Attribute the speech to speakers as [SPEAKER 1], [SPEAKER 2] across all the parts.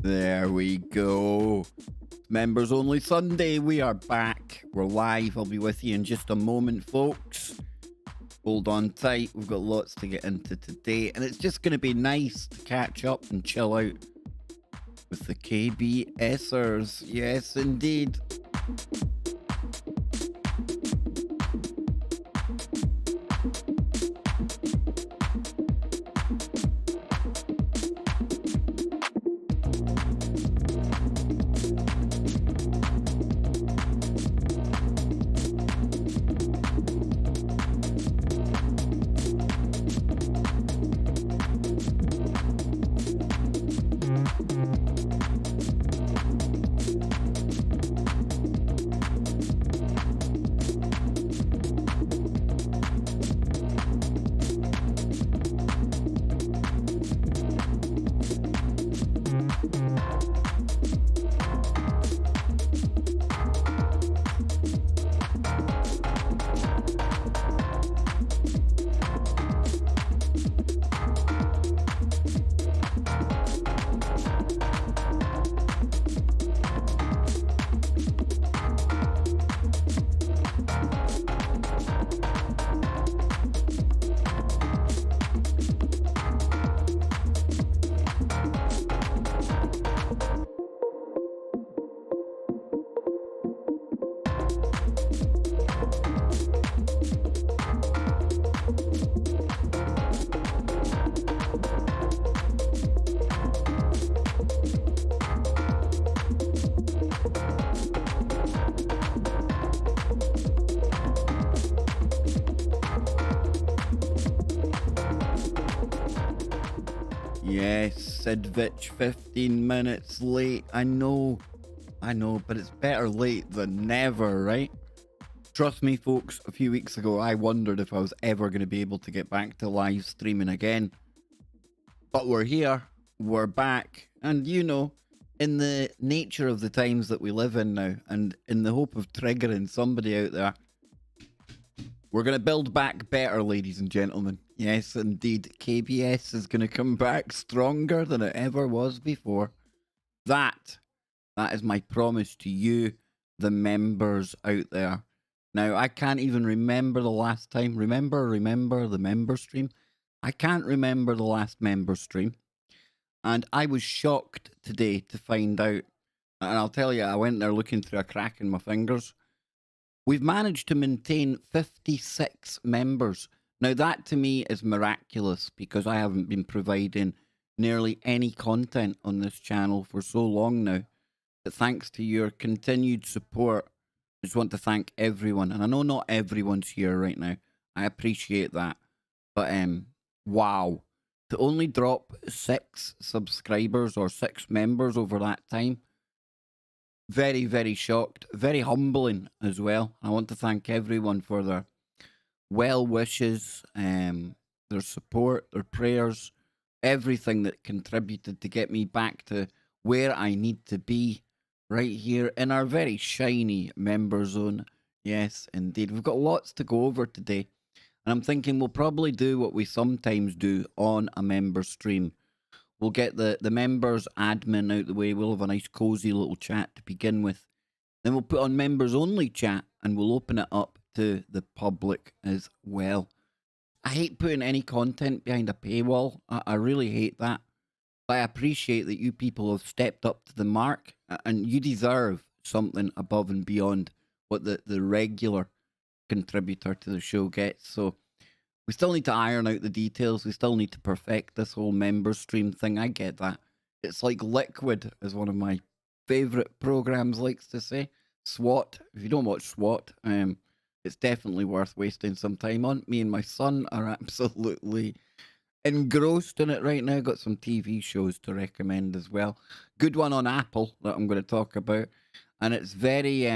[SPEAKER 1] There we go. Members only Sunday. We are back. We're live. I'll be with you in just a moment, folks. Hold on tight. We've got lots to get into today, and it's just going to be nice to catch up and chill out with the KBSers. Yes, indeed. Yes, Sidvich, 15 minutes late. I know, but it's better late than never, right? Trust me, folks, a few weeks ago, I wondered if I was ever going to be able to get back to live streaming again. But we're here, we're back, and you know, in the nature of the times that we live in now, and in the hope of triggering somebody out there, we're going to build back better, ladies and gentlemen. Yes, indeed. KBS is going to come back stronger than it ever was before. That is my promise to you, the members out there. Now, I can't even remember the last time. Remember the member stream? I can't remember the last member stream. And I was shocked today to find out. And I'll tell you, I went there looking through a crack in my fingers. We've managed to maintain 56 members. Now, that to me is miraculous because I haven't been providing nearly any content on this channel for so long now. But thanks to your continued support, I just want to thank everyone. And I know not everyone's here right now. I appreciate that. But, wow. To only drop 6 subscribers or 6 members over that time, very, very shocked, very humbling as well. I want to thank everyone for their well wishes, their support, their prayers, everything that contributed to get me back to where I need to be, right here in our very shiny member zone. Yes, indeed. We've got lots to go over today, and I'm thinking we'll probably do what we sometimes do on a member stream. We'll get the members admin out the way. We'll have a nice cozy little chat to begin with. Then we'll put on members only chat and we'll open it up to the public as well. I hate putting any content behind a paywall. I really hate that. But I appreciate that you people have stepped up to the mark and you deserve something above and beyond what the regular contributor to the show gets. So we still need to iron out the details. We still need to perfect this whole member stream thing. I get that. It's like Liquid, as one of my favourite programs likes to say. SWAT. If you don't watch SWAT, it's definitely worth wasting some time on. Me and my son are absolutely engrossed in it right now. Got some TV shows to recommend as well. Good one on Apple that I'm going to talk about. And it's very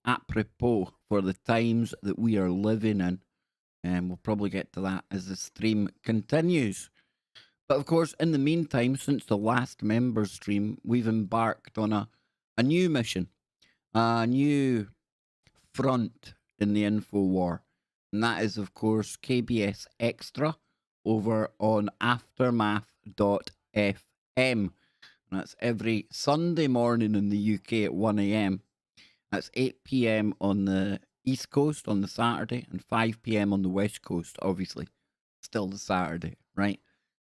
[SPEAKER 1] apropos for the times that we are living in. And we'll probably get to that as the stream continues. But of course, in the meantime, since the last member stream, we've embarked on a new mission, a new front in the info war. And that is, of course, KBS Extra over on aftermath.fm. And that's every Sunday morning in the UK at 1 a.m. That's 8 p.m. on the East Coast on the Saturday and 5 p.m. on the West Coast, obviously. Still the Saturday, right?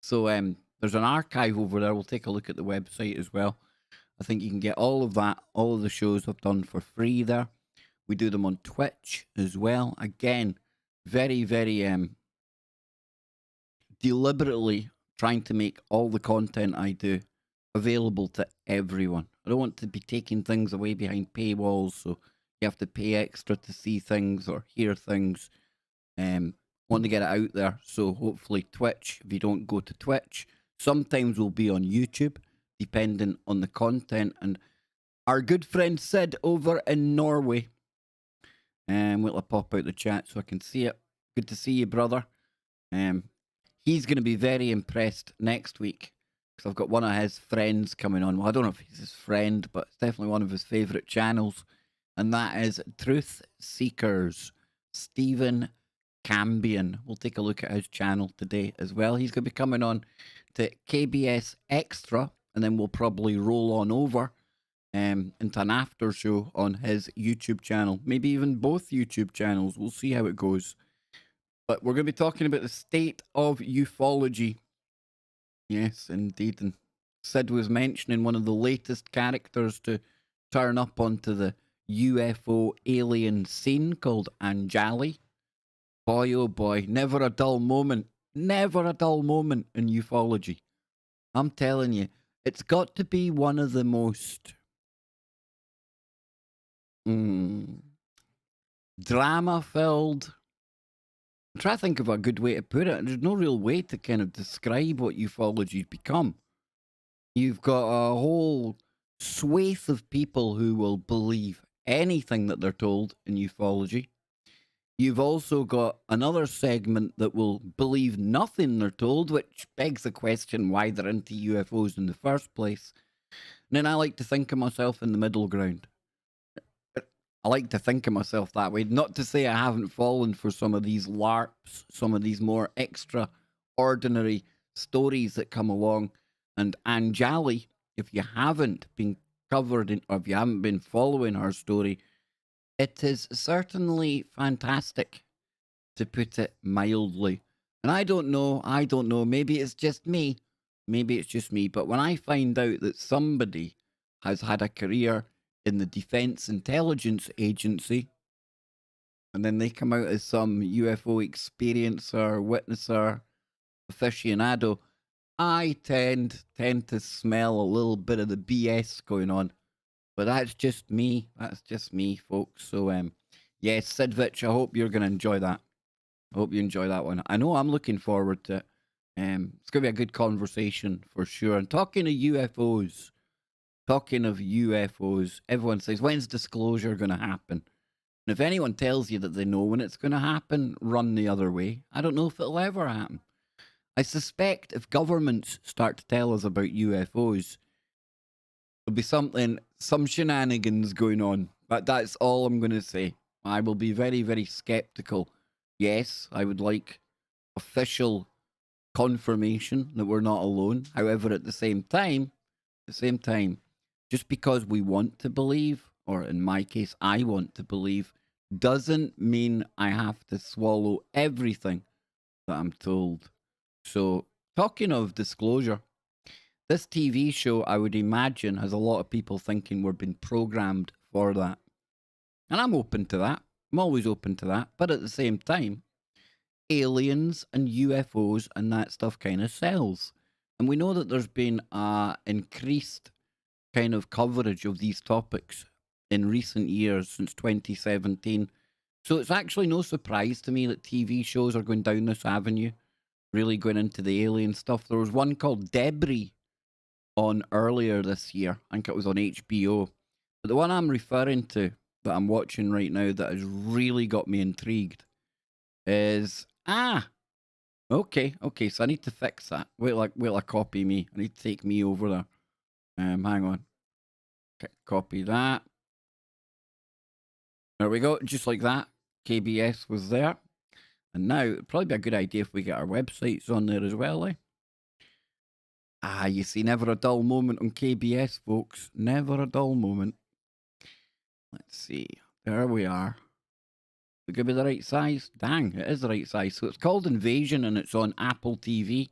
[SPEAKER 1] So there's an archive over there. We'll take a look at the website as well. I think you can get all of that, all of the shows I've done for free there. We do them on Twitch as well. Again, very, very deliberately trying to make all the content I do available to everyone. I don't want to be taking things away behind paywalls, so you have to pay extra to see things or hear things. Want to get it out there, so hopefully Twitch, if you don't go to Twitch, sometimes we'll be on YouTube, depending on the content. And our good friend Sid over in Norway, we'll pop out the chat so I can see it. Good to see you, brother. He's going to be very impressed next week because I've got one of his friends coming on. Well, I don't know if he's his friend, but it's definitely one of his favourite channels. And that is Truth Seekers, Stephen Cambion. We'll take a look at his channel today as well. He's going to be coming on to KBS Extra, and then we'll probably roll on over into an after show on his YouTube channel. Maybe even both YouTube channels. We'll see how it goes. But we're going to be talking about the state of ufology. Yes, indeed. And Sid was mentioning one of the latest characters to turn up onto the UFO alien scene called Anjali. Boy, oh boy, never a dull moment. Never a dull moment in ufology. I'm telling you, it's got to be one of the most drama-filled. I'm trying to think of a good way to put it. There's no real way to kind of describe what ufology's become. You've got a whole swathe of people who will believe anything that they're told in ufology. You've also got another segment that will believe nothing they're told, which begs the question why they're into UFOs in the first place. And then I like to think of myself in the middle ground. I like to think of myself that way. Not to say I haven't fallen for some of these LARPs, some of these more extraordinary stories that come along. And Anjali, if you haven't been covered in, or if you haven't been following her story, it is certainly fantastic, to put it mildly. And I don't know, maybe it's just me, but when I find out that somebody has had a career in the Defense Intelligence Agency, and then they come out as some UFO experiencer, witnesser, aficionado, I tend to smell a little bit of the BS going on. But that's just me. That's just me, folks. So, yes, Sidvich, I hope you're going to enjoy that. I hope you enjoy that one. I know I'm looking forward to it. It's going to be a good conversation for sure. And talking of UFOs, everyone says, when's disclosure going to happen? And if anyone tells you that they know when it's going to happen, run the other way. I don't know if it'll ever happen. I suspect if governments start to tell us about UFOs, there'll be some shenanigans going on. But that's all I'm going to say. I will be very, very skeptical. Yes, I would like official confirmation that we're not alone. However, at the same time, just because we want to believe, or in my case, I want to believe, doesn't mean I have to swallow everything that I'm told. So, talking of disclosure, this TV show, I would imagine, has a lot of people thinking we're being programmed for that. And I'm open to that. I'm always open to that. But at the same time, aliens and UFOs and that stuff kind of sells. And we know that there's been increased kind of coverage of these topics in recent years, since 2017. So it's actually no surprise to me that TV shows are going down this avenue, really going into the alien stuff. There was one called Debris on earlier this year. I think it was on HBO. But the one I'm referring to, that I'm watching right now, that has really got me intrigued is okay, so I need to fix that. Wait, I copy me. I need to take me over there. Hang on. Okay, copy that. There we go, just like that. KBS was there. And now, it'd probably be a good idea if we get our websites on there as well, Ah, you see, never a dull moment on KBS, folks. Never a dull moment. Let's see. There we are. It could be the right size. Dang, it is the right size. So it's called Invasion and it's on Apple TV.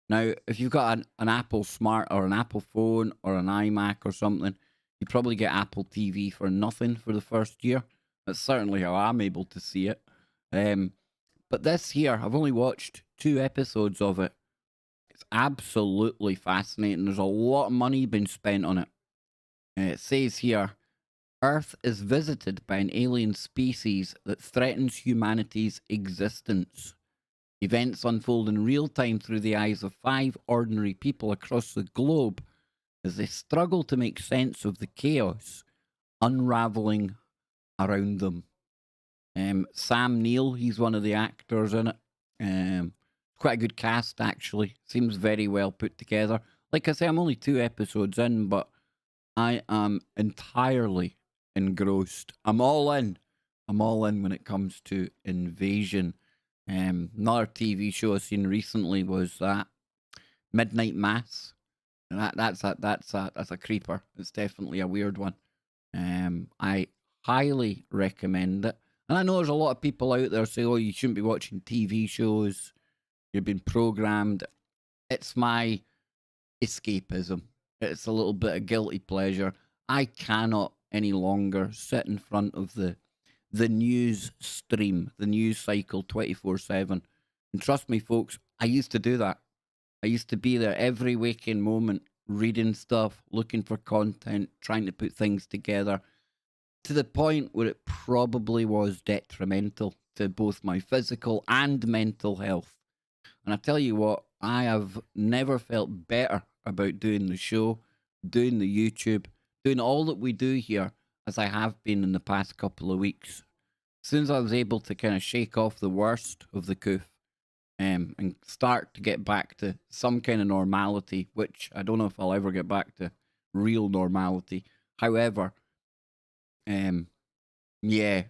[SPEAKER 1] Now, if you've got an Apple Smart or an Apple phone or an iMac or something, you probably get Apple TV for nothing for the first year. That's certainly how I'm able to see it. But this here, I've only watched 2 episodes of it. It's absolutely fascinating. There's a lot of money being spent on it. It says here, Earth is visited by an alien species that threatens humanity's existence. Events unfold in real time through the eyes of 5 ordinary people across the globe as they struggle to make sense of the chaos unraveling around them. Sam Neill, he's one of the actors in it. Quite a good cast, actually. Seems very well put together. Like I say, I'm only 2 episodes in, but I am entirely engrossed. I'm all in. I'm all in when it comes to Invasion. Another TV show I've seen recently was that Midnight Mass. And that's a creeper. It's definitely a weird one. I highly recommend it. And I know there's a lot of people out there say, "Oh, you shouldn't be watching TV shows. You've been programmed." It's my escapism. It's a little bit of guilty pleasure. I cannot any longer sit in front of the news stream, the news cycle 24/7. And trust me, folks, I used to do that. I used to be there every waking moment, reading stuff, looking for content, trying to put things together, to the point where it probably was detrimental to both my physical and mental health. And I tell you what, I have never felt better about doing the show, doing the YouTube, doing all that we do here as I have been in the past couple of weeks. As soon as I was able to kind of shake off the worst of the coof, and start to get back to some kind of normality, which I don't know if I'll ever get back to real normality. However, yeah,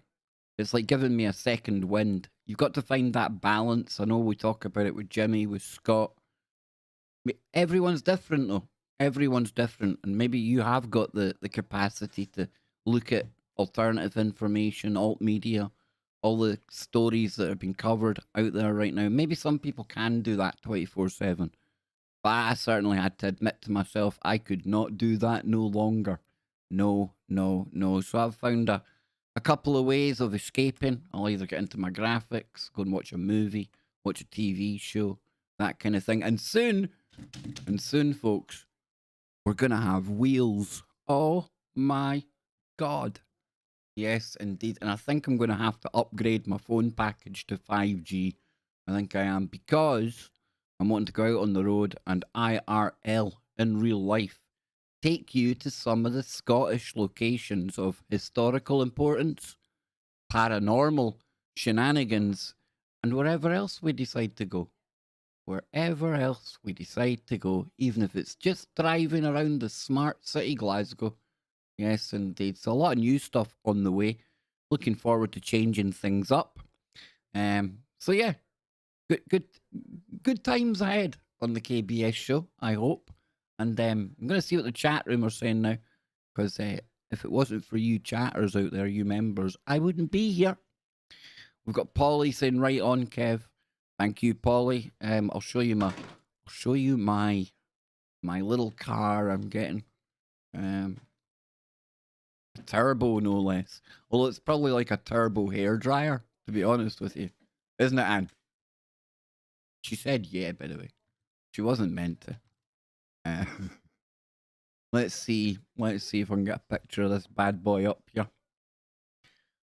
[SPEAKER 1] it's like giving me a second wind. You've got to find that balance. I know we talk about it with Jimmy, with Scott. Everyone's different, though. Everyone's different. And maybe you have got the capacity to look at alternative information, alt media, all the stories that have been covered out there right now. Maybe some people can do that 24/7. But I certainly had to admit to myself I could not do that no longer. No, no, no. So I've found a couple of ways of escaping. I'll either get into my graphics, go and watch a movie, watch a TV show, that kind of thing. And soon, folks, we're going to have wheels. Oh my God. Yes, indeed. And I think I'm going to have to upgrade my phone package to 5G. I think I am, because I'm wanting to go out on the road and IRL, in real life, take you to some of the Scottish locations of historical importance, paranormal shenanigans, and wherever else we decide to go. Wherever else we decide to go, even if it's just driving around the smart city Glasgow. Yes, indeed. So a lot of new stuff on the way. Looking forward to changing things up. So yeah, good times ahead on the KBS show, I hope. And I'm going to see what the chat room are saying now, because if it wasn't for you chatters out there, you members, I wouldn't be here. We've got Polly saying, "Right on, Kev." Thank you, Polly. I'll show you my little car I'm getting. Turbo, no less. Well, it's probably like a turbo hairdryer, to be honest with you. Isn't it, Anne? She said yeah, by the way. She wasn't meant to. Let's see if I can get a picture of this bad boy up here.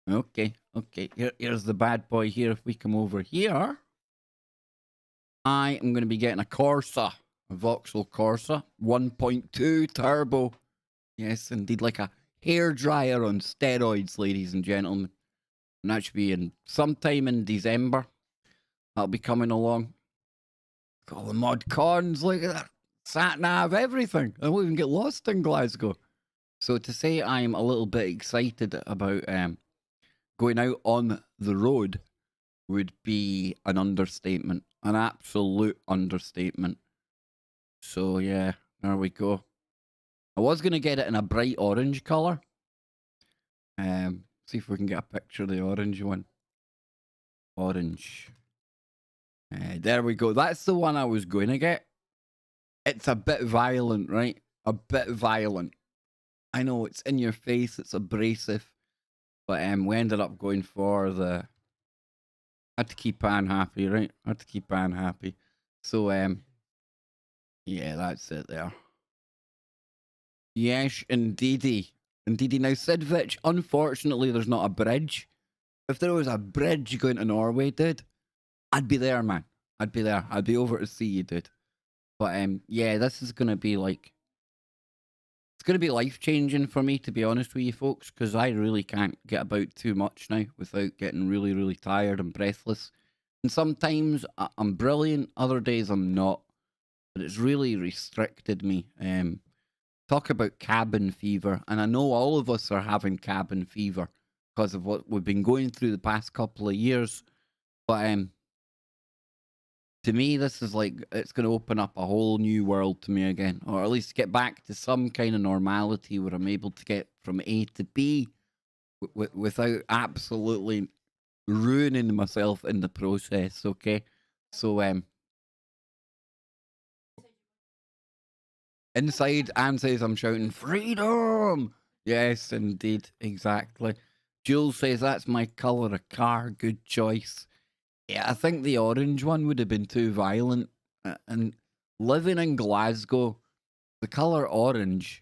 [SPEAKER 1] Okay. Here's the bad boy here. If we come over here, I am going to be getting a Corsa, a Vauxhall Corsa, 1.2 turbo. Yes, indeed, like a hairdryer on steroids, ladies and gentlemen. And that should be in sometime in December. That'll be coming along. Got all the mod cons, look at that. Sat nav, everything. I won't even get lost in Glasgow. So to say I'm a little bit excited about going out on the road would be an understatement. An absolute understatement. So yeah, there we go. I was gonna get it in a bright orange color. See if we can get a picture of the orange one. Orange. There we go. That's the one I was going to get. It's a bit violent, right? A bit violent. I know it's in your face. It's abrasive, but we ended up going for the. Had to keep Anne happy, right? Had to keep Anne happy. So yeah, that's it there. Yes, indeedy. Indeedy. Now, Sidvich, unfortunately, there's not a bridge. If there was a bridge going to Norway, dude, I'd be there, man. I'd be there. I'd be over to see you, dude. But yeah, this is gonna be like it's gonna be life changing for me, to be honest with you folks, because I really can't get about too much now without getting really, really tired and breathless. And sometimes I'm brilliant, other days I'm not. But it's really restricted me. Talk about cabin fever, and I know all of us are having cabin fever because of what we've been going through the past couple of years. But to me, this is like it's going to open up a whole new world to me again, or at least get back to some kind of normality where I'm able to get from A to B without absolutely ruining myself in the process. Okay, so inside, Anne says I'm shouting freedom. Yes, indeed, exactly. Jules says that's my colour of car. Good choice. Yeah, I think the orange one would have been too violent. And living in Glasgow, the colour orange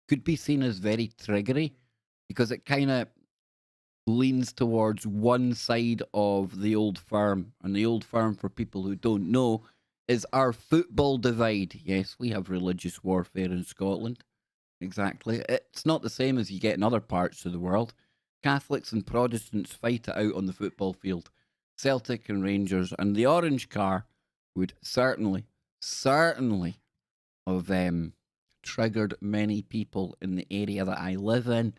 [SPEAKER 1] could be seen as very triggery because it kind of leans towards one side of the old firm. And the old firm, for people who don't know, is our football divide. Yes, we have religious warfare in Scotland. Exactly. It's not the same as you get in other parts of the world. Catholics and Protestants fight it out on the football field. Celtic and Rangers. And the orange car would certainly have triggered many people in the area that I live in.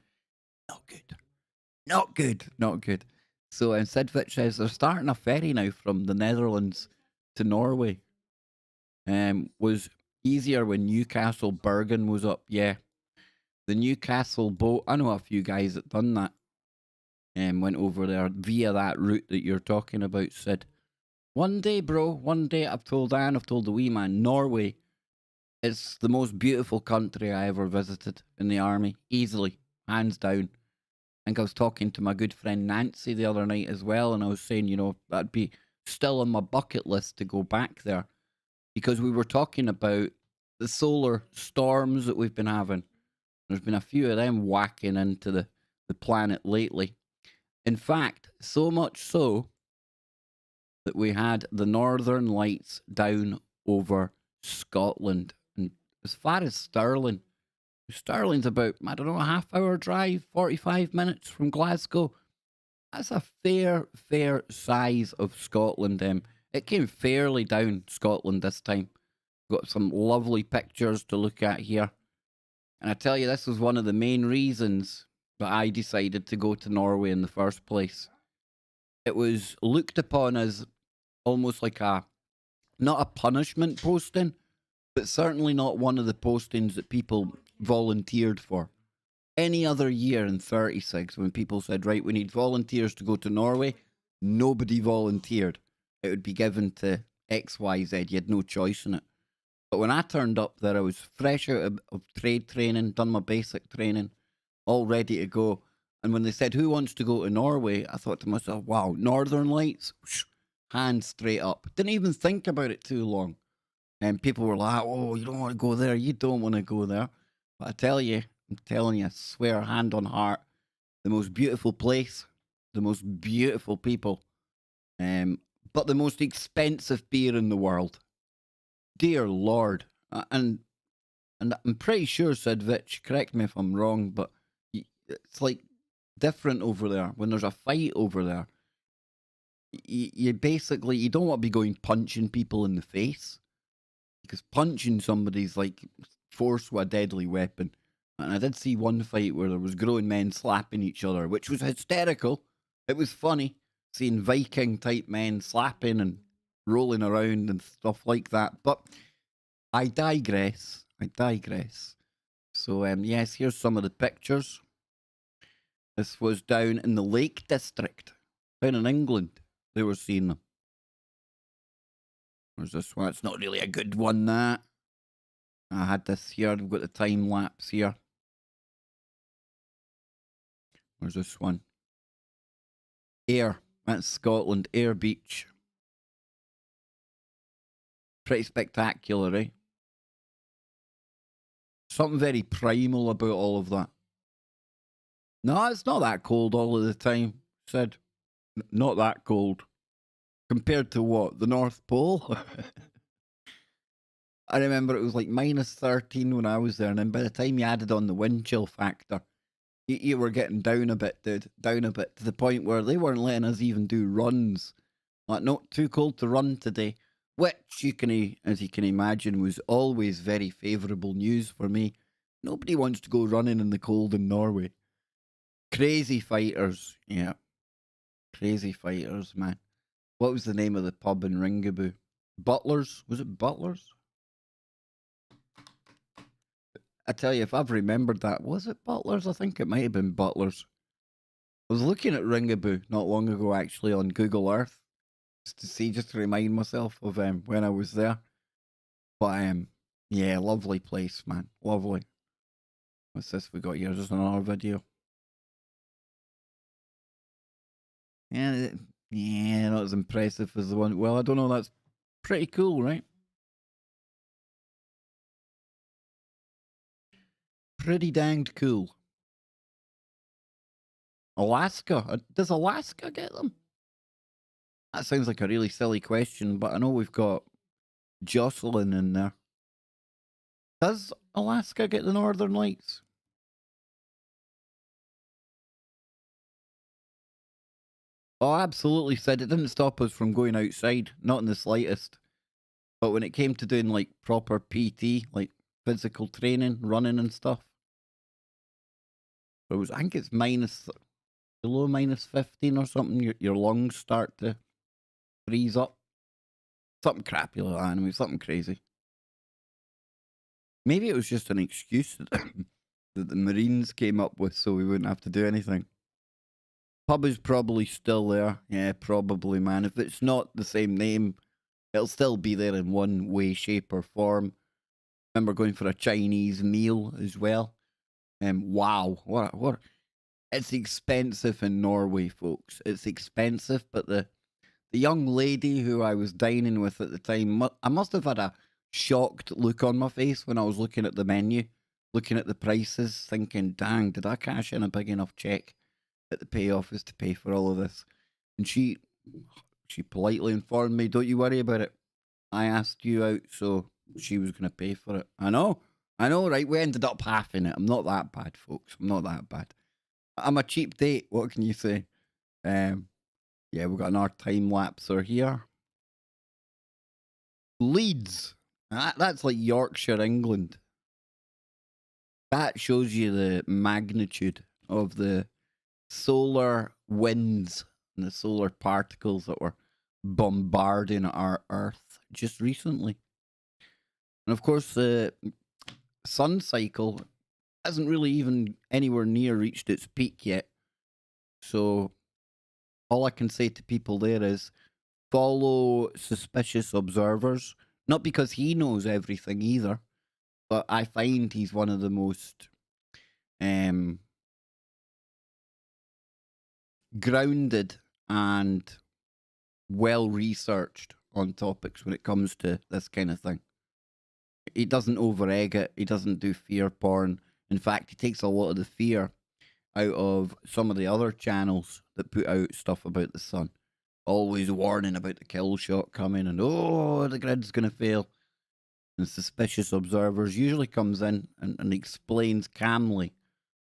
[SPEAKER 1] Not good. Not good. Not good. So Sidvich says they're starting a ferry now from the Netherlands to Norway. Was easier when Newcastle Bergen was up. Yeah. The Newcastle boat. I know a few guys that done that. Went over there via that route that you're talking about, Sid. One day, bro, one day I've told Anne, I've told the wee man, Norway is the most beautiful country I ever visited in the army. Easily. Hands down. I think I was talking to my good friend Nancy the other night as well, and I was saying, you know, that'd be still on my bucket list to go back there. Because we were talking about the solar storms that we've been having. There's been a few of them whacking into the planet lately. In fact, so much so that we had the Northern Lights down over Scotland and as far as Stirling. Stirling's about, I don't know, a half-hour drive, 45 minutes from Glasgow. That's a fair size of Scotland. It came fairly down Scotland this time. Got some lovely pictures to look at here. And I tell you, this was one of the main reasons that I decided to go to Norway in the first place. It was looked upon as almost like not a punishment posting, but certainly not one of the postings that people volunteered for. Any other year in 36, when people said, right, we need volunteers to go to Norway, nobody volunteered. It would be given to XYZ. You had no choice in it. But when I turned up there, I was fresh out of trade training, done my basic training, all ready to go. And when they said, who wants to go to Norway? I thought to myself, wow, Northern Lights, hands straight up. Didn't even think about it too long. And people were like, oh, you don't want to go there. You don't want to go there. But I tell you, I'm telling you, I swear, hand on heart, the most beautiful place, the most beautiful people, but the most expensive beer in the world. Dear Lord. And I'm pretty sure, Sidvich, correct me if I'm wrong, but it's like different over there. When there's a fight over there, you basically, you don't want to be going punching people in the face. Because punching somebody's like force with a deadly weapon. And I did see one fight where there was grown men slapping each other, which was hysterical. It was funny seeing Viking type men slapping and rolling around and stuff like that. But I digress. I digress. So, yes, here's some of the pictures. This was down in the Lake District, down in England. They were seeing them. There's this one. It's not really a good one, that. I had this here. We've got the time lapse here. Where's this one? Ayr. That's Scotland. Ayr Beach. Pretty spectacular, eh? Something very primal about all of that. No, it's not that cold all of the time, said. Not that cold. Compared to what? The North Pole? I remember it was like minus 13 when I was there, and then by the time you added on the wind chill factor, you were getting down a bit, dude. Down a bit, to the point where they weren't letting us even do runs. Like, not too cold to run today. Which, as you can imagine, was always very favourable news for me. Nobody wants to go running in the cold in Norway. Crazy fighters, yeah. Crazy fighters, man. What was the name of the pub in Ringaboo? Butlers? Was it Butlers? I tell you, if I've remembered that, was it Butlers? I think it might have been Butlers. I was looking at Ringaboo not long ago, actually, on Google Earth, just to remind myself of when I was there. But yeah, lovely place, man, lovely. What's this we got here? Just another video. Yeah, not as impressive as the one. Well, I don't know. That's pretty cool, right? Pretty danged cool. Alaska? Does Alaska get them? That sounds like a really silly question, but I know we've got Jocelyn in there. Does Alaska get the Northern Lights? Oh, absolutely, said it didn't stop us from going outside, not in the slightest. But when it came to doing like proper PT, like physical training, running and stuff, it was, I think it's below minus 15 or something. Your lungs start to freeze up. Something crappy like that, anyway, something crazy. Maybe it was just an excuse that the Marines came up with so we wouldn't have to do anything. Pub is probably still there. Yeah, probably, man. If it's not the same name, it'll still be there in one way, shape, or form. Remember going for a Chinese meal as well. Wow, what? It's expensive in Norway, folks. It's expensive, but the young lady who I was dining with at the time, I must have had a shocked look on my face when I was looking at the menu, looking at the prices, thinking, dang, did I cash in a big enough check at the pay office to pay for all of this? And she politely informed me, don't you worry about it. I asked you out, so she was going to pay for it. I know, right? We ended up halving it. I'm not that bad, folks. I'm not that bad. I'm a cheap date. What can you say? Yeah, we've got another time lapser here. Leeds. That's like Yorkshire, England. That shows you the magnitude of the solar winds and the solar particles that were bombarding our Earth just recently. And of course, the sun cycle hasn't really even anywhere near reached its peak yet. So all I can say to people there is follow suspicious observers. Not because he knows everything either, but I find he's one of the most grounded and well researched on topics when it comes to this kind of thing. He doesn't over egg it. He doesn't do fear porn. In fact, he takes a lot of the fear out of some of the other channels that put out stuff about the sun. Always warning about the kill shot coming and, oh, the grid's going to fail. And suspicious observers usually comes in and explains calmly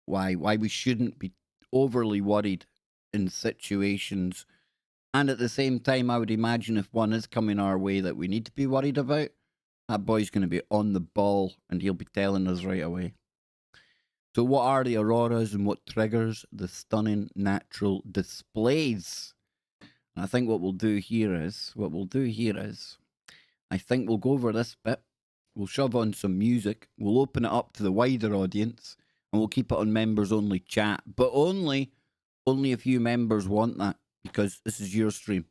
[SPEAKER 1] why we shouldn't be overly worried in situations. And at the same time, I would imagine if one is coming our way that we need to be worried about, that boy's going to be on the ball and he'll be telling us right away. So what are the auroras and what triggers the stunning natural displays? And I think what we'll do here is, I think we'll go over this bit. We'll shove on some music. We'll open it up to the wider audience, and we'll keep it on members only chat. But only if you members want that, because this is your stream.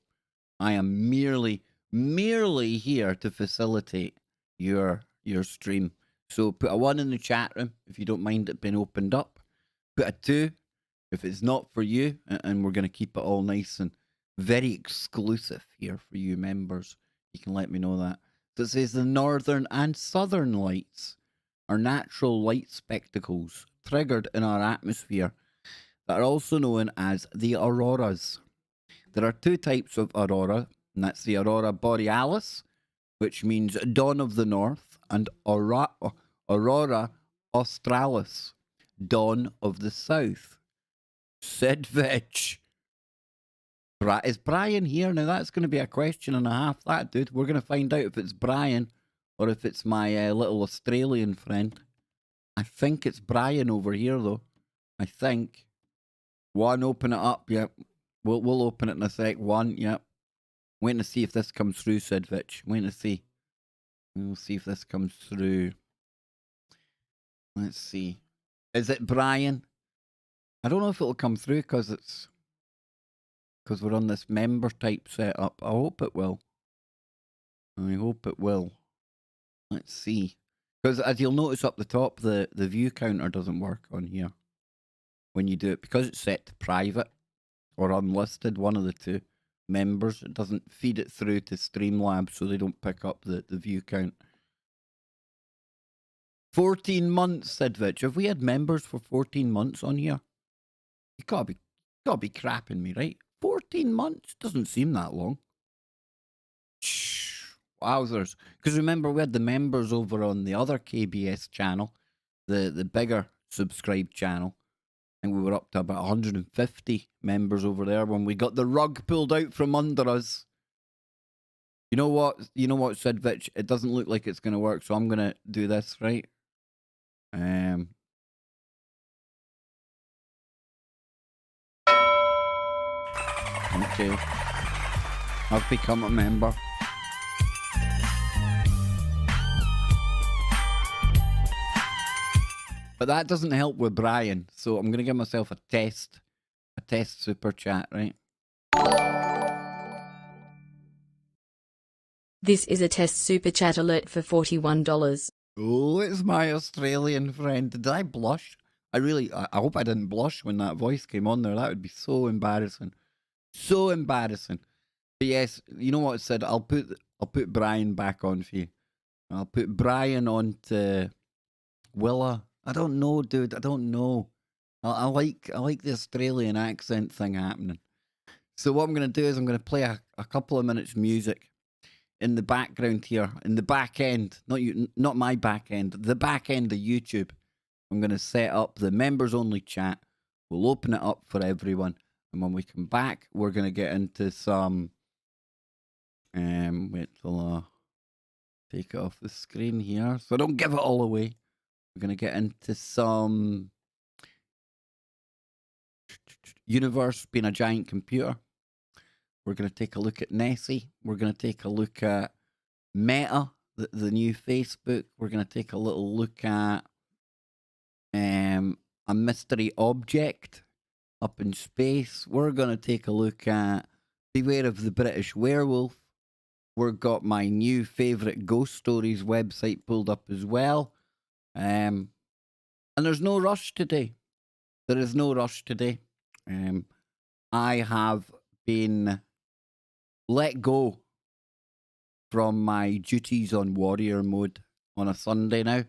[SPEAKER 1] I am merely here to facilitate your stream. So put a 1 in the chat room if you don't mind it being opened up. Put a 2 if it's not for you, and we're going to keep it all nice and very exclusive here for you members. You can let me know that. So it says the northern and southern lights are natural light spectacles triggered in our atmosphere that are also known as the auroras. There are 2 types of aurora, and that's the aurora borealis, which means dawn of the north, and aurora australis, dawn of the south. Sidvich. Is Brian here? Now that's going to be a question and a half, that dude. We're going to find out if it's Brian or if it's my little Australian friend. I think it's Brian over here, though. I think. 1, open it up. Yep. We'll open it in a sec. 1, yep. Waiting to see if this comes through, Sidvich. Waiting to see. We'll see if this comes through. Let's see. Is it Brian? I don't know if it'll come through because we're on this member type setup. I hope it will. I hope it will. Let's see. Because as you'll notice up the top, the view counter doesn't work on here when you do it. Because it's set to private or unlisted, one of the 2 members. It doesn't feed it through to Streamlabs, so they don't pick up the view count. 14 months, said Vitch. Have we had members for 14 months on here? You gotta be crapping me, right? 14 months doesn't seem that long. Shh, wowzers. Because remember, we had the members over on the other KBS channel, the bigger subscribed channel. And we were up to about 150 members over there when we got the rug pulled out from under us. You know what, Sidvich? It doesn't look like it's going to work, so I'm going to do this, right? Okay. I've become a member. But that doesn't help with Brian, so I'm going to give myself a test super chat, right?
[SPEAKER 2] This is a test super chat alert for $41.
[SPEAKER 1] Oh, it's my Australian friend. Did I blush? I hope I didn't blush when that voice came on there. That would be so embarrassing. So embarrassing. But yes, you know what I said? I'll put Brian back on for you. I'll put Brian on to Willa. I don't know, dude. I don't know. I like the Australian accent thing happening. So what I'm going to do is I'm going to play a couple of minutes music in the background here, in the back end. Not my back end. The back end of YouTube. I'm going to set up the members only chat. We'll open it up for everyone. And when we come back, we're going to get into some... wait till I take it off the screen here. So don't give it all away. We're going to get into some universe being a giant computer. We're going to take a look at Nessie. We're going to take a look at Meta, the new Facebook. We're going to take a little look at a mystery object up in space. We're going to take a look at Beware of the British Werewolf. We've got my new favourite ghost stories website pulled up as well. And there's no rush today. There is no rush today. I have been let go from my duties on warrior mode on a Sunday now,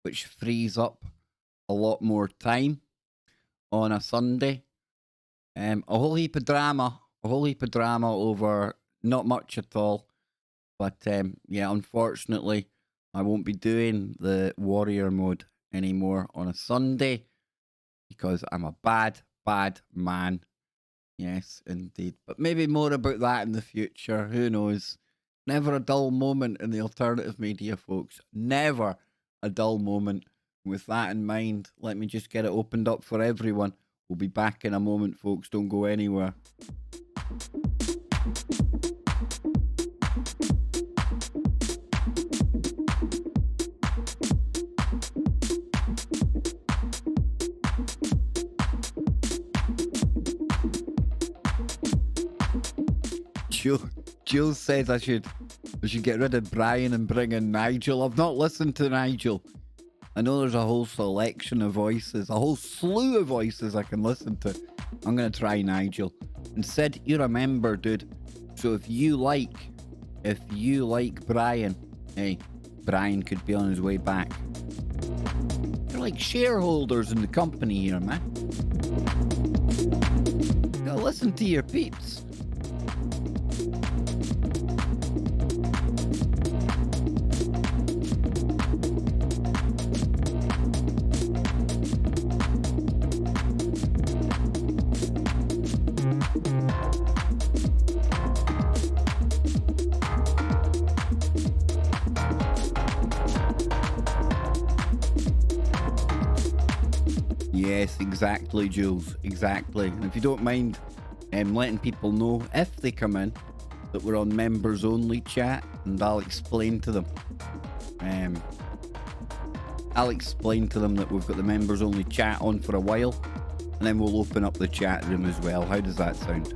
[SPEAKER 1] which frees up a lot more time on a Sunday. A whole heap of drama over not much at all. But yeah, unfortunately, I won't be doing the warrior mode anymore on a Sunday because I'm a bad man. Yes, indeed. But maybe more about that in the future. Who knows? Never a dull moment in the alternative media, folks. Never a dull moment. With that in mind, let me just get it opened up for everyone. We'll be back in a moment, folks. Don't go anywhere. Jill says I should get rid of Brian and bring in Nigel. I've not listened to Nigel. I know there's a whole selection of voices, a whole slew of voices I can listen to. I'm going to try Nigel. And Sid, you're a member, dude. So if you like Brian, hey, Brian could be on his way back. They're like shareholders in the company here, man. You gotta listen to your peeps. Yes, exactly, Jules. Exactly. And if you don't mind letting people know if they come in that we're on members only chat, and I'll explain to them. I'll explain to them that we've got the members only chat on for a while, and then we'll open up the chat room as well. How does that sound?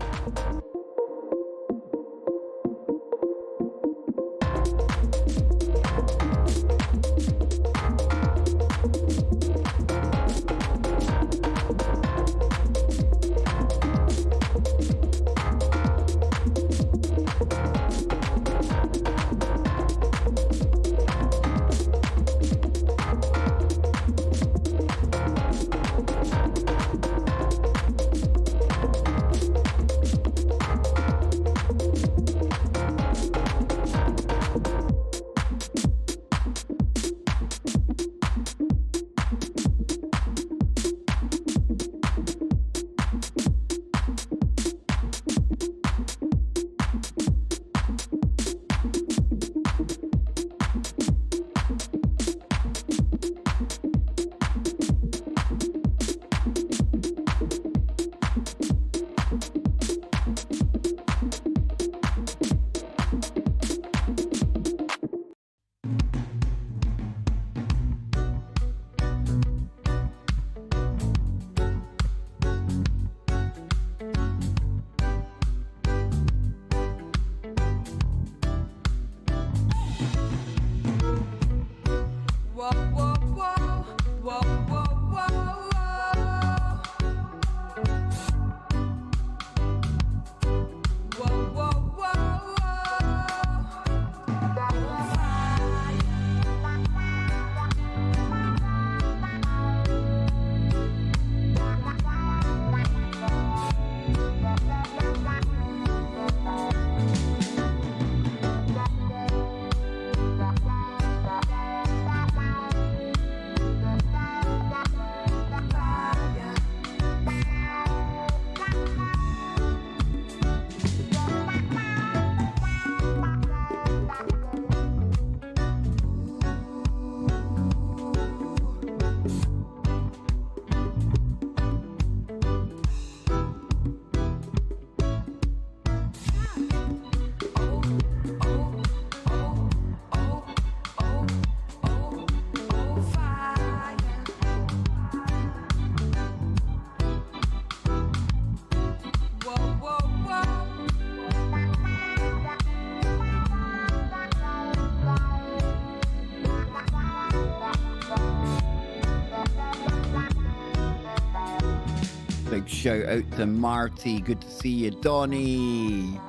[SPEAKER 1] Big shout out to Marty. Good to see you, Donnie.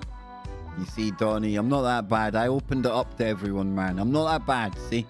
[SPEAKER 1] You see, Donnie, I'm not that bad. I opened it up to everyone, man. I'm not that bad, see?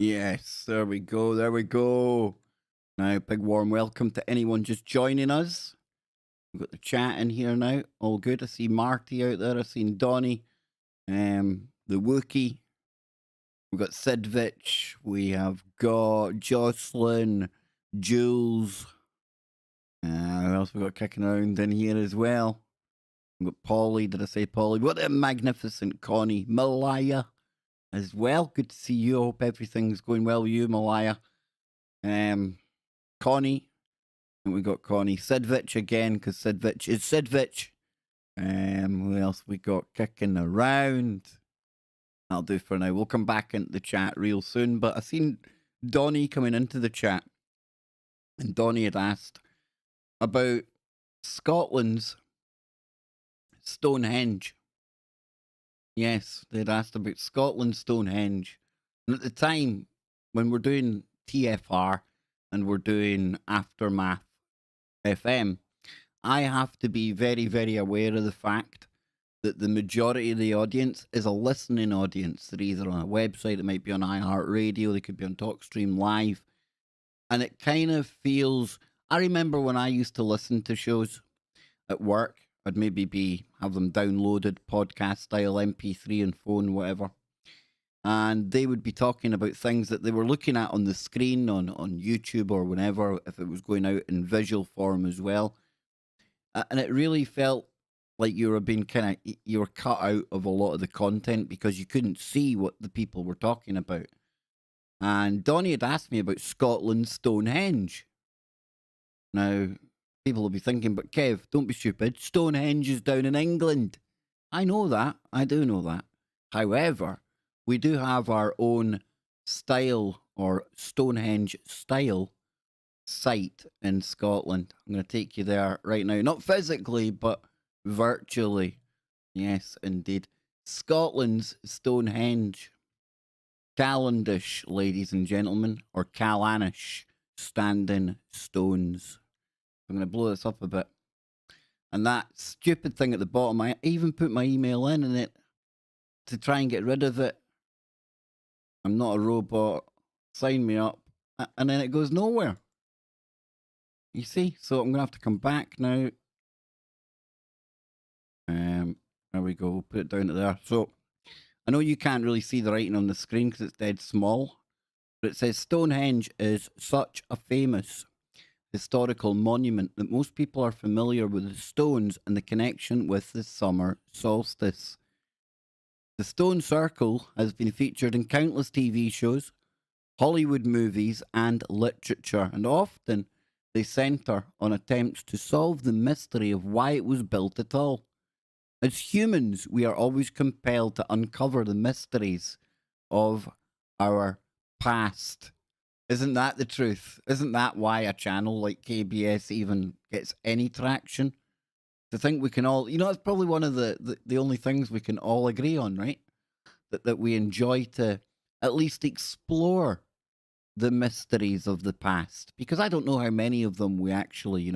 [SPEAKER 1] Yes, there we go. There we go. Now, big warm welcome to anyone just joining us. We've got the chat in here now. All good. I see Marty out there. I've seen Donnie, the Wookie. We've got Sidvich. We have got Jocelyn, Jules. Who else we got kicking around in here as well? We've got Polly. Did I say Polly? What a magnificent Connie. Malaya as well. Good to see you. I hope everything's going well with you, Malaya. Connie. And we got Connie. Sidvich again, because Sidvich is Sidvich. Who else we got kicking around? I'll do for now. We'll come back into the chat real soon. But I seen Donnie coming into the chat. And Donnie had asked about Scotland's Stonehenge. Yes, they'd asked about Scotland's Stonehenge. And at the time, when we're doing TFR and we're doing Aftermath FM, I have to be very, very aware of the fact that the majority of the audience is a listening audience. They're either on a website, it might be on iHeartRadio, they could be on TalkStream Live. And it kind of feels... I remember when I used to listen to shows at work, I'd maybe have them downloaded, podcast style, MP3 and phone, whatever. And they would be talking about things that they were looking at on the screen, on YouTube or whenever, if it was going out in visual form as well. And it really felt like you were being you were cut out of a lot of the content because you couldn't see what the people were talking about. And Donnie had asked me about Scotland's Stonehenge. Now, people will be thinking, but Kev, don't be stupid. Stonehenge is down in England. I know that. I do know that. However, we do have our own style or Stonehenge style site in Scotland. I'm going to take you there right now. Not physically, but virtually. Yes, indeed. Scotland's Stonehenge. Calendish, ladies and gentlemen, or Callanish, standing stones. I'm going to blow this up a bit. And that stupid thing at the bottom, I even put my email in it to try and get rid of it. I'm not a robot. Sign me up. And then it goes nowhere. You see? So I'm going to have to come back now. There we go. We'll put it down to there. So I know you can't really see the writing on the screen because it's dead small. But it says Stonehenge is such a famous historical monument that most people are familiar with the stones and the connection with the summer solstice. The stone circle has been featured in countless TV shows, Hollywood movies, and literature, and often they centre on attempts to solve the mystery of why it was built at all. As humans, we are always compelled to uncover the mysteries of our past. Isn't that the truth? Isn't that why a channel like KBS even gets any traction? To think we can all, it's probably one of the only things we can all agree on, right? That we enjoy to at least explore the mysteries of the past. Because I don't know how many of them we actually,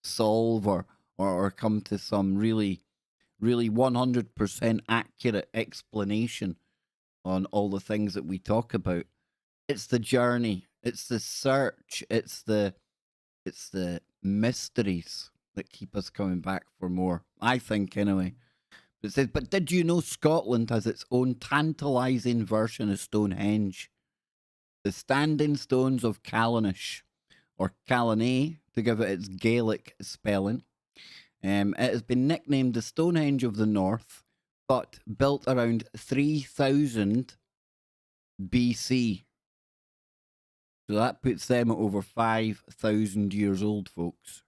[SPEAKER 1] solve or come to some really 100% accurate explanation on all the things that we talk about. It's the journey, it's the search, it's the mysteries that keep us coming back for more, I think, anyway. It says, but did you know Scotland has its own tantalising version of Stonehenge? The standing stones of Callanish, or Callanay, to give it its Gaelic spelling. It has been nicknamed the Stonehenge of the North, but built around 3000 BC. So that puts them at over 5,000 years old, folks.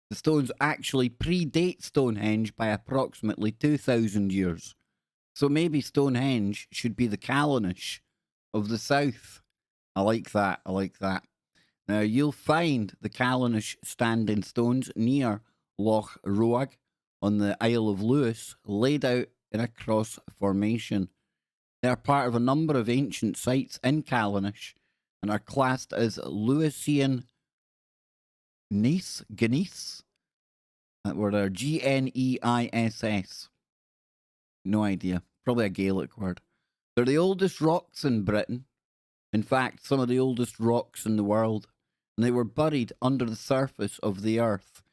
[SPEAKER 1] The stones actually predate Stonehenge by approximately 2,000 years. So maybe Stonehenge should be the Callanish of the south. I like that. I like that. Now, you'll find the Callanish standing stones near Loch Roag on the Isle of Lewis, laid out in a cross formation. They are part of a number of ancient sites in Callanish and are classed as Lewisian gneiss. That word there, Gneiss. No idea. Probably a Gaelic word. They're the oldest rocks in Britain. In fact, some of the oldest rocks in the world, and they were buried under the surface of the earth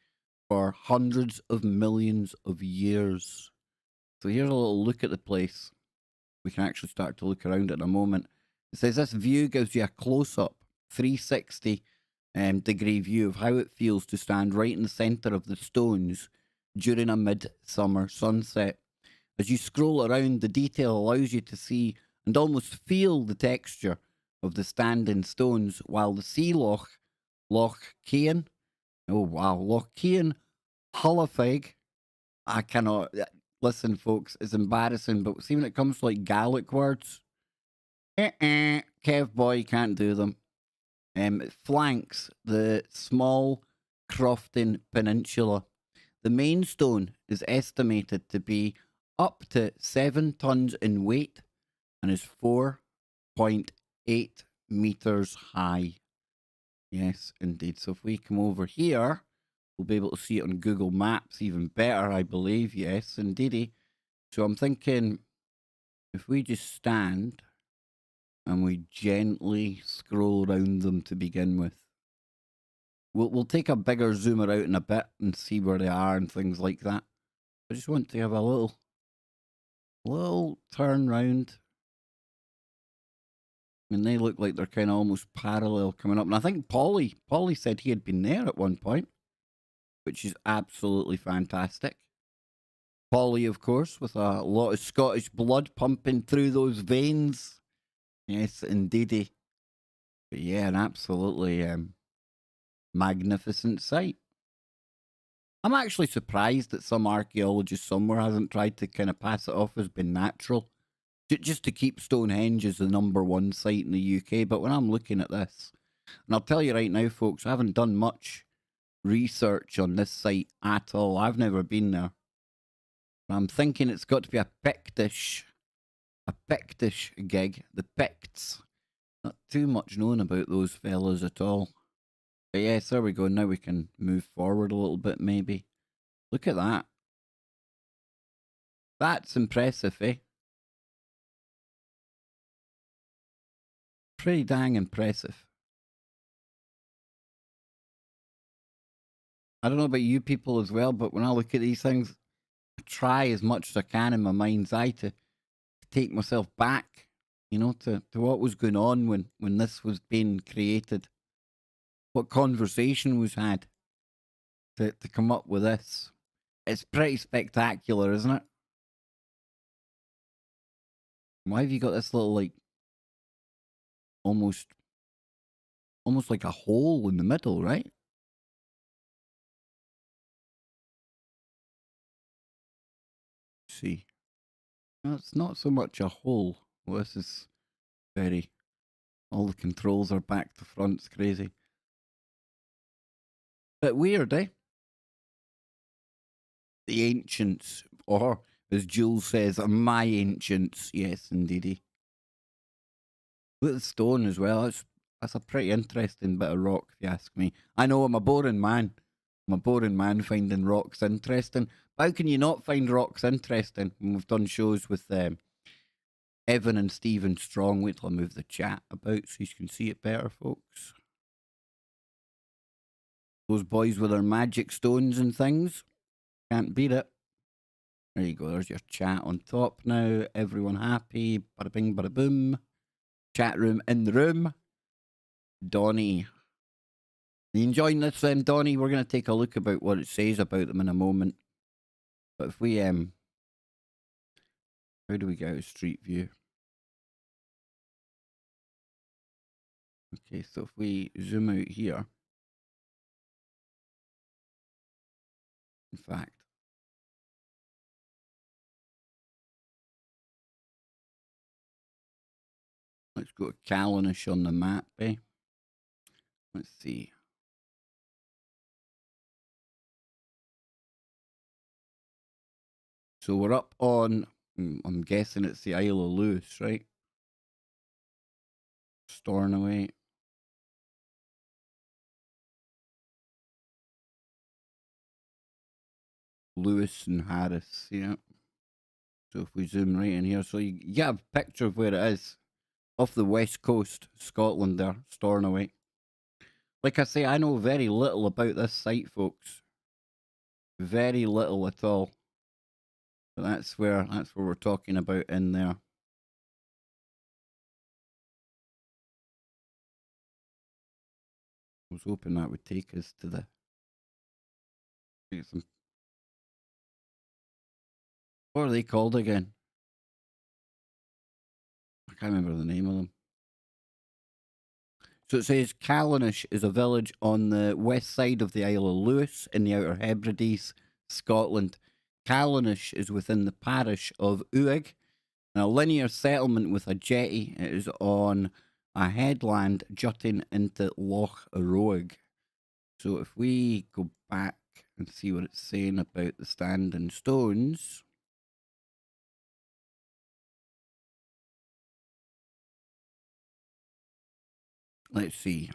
[SPEAKER 1] for hundreds of millions of years. So here's a little look at the place. We can actually start to look around it in a moment. It says this view gives you a close-up, 360 degree view of how it feels to stand right in the centre of the stones during a midsummer sunset. As you scroll around, the detail allows you to see and almost feel the texture of the standing stones, while the sea Loch Kean, oh wow, Loch Kean, Hullafig, I cannot, listen folks, it's embarrassing, but see when it comes to like Gaelic words, Kev boy, can't do them. It flanks the small Crofton Peninsula. The main stone is estimated to be up to 7 tons in weight and is 4.8 meters high. Yes, indeed. So if we come over here, we'll be able to see it on Google Maps even better, I believe. Yes, indeedy. So I'm thinking if we just stand and we gently scroll around them to begin with. We'll take a bigger zoomer out in a bit and see where they are and things like that. I just want to have a little turn round. I mean, they look like they're kind of almost parallel coming up. And I think Polly said he had been there at one point, which is absolutely fantastic. Polly, of course, with a lot of Scottish blood pumping through those veins. Yes, indeedy. But yeah, an absolutely magnificent sight. I'm actually surprised that some archaeologist somewhere hasn't tried to kind of pass it off as being natural, just to keep Stonehenge as the #1 site in the UK. But when I'm looking at this, and I'll tell you right now, folks, I haven't done much research on this site at all. I've never been there. But I'm thinking it's got to be a Pictish gig. The Picts. Not too much known about those fellas at all. But yes, there we go. Now we can move forward a little bit, maybe. Look at that. That's impressive, eh? Pretty dang impressive. I don't know about you people as well, but when I look at these things, I try as much as I can in my mind's eye to take myself back, to what was going on when this was being created. What conversation was had to come up with this. It's pretty spectacular, isn't it? Why have you got this little, like, almost like a hole in the middle, right? Let's see. No, it's not so much a hole. Well, this is very... All the controls are back to front. It's crazy. Bit weird, eh? The ancients, or as Jules says, my ancients. Yes, indeedy. Look at the stone as well. That's a pretty interesting bit of rock, if you ask me. I know I'm a boring man. I'm a boring man finding rocks interesting. But how can you not find rocks interesting when we've done shows with Evan and Stephen Strong? Wait till I move the chat about so you can see it better, folks. Those boys with their magic stones and things. Can't beat it. There you go. There's your chat on top now. Everyone happy. Bada bing, bada boom. Chat room in the room. Donnie. Are you enjoying this then, Donnie? We're going to take a look about what it says about them in a moment. But if we, how do we get out of Street View? Okay, so if we zoom out here. In fact. Let's go to Callanish on the map, eh? Let's see. So we're up on, I'm guessing it's the Isle of Lewis, right? Stornoway. Lewis and Harris, yeah. So if we zoom right in here, so you get a picture of where it is. off the west coast, Scotland there, Stornoway. Like I say, I know very little about this site, folks. Very little at all. But that's where we're talking about in there. I was hoping that would take us to the... What are they called again? I can't remember the name of them. So it says Callanish is a village on the west side of the Isle of Lewis in the Outer Hebrides, Scotland. Callanish is within the parish of Uig, a linear settlement with a jetty. It is on a headland jutting into Loch Roag. So if we go back and see what it's saying about the standing stones... Let's see.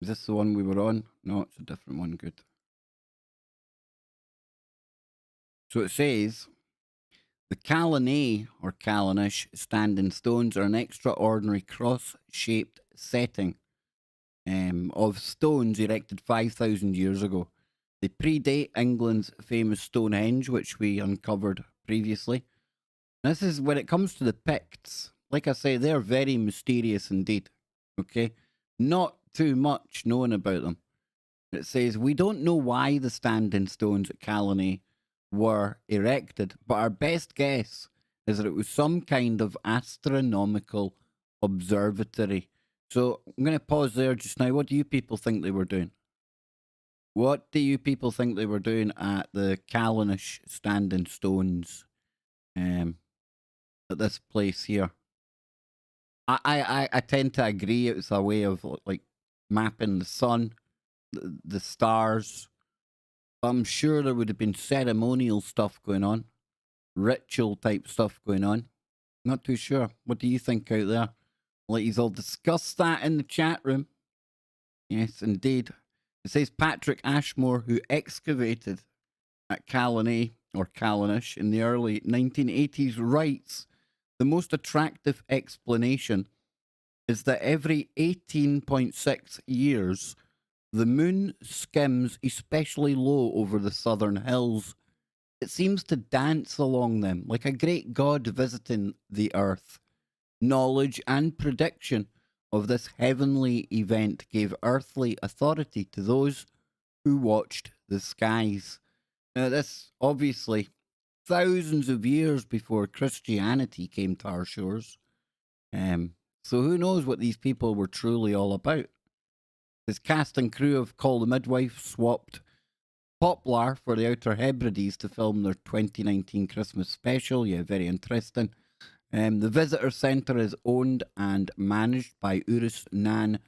[SPEAKER 1] Is this the one we were on? No, it's a different one. Good. So it says, the Callanay, or Callanish, standing stones are an extraordinary cross-shaped setting of stones erected 5,000 years ago. They predate England's famous Stonehenge, which we uncovered previously. This is when it comes to the Picts. Like I say, they're very mysterious indeed. Okay? Not too much known about them. It says, we don't know why the standing stones at Callanay were erected, but our best guess is that it was some kind of astronomical observatory. So I'm going to pause there just now. What do you people think they were doing? What do you people think they were doing at the Callanish standing stones at this place here? I tend to agree it was a way of like mapping the sun, the stars. I'm sure there would have been ceremonial stuff going on, ritual type stuff going on. Not too sure. What do you think out there? Let you all discuss that in the chat room. Yes, indeed. It says Patrick Ashmore, who excavated at Callanay or Callanish in the early 1980s, writes, the most attractive explanation is that every 18.6 years, the moon skims especially low over the southern hills. It seems to dance along them like a great god visiting the earth. Knowledge and prediction of this heavenly event gave earthly authority to those who watched the skies. Now, this obviously thousands of years before Christianity came to our shores. So who knows what these people were truly all about? This cast and crew of Call the Midwife swapped Poplar for the Outer Hebrides to film their 2019 Christmas special. Yeah, very interesting. The visitor centre is owned and managed by Urus Nan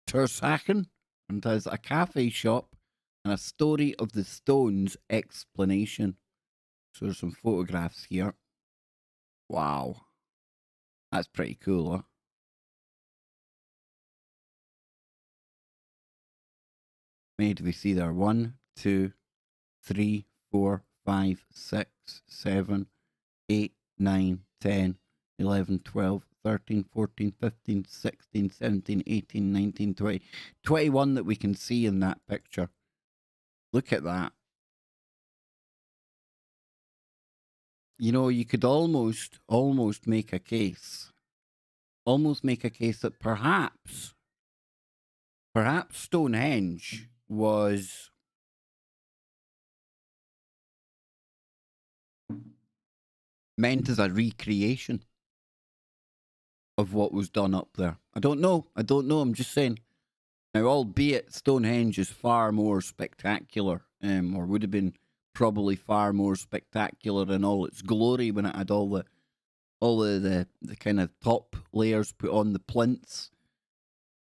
[SPEAKER 1] Tersachen and has a cafe shop and a story of the stones explanation. So there's some photographs here. Wow. That's pretty cool, huh? Many do we see there? 1, 2, 3, 4, 5, 6, 7, 8, 9, 10, 11, 12, 13, 14, 15, 16, 17, 18, 19, 20. 21 that we can see in that picture. Look at that. You know, you could almost make a case. Almost make a case that perhaps Stonehenge was meant as a recreation of what was done up there. I don't know. I'm just saying. Now, albeit Stonehenge is far more spectacular, or would have been probably far more spectacular in all its glory when it had all the kind of top layers put on the plinths.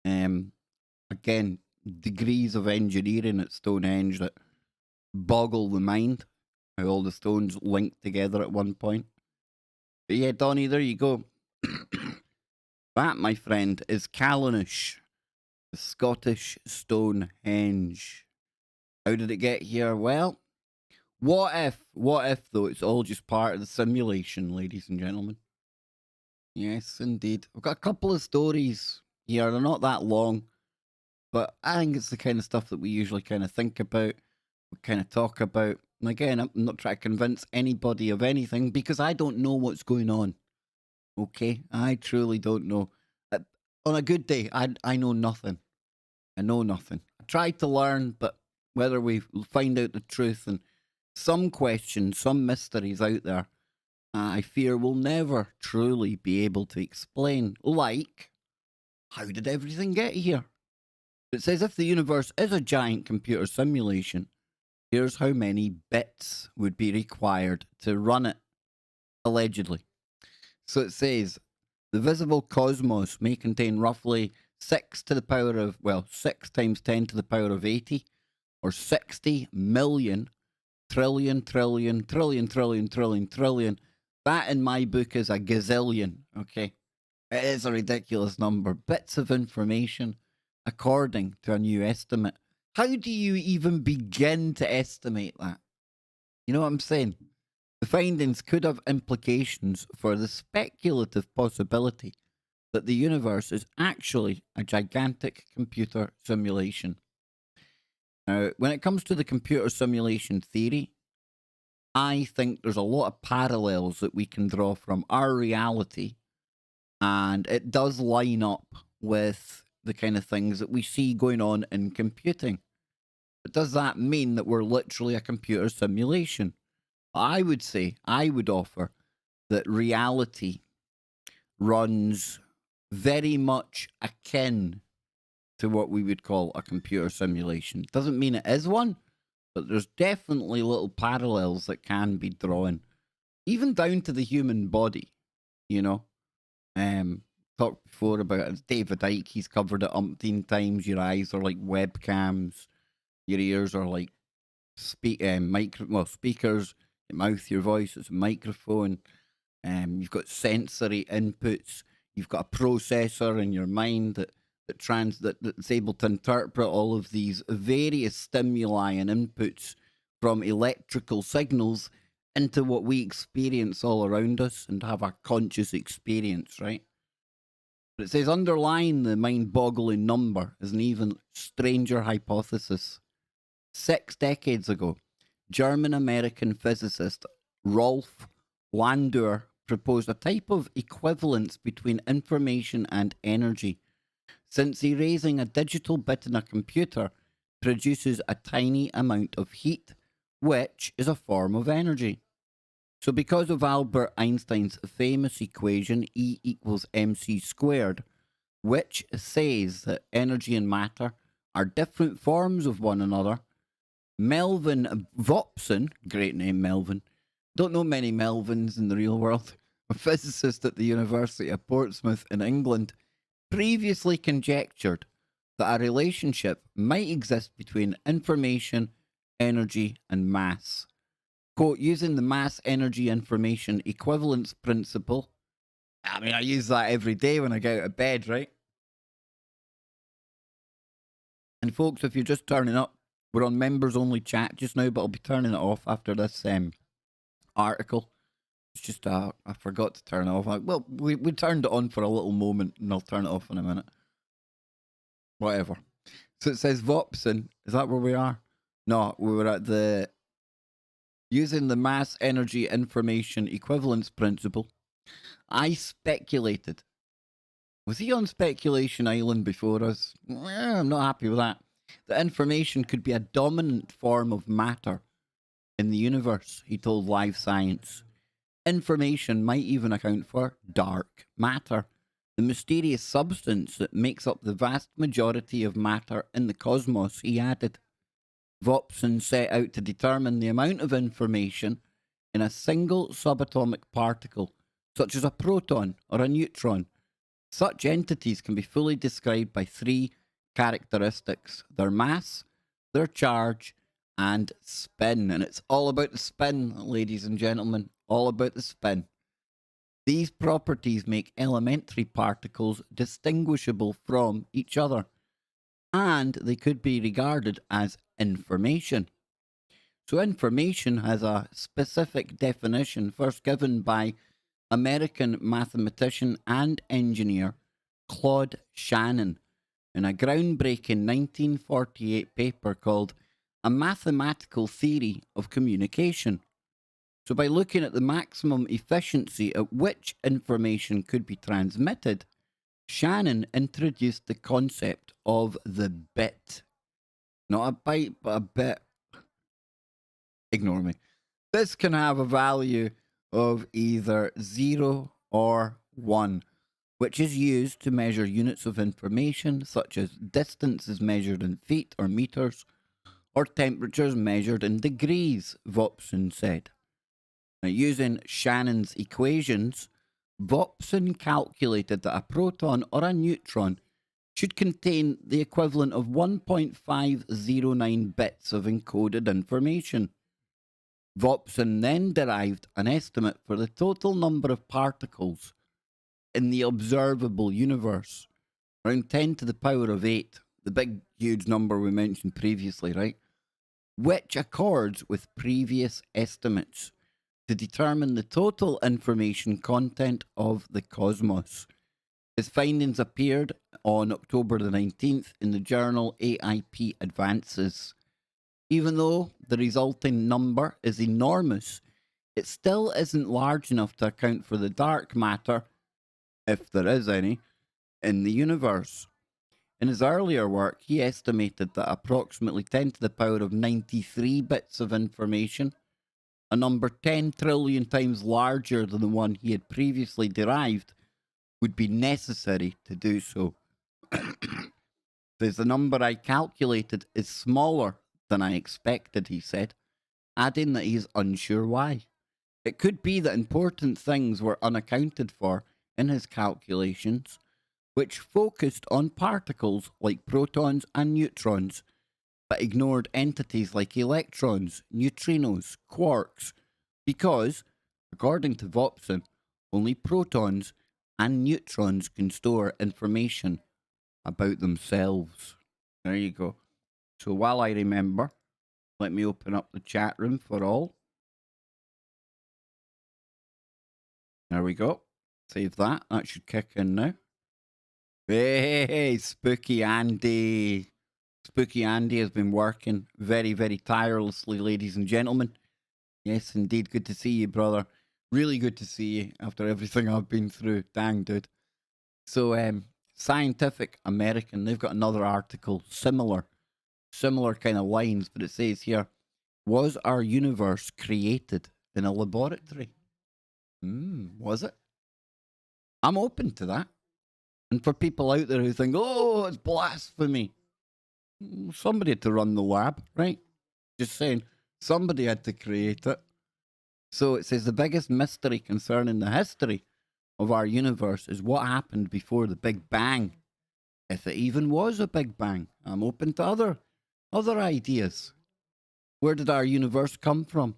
[SPEAKER 1] Again, degrees of engineering at Stonehenge that boggle the mind. How all the stones linked together at one point. But yeah, Donnie, there you go. That, my friend, is Callanish, the Scottish Stonehenge. How did it get here? Well, what if though, it's all just part of the simulation, ladies and gentlemen? Yes, indeed. I've got a couple of stories here. They're not that long, but I think it's the kind of stuff that we usually kind of think about, we kind of talk about. And again, I'm not trying to convince anybody of anything because I don't know what's going on. Okay, I truly don't know. Uh, on a good day, I know nothing. I know nothing. I tried to learn, but whether we find out the truth and some questions, some mysteries out there, I fear we'll never truly be able to explain. Like, how did everything get here? It says if the universe is a giant computer simulation, here's how many bits would be required to run it, allegedly. So it says the visible cosmos may contain roughly 6 to the power of, well, 6 times 10 to the power of 80, or 60 million trillion. That in my book is a gazillion, okay? It is a ridiculous number. Bits of information, according to a new estimate. How do you even begin to estimate that? You know what I'm saying? The findings could have implications for the speculative possibility that the universe is actually a gigantic computer simulation. Now, when it comes to the computer simulation theory, I think there's a lot of parallels that we can draw from our reality, and it does line up with the kind of things that we see going on in computing. But does that mean that we're literally a computer simulation? I would say, I would offer that reality runs very much akin to what we would call a computer simulation. Doesn't mean it is one, but there's definitely little parallels that can be drawn, even down to the human body, you know. Talked before about it. David Icke, he's covered it umpteen times. Your eyes are like webcams, your ears are like speakers, your mouth, your voice, it's a microphone. You've got sensory inputs. You've got a processor in your mind that's able to interpret all of these various stimuli and inputs from electrical signals into what we experience all around us and have a conscious experience, right? But it says underlying the mind-boggling number is an even stranger hypothesis. 6 decades ago, German-American physicist Rolf Landauer proposed a type of equivalence between information and energy, since erasing a digital bit in a computer produces a tiny amount of heat, which is a form of energy. So because of Albert Einstein's famous equation E equals mc squared, which says that energy and matter are different forms of one another, Melvin Vopson, great name Melvin, don't know many Melvins in the real world, a physicist at the University of Portsmouth in England, previously conjectured that a relationship might exist between information, energy, and mass. Quote, using the mass energy information equivalence principle. I mean, I use that every day when I get out of bed, right? And folks, if you're just turning up, we're on members only chat just now, but I'll be turning it off after this article. It's just I forgot to turn it off. Well, we turned it on for a little moment, and I'll turn it off in a minute. Whatever. So it says Vopson. Is that where we are? No, we were at the using the mass energy information equivalence principle. I speculated. Was he on Speculation Island before us? I'm not happy with that. The information could be a dominant form of matter in the universe, he told Live Science. Information might even account for dark matter, the mysterious substance that makes up the vast majority of matter in the cosmos, he added. Vopson set out to determine the amount of information in a single subatomic particle, such as a proton or a neutron. Such entities can be fully described by 3 characteristics: their mass, their charge, and spin. And it's all about the spin, ladies and gentlemen, all about the spin. These properties make elementary particles distinguishable from each other, and they could be regarded as information. So information has a specific definition first given by American mathematician and engineer Claude Shannon in a groundbreaking 1948 paper called A Mathematical Theory of Communication. So, by looking at the maximum efficiency at which information could be transmitted, Shannon introduced the concept of the bit. Not a byte, but a bit. Ignore me. This can have a value of either 0 or 1, which is used to measure units of information such as distances measured in feet or meters, or temperatures measured in degrees, Vopson said. Now, using Shannon's equations, Vopson calculated that a proton or a neutron should contain the equivalent of 1.509 bits of encoded information. Vopson then derived an estimate for the total number of particles in the observable universe, around 10 to the power of 8, the big, huge number we mentioned previously, right? Which accords with previous estimates to determine the total information content of the cosmos. His findings appeared on October the 19th in the journal AIP Advances. Even though the resulting number is enormous, it still isn't large enough to account for the dark matter, if there is any, in the universe. In his earlier work, he estimated that approximately 10 to the power of 93 bits of information, a number 10 trillion times larger than the one he had previously derived, would be necessary to do so. Says the number I calculated is smaller than I expected, he said, adding that he's unsure why. It could be that important things were unaccounted for in his calculations, which focused on particles like protons and neutrons, but ignored entities like electrons, neutrinos, quarks, because, according to Vopson, only protons and neutrons can store information about themselves. There you go. So while I remember, let me open up the chat room for all. There we go. Save that. That should kick in now. Hey, Spooky Andy. Spooky Andy has been working very, very tirelessly, ladies and gentlemen. Yes, indeed. Good to see you, brother. Really good to see you after everything I've been through. Dang, dude. So, Scientific American, they've got another article, similar kind of lines, but it says here, was our universe created in a laboratory? Was it? I'm open to that. And for people out there who think, oh, it's blasphemy, somebody had to run the lab, right? Just saying, somebody had to create it. So it says the biggest mystery concerning the history of our universe is what happened before the Big Bang. If it even was a Big Bang. I'm open to other ideas. Where did our universe come from?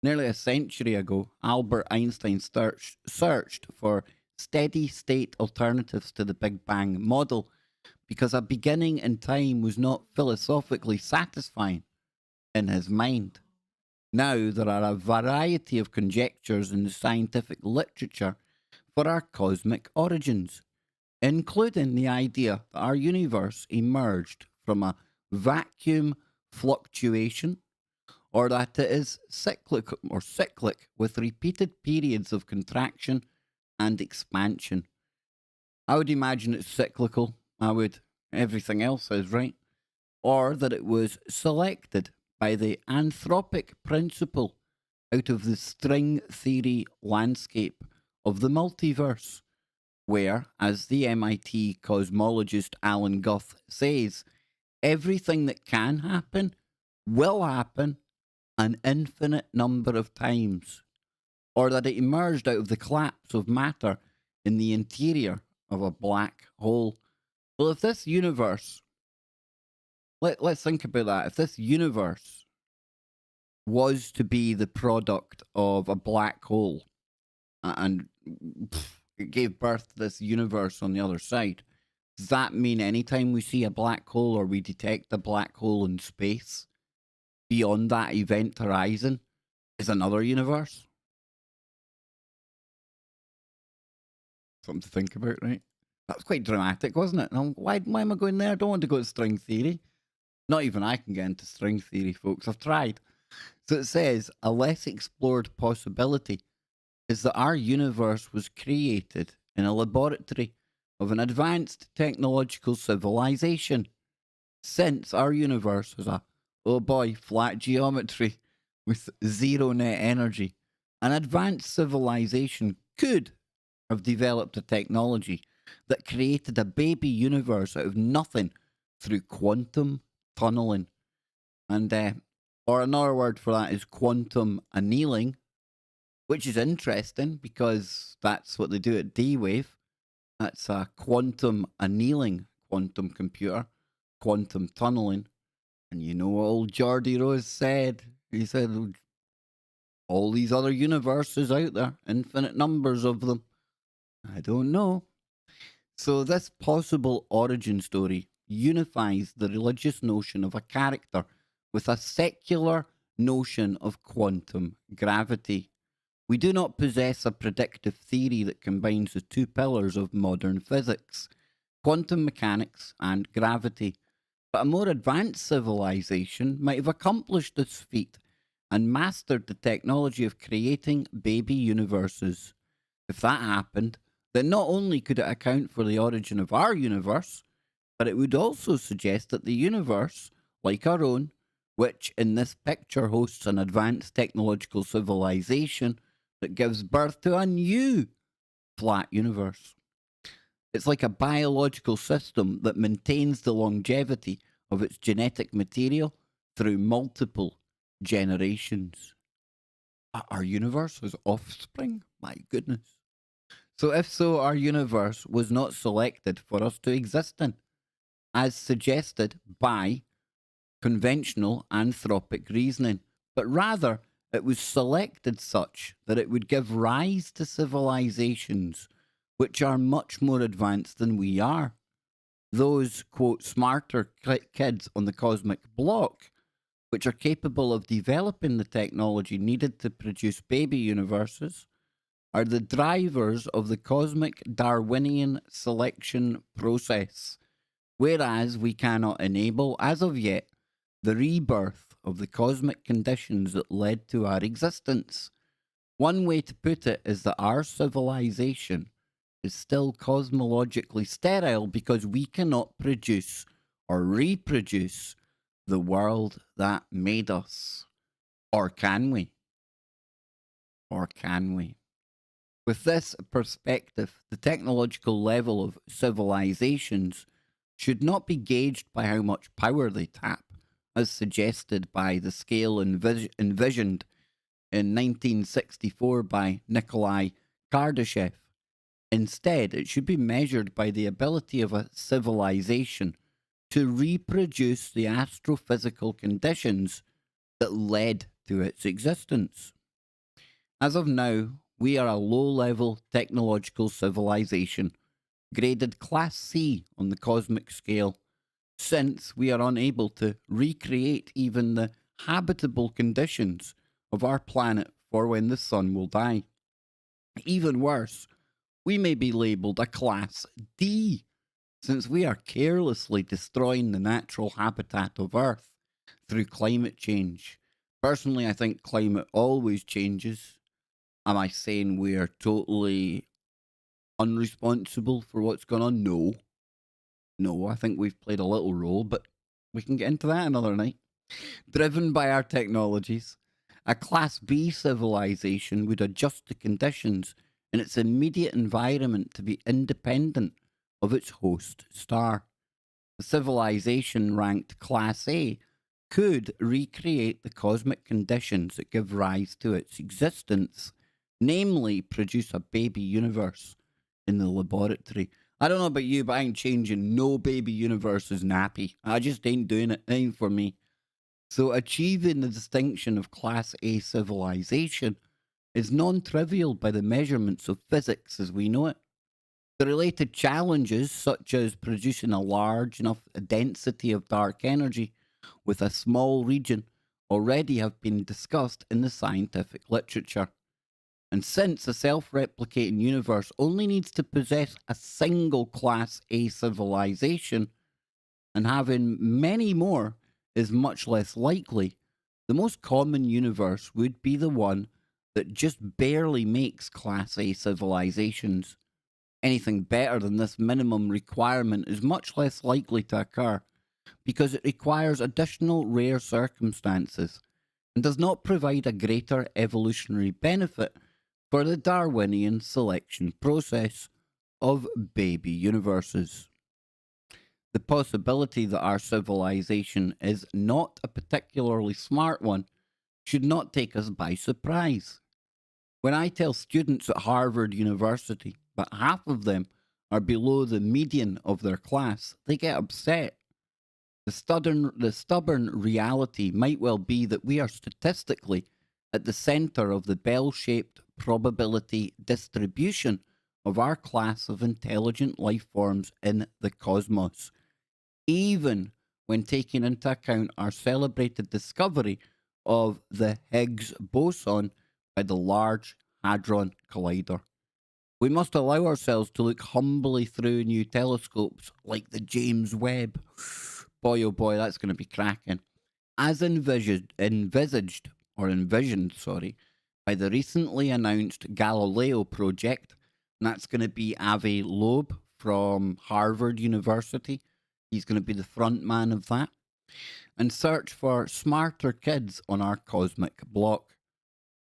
[SPEAKER 1] Nearly a century ago, Albert Einstein searched for steady state alternatives to the Big Bang model because a beginning in time was not philosophically satisfying in his mind. Now there are a variety of conjectures in the scientific literature for our cosmic origins, including the idea that our universe emerged from a vacuum fluctuation, or that it is cyclic with repeated periods of contraction and expansion. I would imagine it's cyclical. Everything else is, right? Or that it was selected by the anthropic principle out of the string theory landscape of the multiverse, where, as the MIT cosmologist Alan Guth says, everything that can happen will happen an infinite number of times, or that it emerged out of the collapse of matter in the interior of a black hole. Well, if this universe, let's think about that. If this universe was to be the product of a black hole and it gave birth to this universe on the other side, does that mean anytime we see a black hole or we detect a black hole in space, beyond that event horizon is another universe? Something to think about, right? That was quite dramatic, wasn't it? Why am I going there? I don't want to go to string theory. Not even I can get into string theory, folks. I've tried. So it says, a less explored possibility is that our universe was created in a laboratory of an advanced technological civilization. Since our universe has a, oh boy, flat geometry with zero net energy, an advanced civilization could have developed a technology that created a baby universe out of nothing through quantum tunneling. And, or another word for that is quantum annealing, which is interesting because that's what they do at D-Wave. That's a quantum annealing quantum computer, quantum tunneling. And you know what old Geordie Rose said? He said, all these other universes out there, infinite numbers of them. I don't know. So this possible origin story unifies the religious notion of a character with a secular notion of quantum gravity. We do not possess a predictive theory that combines the two pillars of modern physics, quantum mechanics and gravity, but a more advanced civilization might have accomplished this feat and mastered the technology of creating baby universes. If that happened, then not only could it account for the origin of our universe, but it would also suggest that the universe, like our own, which in this picture hosts an advanced technological civilization that gives birth to a new flat universe. It's like a biological system that maintains the longevity of its genetic material through multiple generations. Our universe has offspring? My goodness. So if so, our universe was not selected for us to exist in, as suggested by conventional anthropic reasoning, but rather it was selected such that it would give rise to civilizations which are much more advanced than we are. Those, quote, smarter kids on the cosmic block, which are capable of developing the technology needed to produce baby universes, are the drivers of the cosmic Darwinian selection process, whereas we cannot enable, as of yet, the rebirth of the cosmic conditions that led to our existence. One way to put it is that our civilization is still cosmologically sterile because we cannot produce or reproduce the world that made us. Or can we? Or can we? With this perspective, the technological level of civilizations should not be gauged by how much power they tap, as suggested by the scale envisioned in 1964 by Nikolai Kardashev. Instead, it should be measured by the ability of a civilization to reproduce the astrophysical conditions that led to its existence. As of now, we are a low-level technological civilization, graded Class C on the cosmic scale, since we are unable to recreate even the habitable conditions of our planet for when the sun will die. Even worse, we may be labelled a Class D, since we are carelessly destroying the natural habitat of Earth through climate change. Personally, I think climate always changes. Am I saying we are totally unresponsible for what's going on? No. No, I think we've played a little role, but we can get into that another night. Driven by our technologies, a Class B civilization would adjust the conditions in its immediate environment to be independent of its host star. The civilization ranked Class A could recreate the cosmic conditions that give rise to its existence, namely produce a baby universe in the laboratory. I don't know about you, but I ain't changing no baby universe's nappy. I just ain't doing it. It ain't for me. So achieving the distinction of Class A civilization is non-trivial by the measurements of physics as we know it. The related challenges, such as producing a large enough density of dark energy with a small region, already have been discussed in the scientific literature. And since a self-replicating universe only needs to possess a single Class A civilization, and having many more is much less likely, the most common universe would be the one that just barely makes Class A civilizations. Anything better than this minimum requirement is much less likely to occur because it requires additional rare circumstances and does not provide a greater evolutionary benefit for the Darwinian selection process of baby universes. The possibility that our civilization is not a particularly smart one should not take us by surprise. When I tell students at Harvard University that half of them are below the median of their class, they get upset. The stubborn reality might well be that we are statistically at the center of the bell-shaped probability distribution of our class of intelligent life forms in the cosmos, even when taking into account our celebrated discovery of the Higgs boson by the Large Hadron Collider. We must allow ourselves to look humbly through new telescopes like the James Webb. Boy, oh boy, that's going to be cracking. As envisioned, by the recently announced Galileo project, and that's going to be Avi Loeb from Harvard University. He's going to be the front man of that. And search for smarter kids on our cosmic block.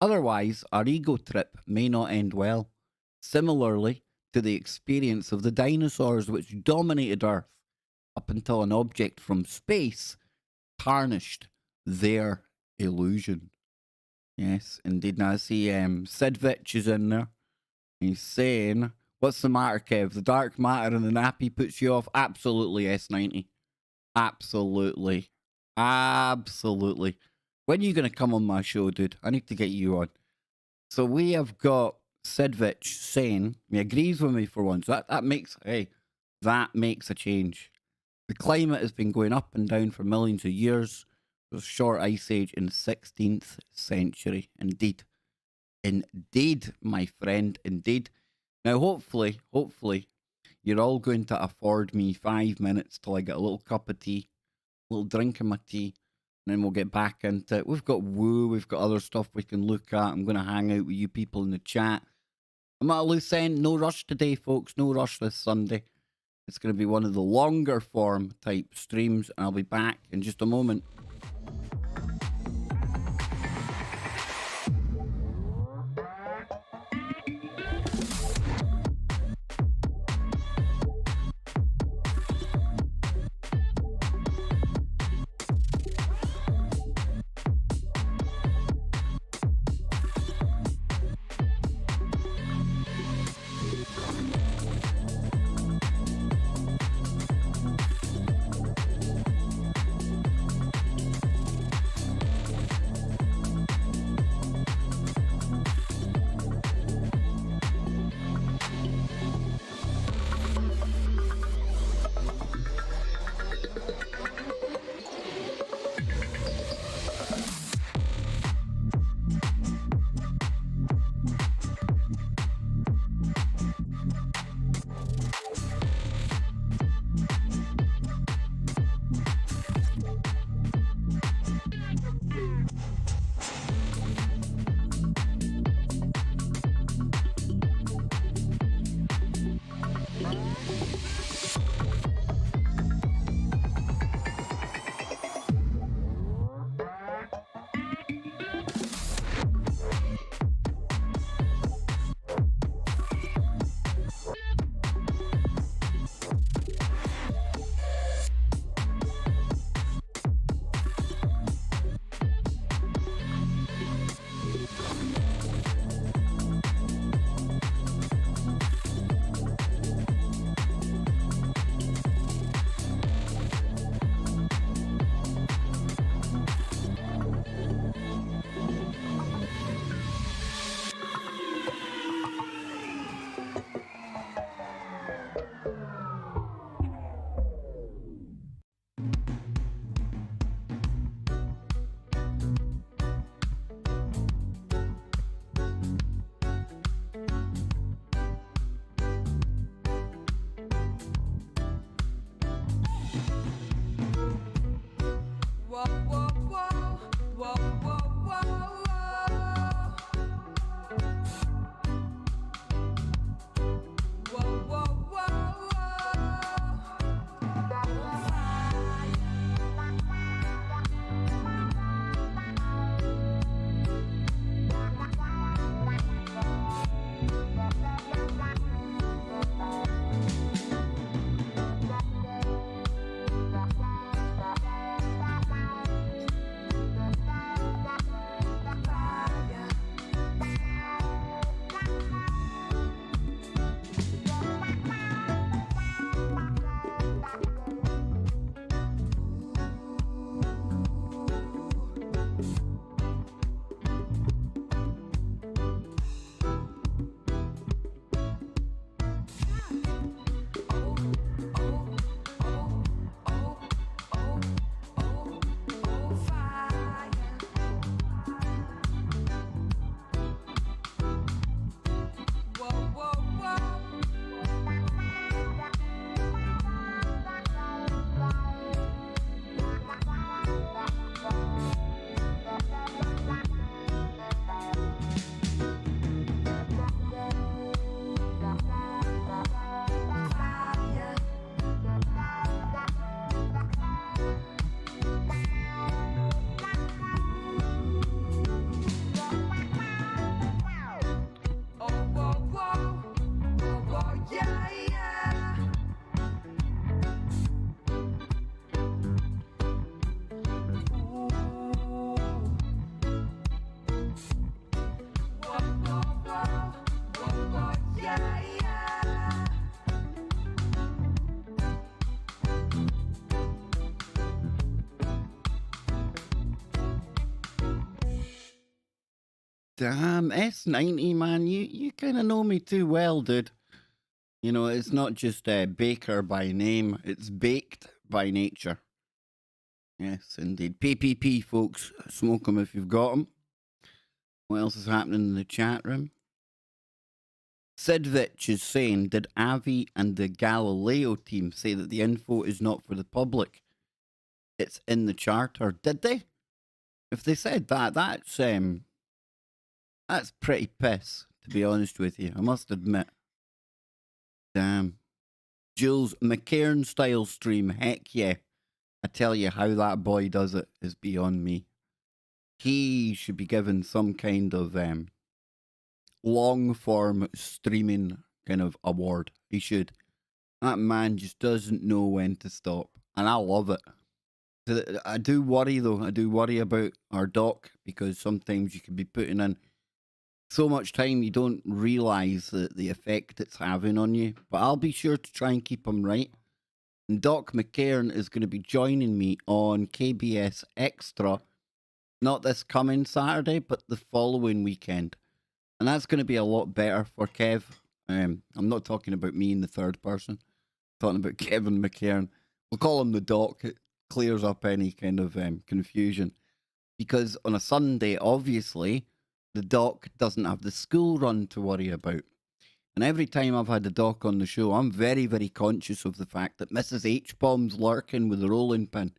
[SPEAKER 1] Otherwise, our ego trip may not end well. Similarly to the experience of the dinosaurs which dominated Earth up until an object from space tarnished their illusion. Yes, indeed. Now I see Sidvich is in there. He's saying, what's the matter, Kev? The dark matter in the nappy puts you off? Absolutely, S90. Absolutely. Absolutely. When are you going to come on my show, dude? I need to get you on. So we have got Sidvich saying, he agrees with me for once. That makes a change. The climate has been going up and down for millions of years. There was a short ice age in the 16th century. Indeed. Indeed, my friend, indeed. Now, hopefully, you're all going to afford me 5 minutes till I get a little cup of tea, a little drink of my tea, and then we'll get back into it. We've got Woo, we've got other stuff we can look at. I'm going to hang out with you people in the chat. I'm at a loose end. No rush today, folks. No rush this Sunday. It's going to be one of the longer form type streams, and I'll be back in just a moment. Damn, S90, man, you kind of know me too well, dude. You know, it's not just Baker by name, it's baked by nature. Yes, indeed. PPP, folks. Smoke 'em if you've got 'em. What else is happening in the chat room? Sidvich is saying, did Avi and the Galileo team say that the info is not for the public? It's in the charter. Did they? If they said that, that's pretty piss, to be honest with you. I must admit. Damn. Jules, McCairn style stream, heck yeah. I tell you, how that boy does it is beyond me. He should be given some kind of long form streaming kind of award. He should. That man just doesn't know when to stop. And I love it. I do worry though. I do worry about our doc because sometimes you can be putting in so much time you don't realise the effect it's having on you. But I'll be sure to try and keep him right. And Doc McCairn is going to be joining me on KBS Extra, not this coming Saturday, but the following weekend. And that's going to be a lot better for Kev. I'm not talking about me in the third person. I'm talking about Kevin McCairn. We'll call him the Doc. It clears up any kind of confusion. Because on a Sunday, obviously, the Doc doesn't have the school run to worry about. And every time I've had the Doc on the show, I'm very, very conscious of the fact that Mrs. H-Bomb's lurking with the rolling pin.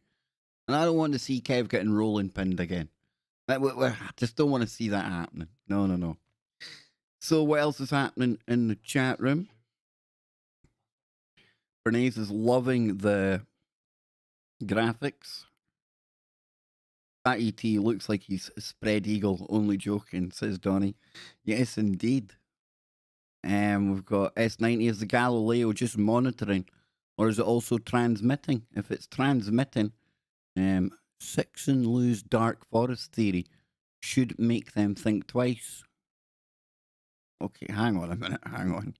[SPEAKER 1] And I don't want to see Kev getting rolling pinned again. I just don't want to see that happening. No. So what else is happening in the chat room? Bernays is loving the graphics. That ET looks like he's a spread eagle, only joking, says Donnie. Yes, indeed. We've got S90. Is the Galileo just monitoring, or is it also transmitting? If it's transmitting, Six and Lou's dark forest theory should make them think twice. Okay, hang on a minute. Hang on.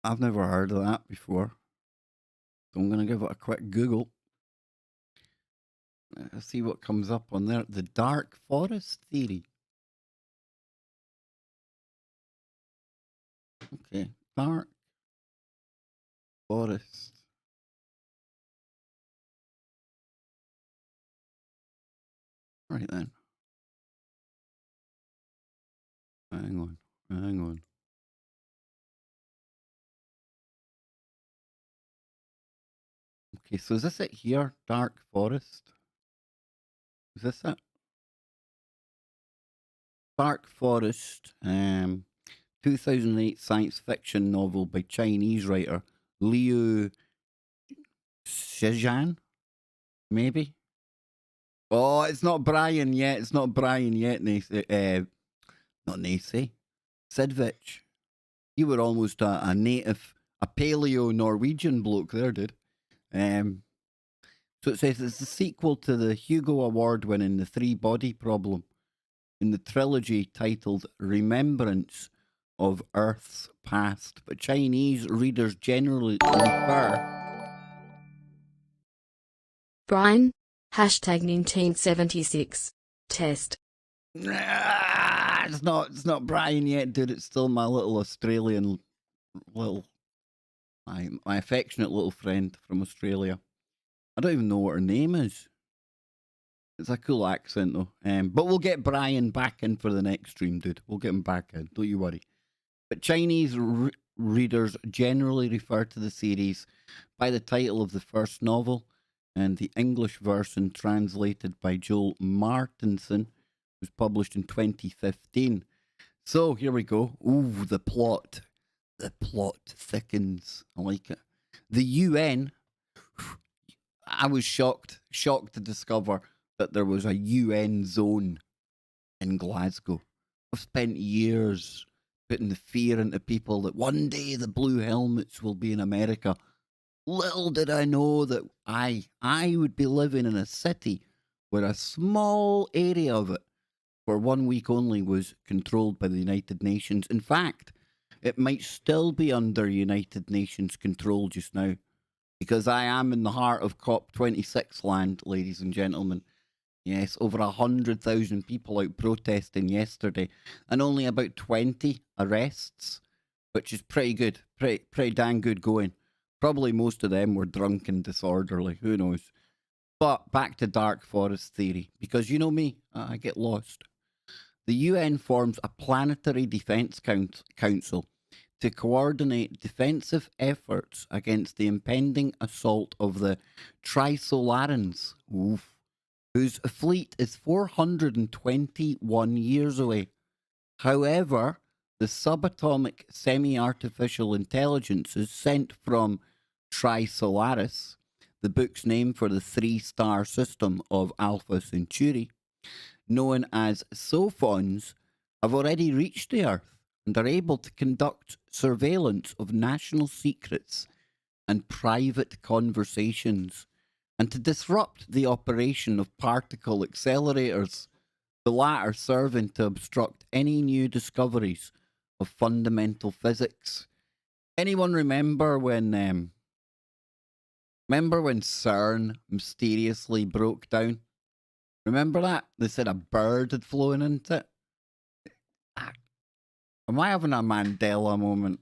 [SPEAKER 1] I've never heard of that before. So I'm going to give it a quick Google. Let's see what comes up on there. The dark forest theory. Okay, dark forest. Right then. Hang on. Okay, so is this it here? Dark forest? Is this it? Dark Forest, 2008 science fiction novel by Chinese writer Liu Shizhan, maybe? Oh, it's not Brian yet. It's not Brian yet, not Nacy. Sidvich. You were almost a native, a paleo Norwegian bloke there, dude. So it says it's the sequel to the Hugo Award winning The Three Body Problem in the trilogy titled Remembrance of Earth's Past. But Chinese readers generally refer.
[SPEAKER 2] Brian, hashtag 1976. Test.
[SPEAKER 1] It's not Brian yet, dude. It's still my little Australian my affectionate little friend from Australia. I don't even know what her name is. It's a cool accent though. But we'll get Brian back in for the next stream, dude. We'll get him back in. Don't you worry. But Chinese readers generally refer to the series by the title of the first novel, and the English version translated by Joel Martinson was published in 2015. So here we go. Ooh, the plot. The plot thickens. I like it. The UN. I was shocked to discover that there was a UN zone in Glasgow. I've spent years putting the fear into people that one day the blue helmets will be in America. Little did I know that I would be living in a city where a small area of it, for 1 week only, was controlled by the United Nations. In fact, it might still be under United Nations control just now, because I am in the heart of COP26 land, ladies and gentlemen. Yes, over 100,000 people out protesting yesterday, and only about 20 arrests, which is pretty good, pretty dang good going. Probably most of them were drunk and disorderly. Who knows? But back to dark forest theory, because you know me, I get lost. The UN forms a planetary defense council to coordinate defensive efforts against the impending assault of the Trisolarans. Oof, whose fleet is 421 years away. However, the subatomic semi-artificial intelligences sent from Trisolaris, the book's name for the three-star system of Alpha Centauri, known as Sophons, have already reached the Earth and are able to conduct surveillance of national secrets and private conversations, and to disrupt the operation of particle accelerators, the latter serving to obstruct any new discoveries of fundamental physics. Anyone remember when CERN mysteriously broke down? Remember that? They said a bird had flown into it. Am I having a Mandela moment?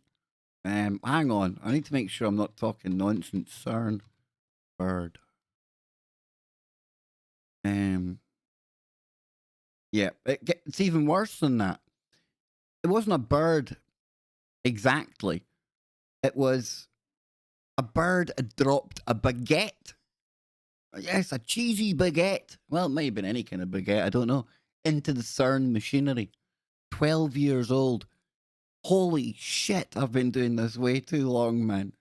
[SPEAKER 1] Hang on. I need to make sure I'm not talking nonsense. CERN bird. Yeah, it's even worse than that. It wasn't a bird exactly. It was a bird had dropped a baguette. Yes, a cheesy baguette. Well, it might have been any kind of baguette, I don't know. Into the CERN machinery. 12 years old. Holy shit, I've been doing this way too long, man.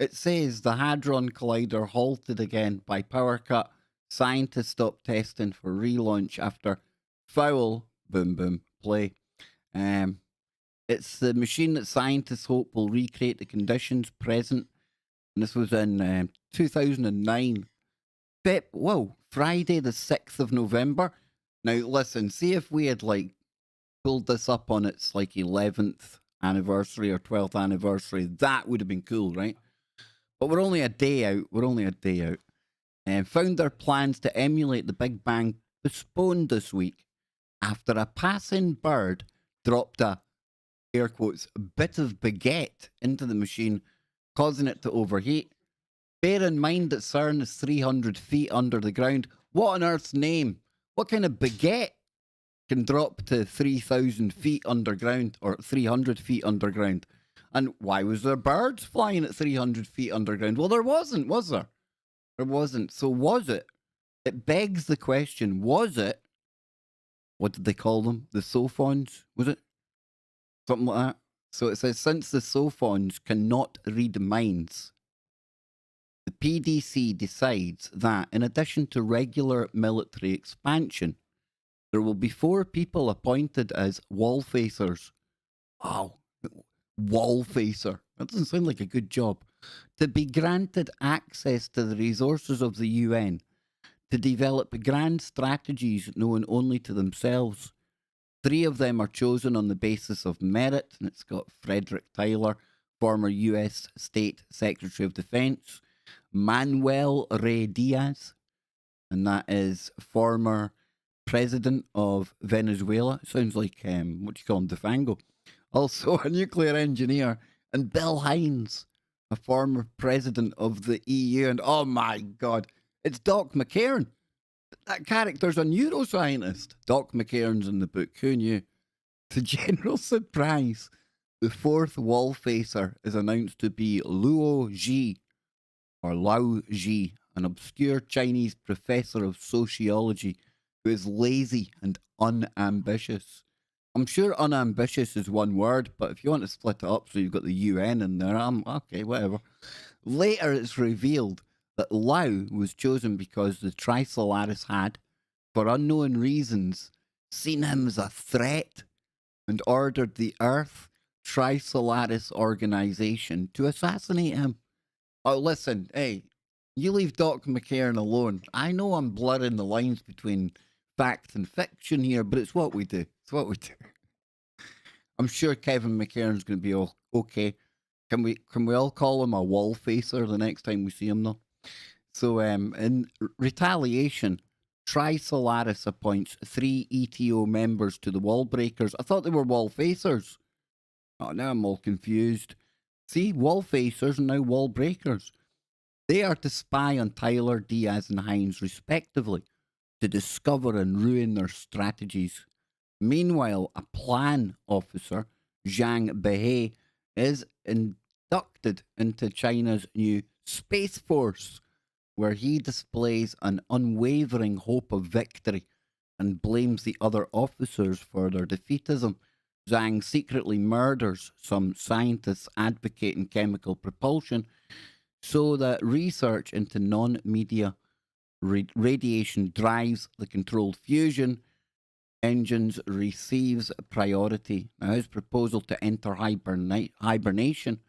[SPEAKER 1] It says the Hadron Collider halted again by power cut. Scientists stopped testing for relaunch after foul boom boom play. It's the machine that scientists hope will recreate the conditions present. And this was in 2009. Friday the 6th of November. Now, listen, see if we had pulled this up on its 11th anniversary or 12th anniversary. That would have been cool, right? But we're only a day out. And found their plans to emulate the Big Bang postponed this week after a passing bird dropped a, air quotes, bit of baguette into the machine, causing it to overheat. Bear in mind that CERN is 300 feet under the ground. What on earth's name? What kind of baguette can drop to 3,000 feet underground or 300 feet underground? And why was there birds flying at 300 feet underground? Well, there wasn't, was there? There wasn't. So was it? It begs the question, was it? What did they call them? The Sophons? Was it? Something like that. So it says, since the Sophons cannot read minds, the PDC decides that, in addition to regular military expansion, there will be 4 people appointed as wall-facers. Wow. Wall-facer. That doesn't sound like a good job. To be granted access to the resources of the UN, to develop grand strategies known only to themselves. 3 of them are chosen on the basis of merit, and it's got Frederick Tyler, former US State Secretary of Defense, Manuel Rey Diaz, and that is former president of Venezuela. Sounds like, what do you call him, Defango. Also a nuclear engineer, and Bill Hines, a former president of the EU. And oh my God, it's Doc McCairn. That character's a neuroscientist. Doc McCairn's in the book. Who knew? To general surprise, the 4th wall-facer is announced to be Luo Ji, or Lao Ji, an obscure Chinese professor of sociology who is lazy and unambitious. I'm sure unambitious is one word, but if you want to split it up so you've got the UN in there, okay, whatever. Later, it's revealed that Lao was chosen because the Trisolaris had, for unknown reasons, seen him as a threat and ordered the Earth Trisolaris organization to assassinate him. Oh, listen, hey, you leave Doc McCairn alone. I know I'm blurring the lines between fact and fiction here, but it's what we do. It's what we do. I'm sure Kevin McCairn's going to be all okay. Can we all call him a wall facer the next time we see him, though? So, in retaliation, Tri-Solaris appoints 3 ETO members to the wall breakers. I thought they were wall facers. Oh, now I'm all confused. See, wall facers and now wall breakers. They are to spy on Tyler, Diaz, and Hines, respectively, to discover and ruin their strategies. Meanwhile, a plan officer, Zhang Behe, is inducted into China's new Space Force, where he displays an unwavering hope of victory and blames the other officers for their defeatism. Zhang secretly murders some scientists advocating chemical propulsion so that research into non-media radiation drives the controlled fusion engines receives priority. Now, his proposal to enter hibernation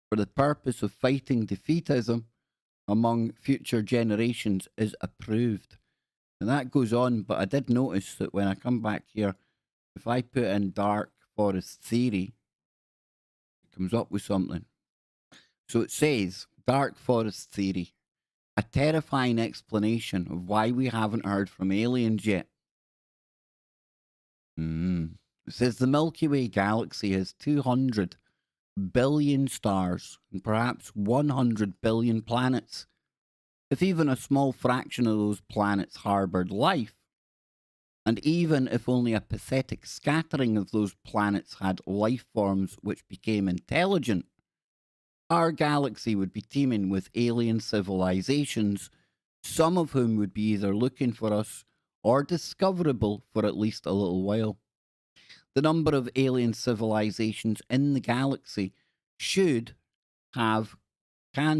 [SPEAKER 1] for the purpose of fighting defeatism among future generations is approved. And that goes on, but I did notice that when I come back here, if I put in Dark Forest Theory, it comes up with something. So it says, Dark Forest Theory, a terrifying explanation of why we haven't heard from aliens yet. It says the Milky Way galaxy has 200 billion stars and perhaps 100 billion planets. If even a small fraction of those planets harbored life, and even if only a pathetic scattering of those planets had life forms which became intelligent, our galaxy would be teeming with alien civilizations, some of whom would be either looking for us or discoverable for at least a little while. The number of alien civilizations in the galaxy can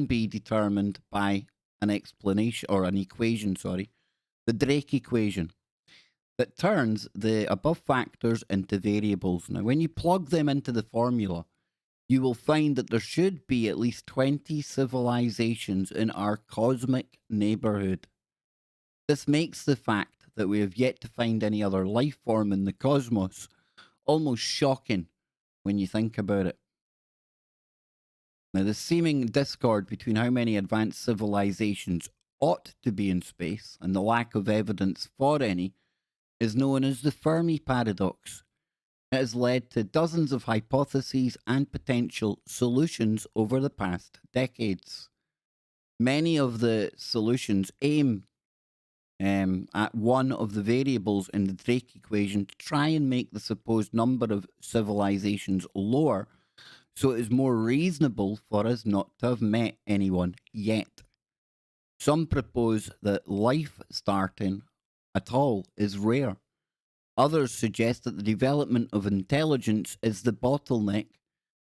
[SPEAKER 1] be determined by an explanation, or an equation, the Drake equation, that turns the above factors into variables. Now, when you plug them into the formula, you will find that there should be at least 20 civilizations in our cosmic neighborhood. This makes the fact that we have yet to find any other life form in the cosmos almost shocking when you think about it. Now, the seeming discord between how many advanced civilizations ought to be in space and the lack of evidence for any is known as the Fermi paradox. It has led to dozens of hypotheses and potential solutions over the past decades. Many of the solutions aim at one of the variables in the Drake equation to try and make the supposed number of civilizations lower, so it is more reasonable for us not to have met anyone yet. Some propose that life starting at all is rare. Others suggest that the development of intelligence is the bottleneck.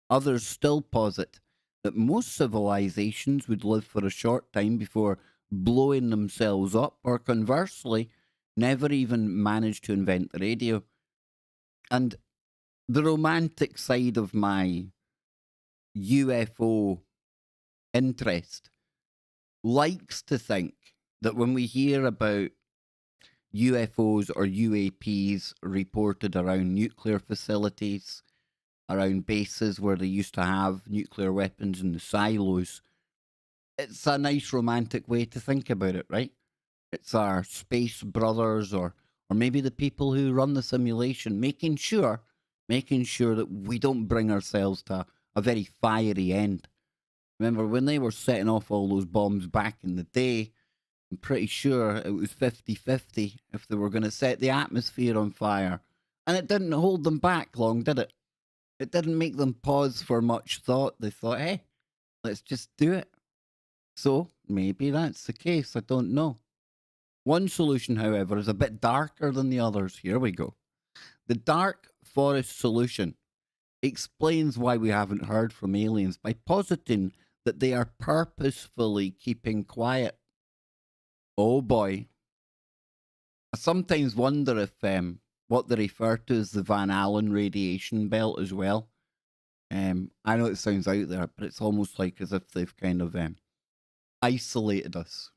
[SPEAKER 1] Others still posit that most civilizations would live for a short time before blowing themselves up, or conversely, never even manage to invent the radio. And the romantic side of my UFO interest likes to think that when we hear about UFOs or UAPs reported around nuclear facilities, around bases where they used to have nuclear weapons in the silos, it's a nice romantic way to think about it, right? It's our space brothers, or maybe the people who run the simulation, making sure that we don't bring ourselves to a very fiery end. Remember when they were setting off all those bombs back in the day, I'm pretty sure it was 50-50 if they were going to set the atmosphere on fire. And it didn't hold them back long, did it? It didn't make them pause for much thought. They thought, hey, let's just do it. So maybe that's the case. I don't know. One solution, however, is a bit darker than the others. Here we go. The Dark Forest solution explains why we haven't heard from aliens by positing that they are purposefully keeping quiet. Oh boy. I sometimes wonder if what they refer to as the Van Allen radiation belt as well. I know it sounds out there, but it's almost like as if they've kind of isolated us.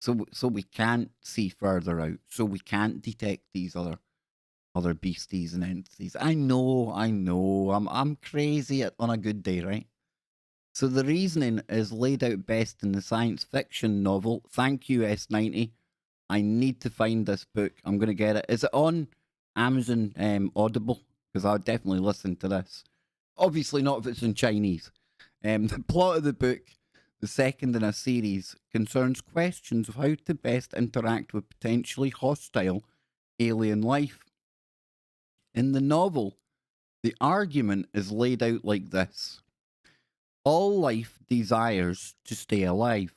[SPEAKER 1] So we can't see further out. So we can't detect these other beasties and entities. I know. I'm crazy on a good day, right? So the reasoning is laid out best in the science fiction novel Thank You, S90, I need to find this book. I'm going to get it. Is it on Amazon Audible? Because I'll definitely listen to this. Obviously not if it's in Chinese. The plot of the book, the second in a series, concerns questions of how to best interact with potentially hostile alien life. In the novel, the argument is laid out like this. All life desires to stay alive.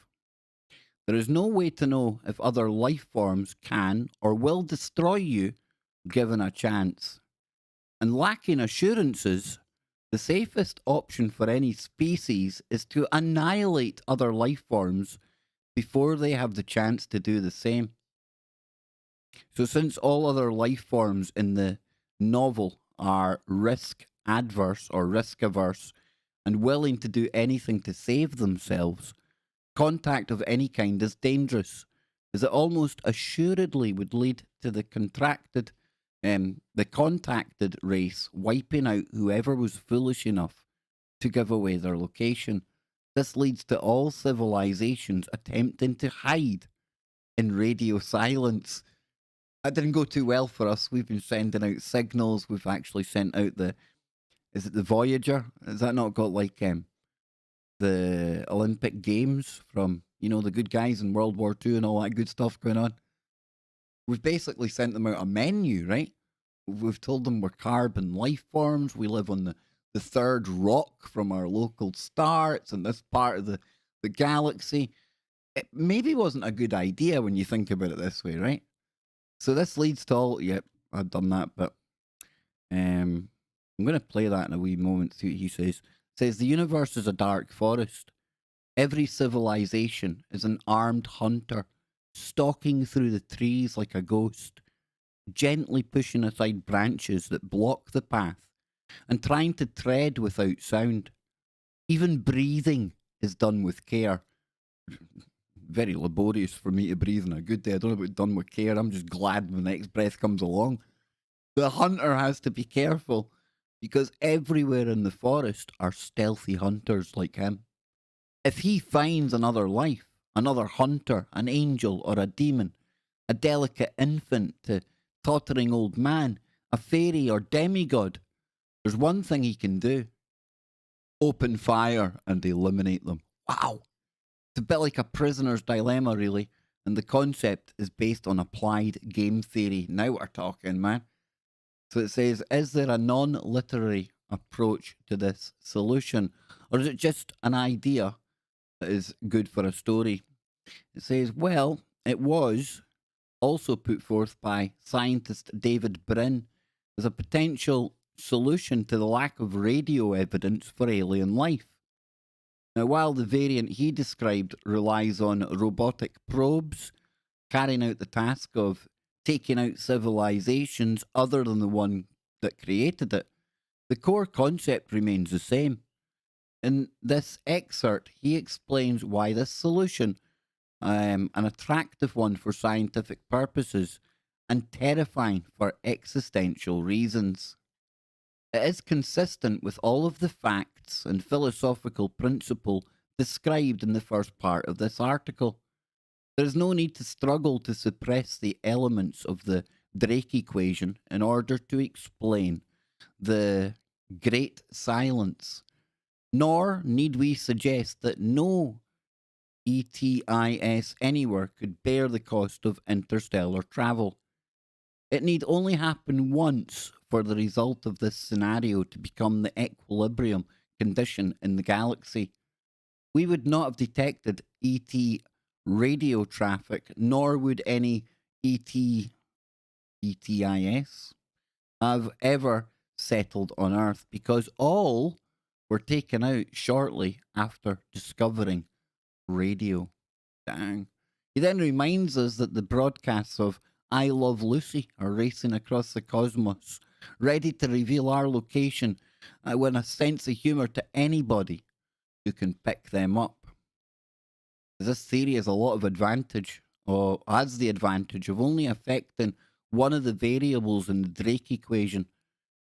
[SPEAKER 1] There is no way to know if other life forms can or will destroy you given a chance. And lacking assurances, the safest option for any species is to annihilate other life forms before they have the chance to do the same. So, since all other life forms in the novel are risk adverse or risk averse and willing to do anything to save themselves, contact of any kind is dangerous, as it almost assuredly would lead to the contacted race wiping out whoever was foolish enough to give away their location. This leads to all civilizations attempting to hide in radio silence. That didn't go too well for us. We've been sending out signals. We've actually sent out is it the Voyager? Has that not got like the Olympic Games from, the good guys in World War II and all that good stuff going on? We've basically sent them out a menu, right? We've told them we're carbon life forms. We live on the third rock from our local star. It's in this part of the galaxy. It maybe wasn't a good idea when you think about it this way, right? So this leads to all... Yep, I've done that, but I'm going to play that in a wee moment, see what he says. It says, the universe is a dark forest. Every civilization is an armed hunter, stalking through the trees like a ghost, gently pushing aside branches that block the path, and trying to tread without sound. Even breathing is done with care. Very laborious for me to breathe on a good day. I don't know about done with care. I'm just glad when the next breath comes along. The hunter has to be careful because everywhere in the forest are stealthy hunters like him. If he finds another life, another hunter, an angel or a demon, a delicate infant to tottering old man, a fairy or demigod, there's one thing he can do. Open fire and eliminate them. Wow. It's a bit like a prisoner's dilemma, really. And the concept is based on applied game theory. Now we're talking, man. So it says, is there a non-literary approach to this solution? Or is it just an idea that is good for a story? It says, well, it was also put forth by scientist David Brin as a potential solution to the lack of radio evidence for alien life. Now, while the variant he described relies on robotic probes carrying out the task of taking out civilizations other than the one that created it, the core concept remains the same. In this excerpt, he explains why this solution, an attractive one for scientific purposes and terrifying for existential reasons. It is consistent with all of the facts and philosophical principle described in the first part of this article. There is no need to struggle to suppress the elements of the Drake equation in order to explain the great silence, nor need we suggest that no ETIS anywhere could bear the cost of interstellar travel. It need only happen once for the result of this scenario to become the equilibrium condition in the galaxy. We would not have detected ET radio traffic, nor would any ETIS have ever settled on Earth, because all were taken out shortly after discovering radio. Dang. He then reminds us that the broadcasts of I Love Lucy are racing across the cosmos, ready to reveal our location with a sense of humour to anybody who can pick them up. This theory has a lot of advantage, or has the advantage of only affecting one of the variables in the Drake equation,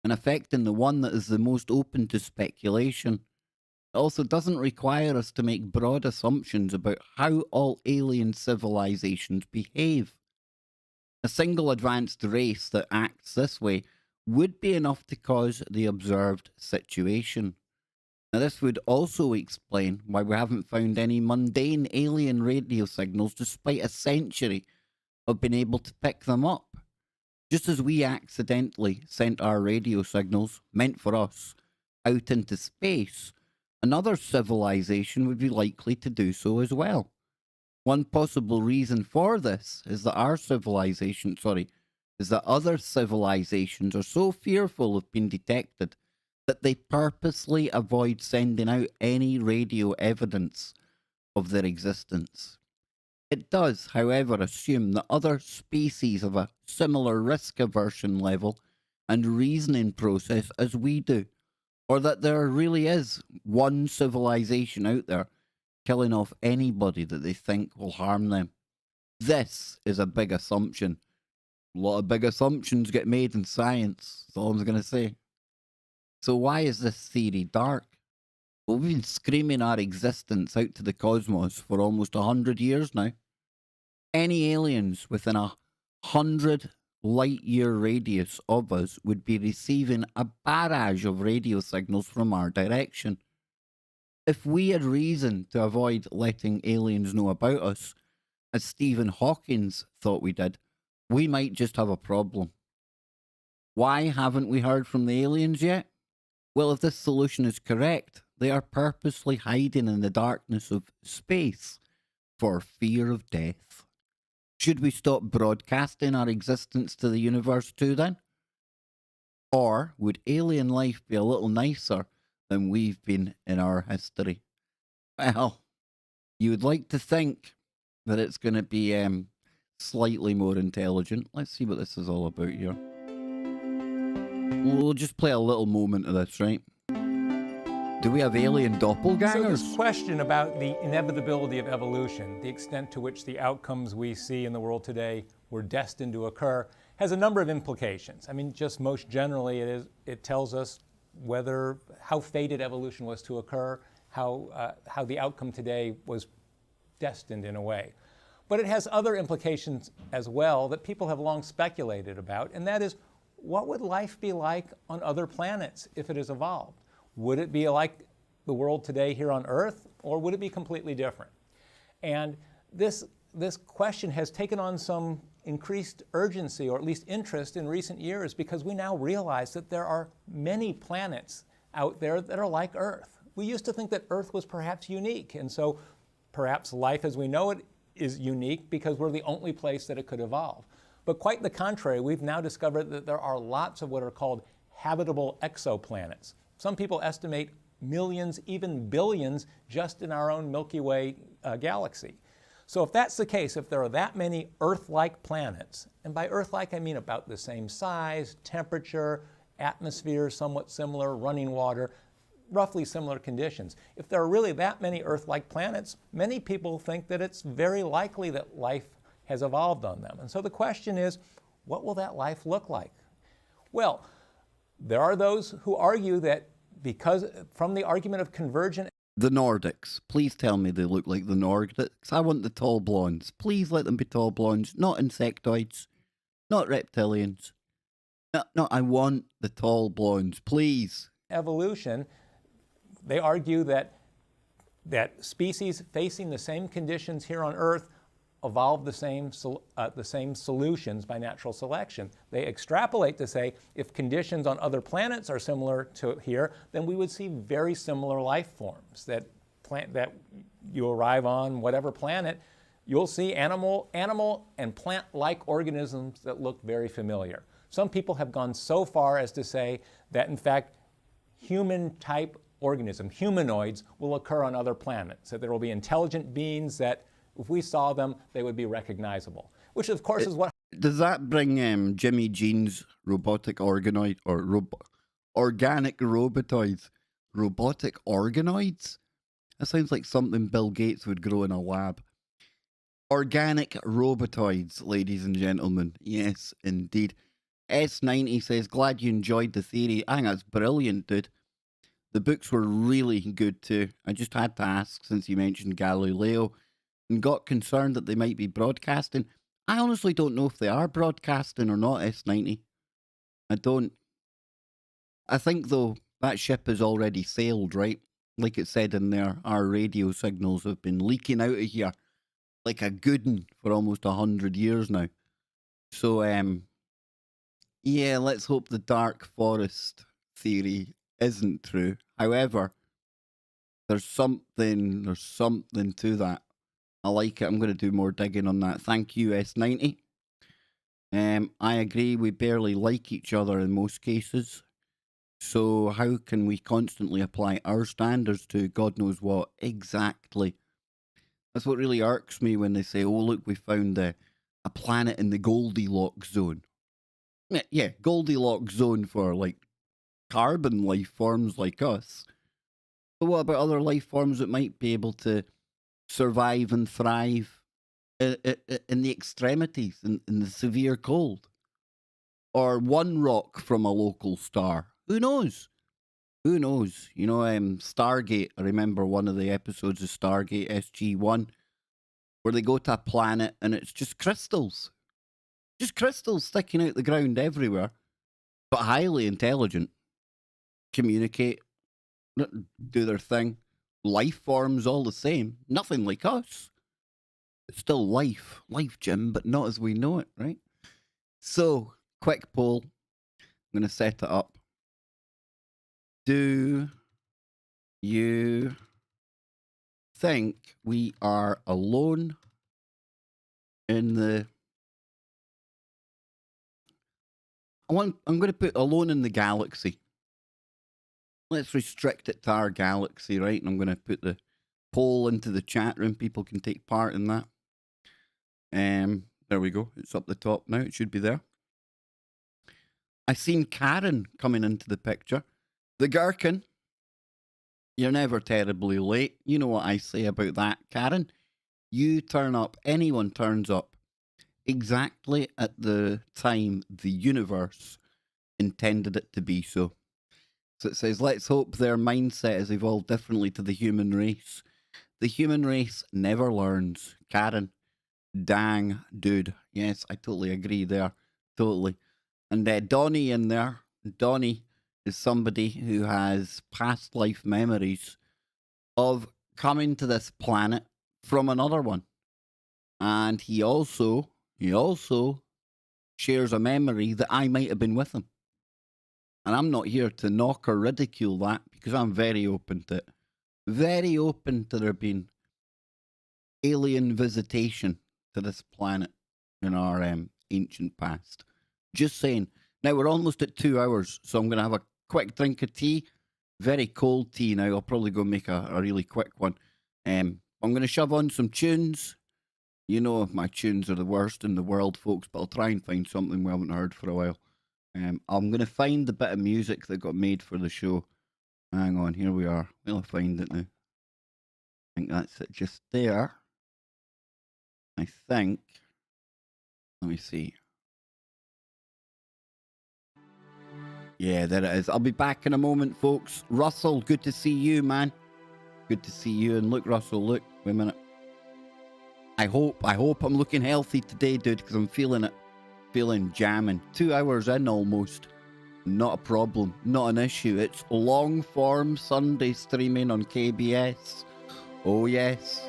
[SPEAKER 1] and affecting the one that is the most open to speculation. It also doesn't require us to make broad assumptions about how all alien civilizations behave. A single advanced race that acts this way would be enough to cause the observed situation. Now, this would also explain why we haven't found any mundane alien radio signals despite a century of being able to pick them up. Just as we accidentally sent our radio signals, meant for us, out into space, another civilization would be likely to do so as well. One possible reason for this is that other civilizations are so fearful of being detected that they purposely avoid sending out any radio evidence of their existence. It does, however, assume that other species have a similar risk aversion level and reasoning process as we do, or that there really is one civilization out there killing off anybody that they think will harm them. This is a big assumption. A lot of big assumptions get made in science, that's all I'm going to say. So why is this theory dark? Well, we've been screaming our existence out to the cosmos for almost 100 years now. Any aliens within 100 light-year radius of us would be receiving a barrage of radio signals from our direction. If we had reason to avoid letting aliens know about us, as Stephen Hawking thought we did, we might just have a problem. Why haven't we heard from the aliens yet? Well, if this solution is correct, they are purposely hiding in the darkness of space for fear of death. Should we stop broadcasting our existence to the universe too then? Or would alien life be a little nicer than we've been in our history? Well, you would like to think that it's going to be slightly more intelligent. Let's see what this is all about here. We'll just play a little moment of this, right? Do we have alien doppelgangers?
[SPEAKER 3] So this question about the inevitability of evolution, the extent to which the outcomes we see in the world today were destined to occur, has a number of implications. I mean, just most generally, it tells us how fated evolution was to occur, how the outcome today was destined in a way. But it has other implications as well that people have long speculated about, and that is, what would life be like on other planets if it has evolved? Would it be like the world today here on Earth, or would it be completely different? And this question has taken on some increased urgency, or at least interest, in recent years, because we now realize that there are many planets out there that are like Earth. We used to think that Earth was perhaps unique, and so perhaps life as we know it is unique because we're the only place that it could evolve. But quite the contrary, we've now discovered that there are lots of what are called habitable exoplanets. Some people estimate millions, even billions, just in our own Milky Way galaxy. So if that's the case, if there are that many Earth-like planets, and by Earth-like I mean about the same size, temperature, atmosphere somewhat similar, running water, roughly similar conditions. If there are really that many Earth-like planets, many people think that it's very likely that life has evolved on them. And so the question is, what will that life look like? Well, there are those who argue that because from the argument of convergent...
[SPEAKER 1] The Nordics. Please tell me they look like the Nordics. I want the tall blondes. Please let them be tall blondes, not insectoids, not reptilians. No, I want the tall blondes, please.
[SPEAKER 3] Evolution, they argue that species facing the same conditions here on Earth evolve the same solutions by natural selection. They extrapolate to say if conditions on other planets are similar to here, then we would see very similar life forms. That you arrive on whatever planet, you'll see animal and plant-like organisms that look very familiar. Some people have gone so far as to say that in fact human-type organisms, humanoids, will occur on other planets. That there will be intelligent beings that if we saw them, they would be recognizable, which of course is what...
[SPEAKER 1] Does that bring Jimmy Jean's robotic organoid, or organic robotoids? Robotic organoids? That sounds like something Bill Gates would grow in a lab. Organic robotoids, ladies and gentlemen. Yes, indeed. S90 says, glad you enjoyed the theory. I think that's brilliant, dude. The books were really good too. I just had to ask since you mentioned Galileo and got concerned that they might be broadcasting. I honestly don't know if they are broadcasting or not, S90. I don't. I think, though, that ship has already sailed, right? Like it said in there, our radio signals have been leaking out of here like a good one for almost 100 years now. So, yeah, let's hope the dark forest theory isn't true. However, there's something to that. I like it. I'm going to do more digging on that. Thank you, S90. I agree, we barely like each other in most cases. So how can we constantly apply our standards to God knows what? Exactly. That's what really irks me when they say, oh, look, we found a planet in the Goldilocks zone. Yeah, Goldilocks zone for, like, carbon life forms like us. But what about other life forms that might be able to survive and thrive in the extremities, in the severe cold? Or one rock from a local star? Who knows? Who knows? You know, Stargate, I remember one of the episodes of Stargate SG-1, where they go to a planet and it's just crystals. Just crystals sticking out the ground everywhere, but highly intelligent. Communicate, do their thing. Life forms all the same. Nothing like us. It's still life. Life, Jim, but not as we know it, right? So, quick poll. I'm going to set it up. Do you think we are alone in the... I'm going to put alone in the galaxy. Let's restrict it to our galaxy, right? And I'm going to put the poll into the chat room. People can take part in that. There we go. It's up the top now. It should be there. I seen Karen coming into the picture. The Gherkin. You're never terribly late. You know what I say about that, Karen. You turn up, anyone turns up, exactly at the time the universe intended it to be so. So it says, let's hope their mindset has evolved differently to the human race. The human race never learns. Karen. Dang, dude. Yes, I totally agree there. Totally. And Donnie in there. Donnie is somebody who has past life memories of coming to this planet from another one. And he also shares a memory that I might have been with him. And I'm not here to knock or ridicule that because I'm very open to it. Very open to there being alien visitation to this planet in our ancient past. Just saying. Now, we're almost at 2 hours, so I'm going to have a quick drink of tea. Very cold tea now. I'll probably go make a really quick one. I'm going to shove on some tunes. You know my tunes are the worst in the world, folks, but I'll try and find something we haven't heard for a while. I'm going to find the bit of music that got made for the show. Hang on, here we are. We'll find it now. I think that's it just there. I think. Let me see. Yeah, there it is. I'll be back in a moment, folks. Russell, good to see you, man. Good to see you. And look, Russell, look. Wait a minute. I hope I'm looking healthy today, dude, because I'm feeling it. Feeling jamming. 2 hours in almost. Not a problem. Not an issue. It's long form Sunday streaming on KBS. Oh, yes.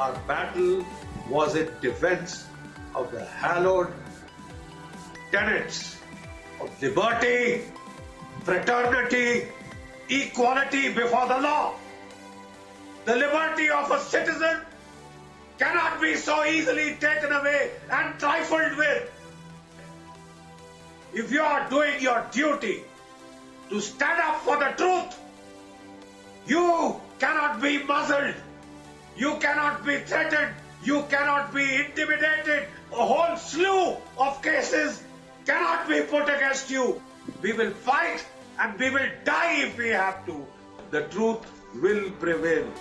[SPEAKER 4] Our battle was in defense of the hallowed tenets of liberty, fraternity, equality before the law. The liberty of a citizen cannot be so easily taken away and trifled with. If you are doing your duty to stand up for the truth, you cannot be muzzled. You cannot be threatened. You cannot be intimidated. A whole slew of cases cannot be put against you. We will fight and we will die if we have to. The truth will prevail.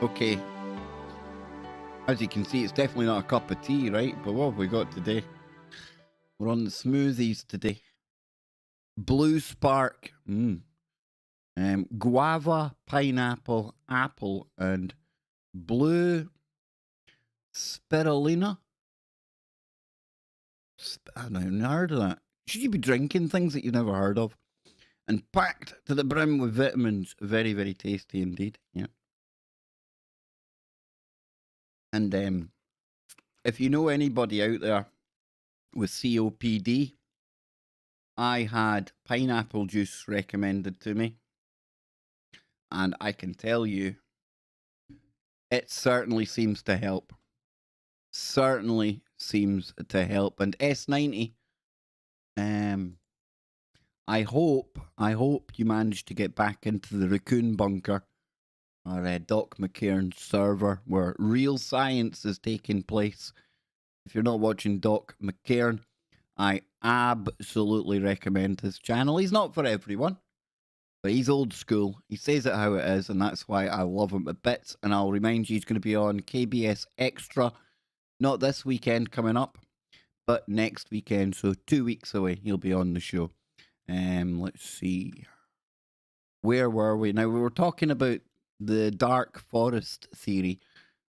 [SPEAKER 1] Okay. As you can see, it's definitely not a cup of tea, right? But what have we got today? We're on the smoothies today. Blue Spark. Guava, pineapple, apple, and blue spirulina. I've never heard of that. Should you be drinking things that you've never heard of? And packed to the brim with vitamins. Very, very tasty indeed. Yeah. And if you know anybody out there with COPD, I had pineapple juice recommended to me. And I can tell you, it certainly seems to help. Certainly seems to help. And S90, I hope you managed to get back into the Raccoon Bunker, or Doc McCairn's server, where real science is taking place. If you're not watching Doc McCairn, I absolutely recommend his channel. He's not for everyone, but he's old school. He says it how it is, and that's why I love him to bits. And I'll remind you, he's going to be on KBS Extra, not this weekend coming up, but next weekend, so 2 weeks away, he'll be on the show. Let's see. Where were we? Now, we were talking about the dark forest theory,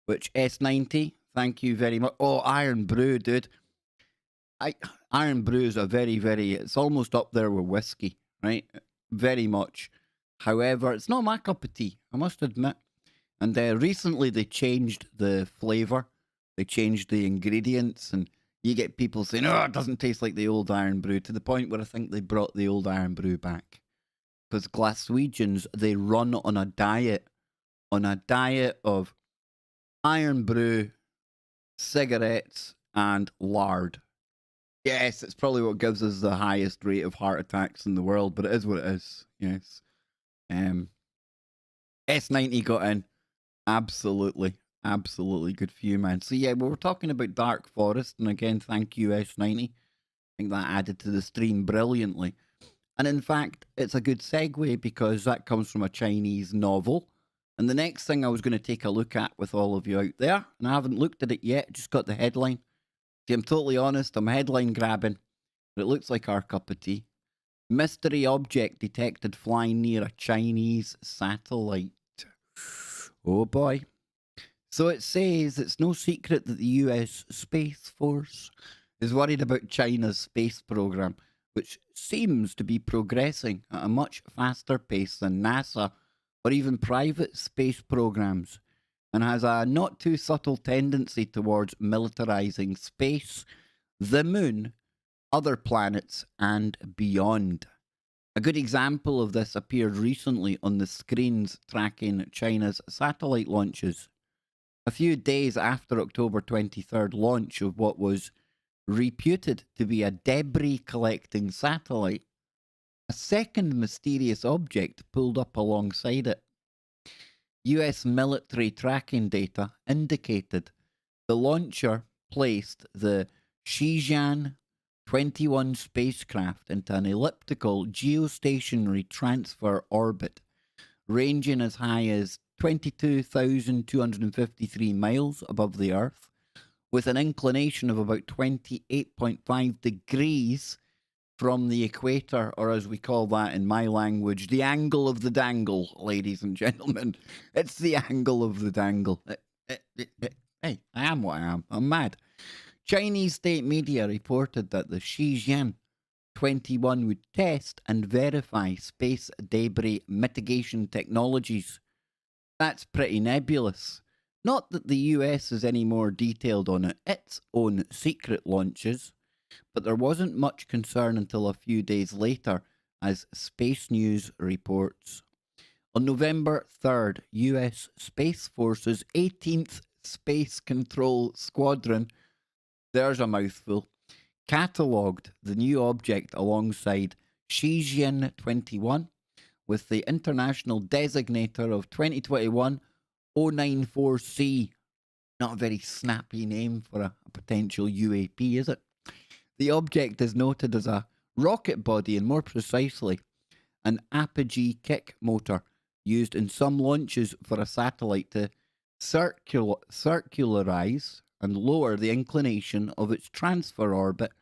[SPEAKER 1] which S90, thank you very much. Oh, Iron Brew, dude. Iron Brew is a very, very, it's almost up there with whiskey, right? Very much. However, it's not my cup of tea, I must admit. And recently they changed the flavour. They changed the ingredients, and you get people saying, oh, it doesn't taste like the old Iron Brew, to the point where I think they brought the old Iron Brew back. Because Glaswegians, they run on a diet of Iron Brew, cigarettes, and lard. Yes, it's probably what gives us the highest rate of heart attacks in the world, but it is what it is. Yes. S90 got in. Absolutely good for you, man. So yeah, we were talking about Dark Forest, and again, thank you, S90. I think that added to the stream brilliantly. And in fact, it's a good segue, because that comes from a Chinese novel. And the next thing I was going to take a look at with all of you out there, and I haven't looked at it yet, just got the headline. See, I'm totally honest, I'm headline grabbing, but it looks like our cup of tea. Mystery object detected flying near a Chinese satellite. Oh boy. So it says it's no secret that the US Space Force is worried about China's space program. which seems to be progressing at a much faster pace than NASA or even private space programs, and has a not too subtle tendency towards militarizing space, the moon, other planets, and beyond. A good example of this appeared recently on the screens tracking China's satellite launches. A few days after October 23rd launch of what was reputed to be a debris collecting satellite, a second mysterious object pulled up alongside it. US military tracking data indicated the launcher placed the Shenzhen 21 spacecraft into an elliptical geostationary transfer orbit ranging as high as 22,253 miles above the Earth, with an inclination of about 28.5 degrees from the equator, or as we call that in my language, the angle of the dangle, ladies and gentlemen. It's the angle of the dangle. Hey, I am what I am. I'm mad. Chinese state media reported that the Shenzhen 21 would test and verify space debris mitigation technologies. That's pretty nebulous. Not that the US is any more detailed on its own secret launches, but there wasn't much concern until a few days later, as Space News reports. On November 3rd, US Space Force's 18th Space Control Squadron, there's a mouthful, catalogued the new object alongside Shenzhen 21 with the international designator of 2021 094C. Not a very snappy name for a potential UAP, is it? The object is noted as a rocket body and, more precisely, an apogee kick motor used in some launches for a satellite to circularize and lower the inclination of its transfer orbit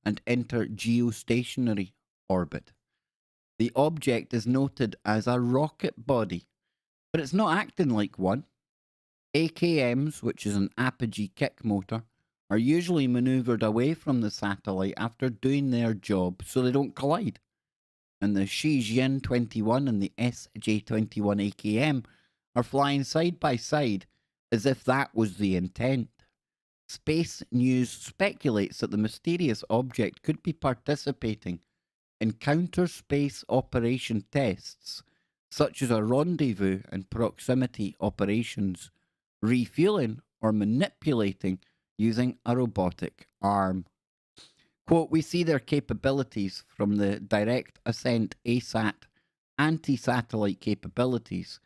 [SPEAKER 1] and enter geostationary orbit. The object is noted as a rocket body, but it's not acting like one. AKMs, which is an apogee kick motor, are usually maneuvered away from the satellite after doing their job so they don't collide. And the Shenzhen 21 and the SJ-21 AKM are flying side by side as if that was the intent. Space News speculates that the mysterious object could be participating in counter-space operation tests, such as a rendezvous and proximity operations, refueling or manipulating using a robotic arm. Quote, we see their capabilities from the direct ascent ASAT anti-satellite capabilities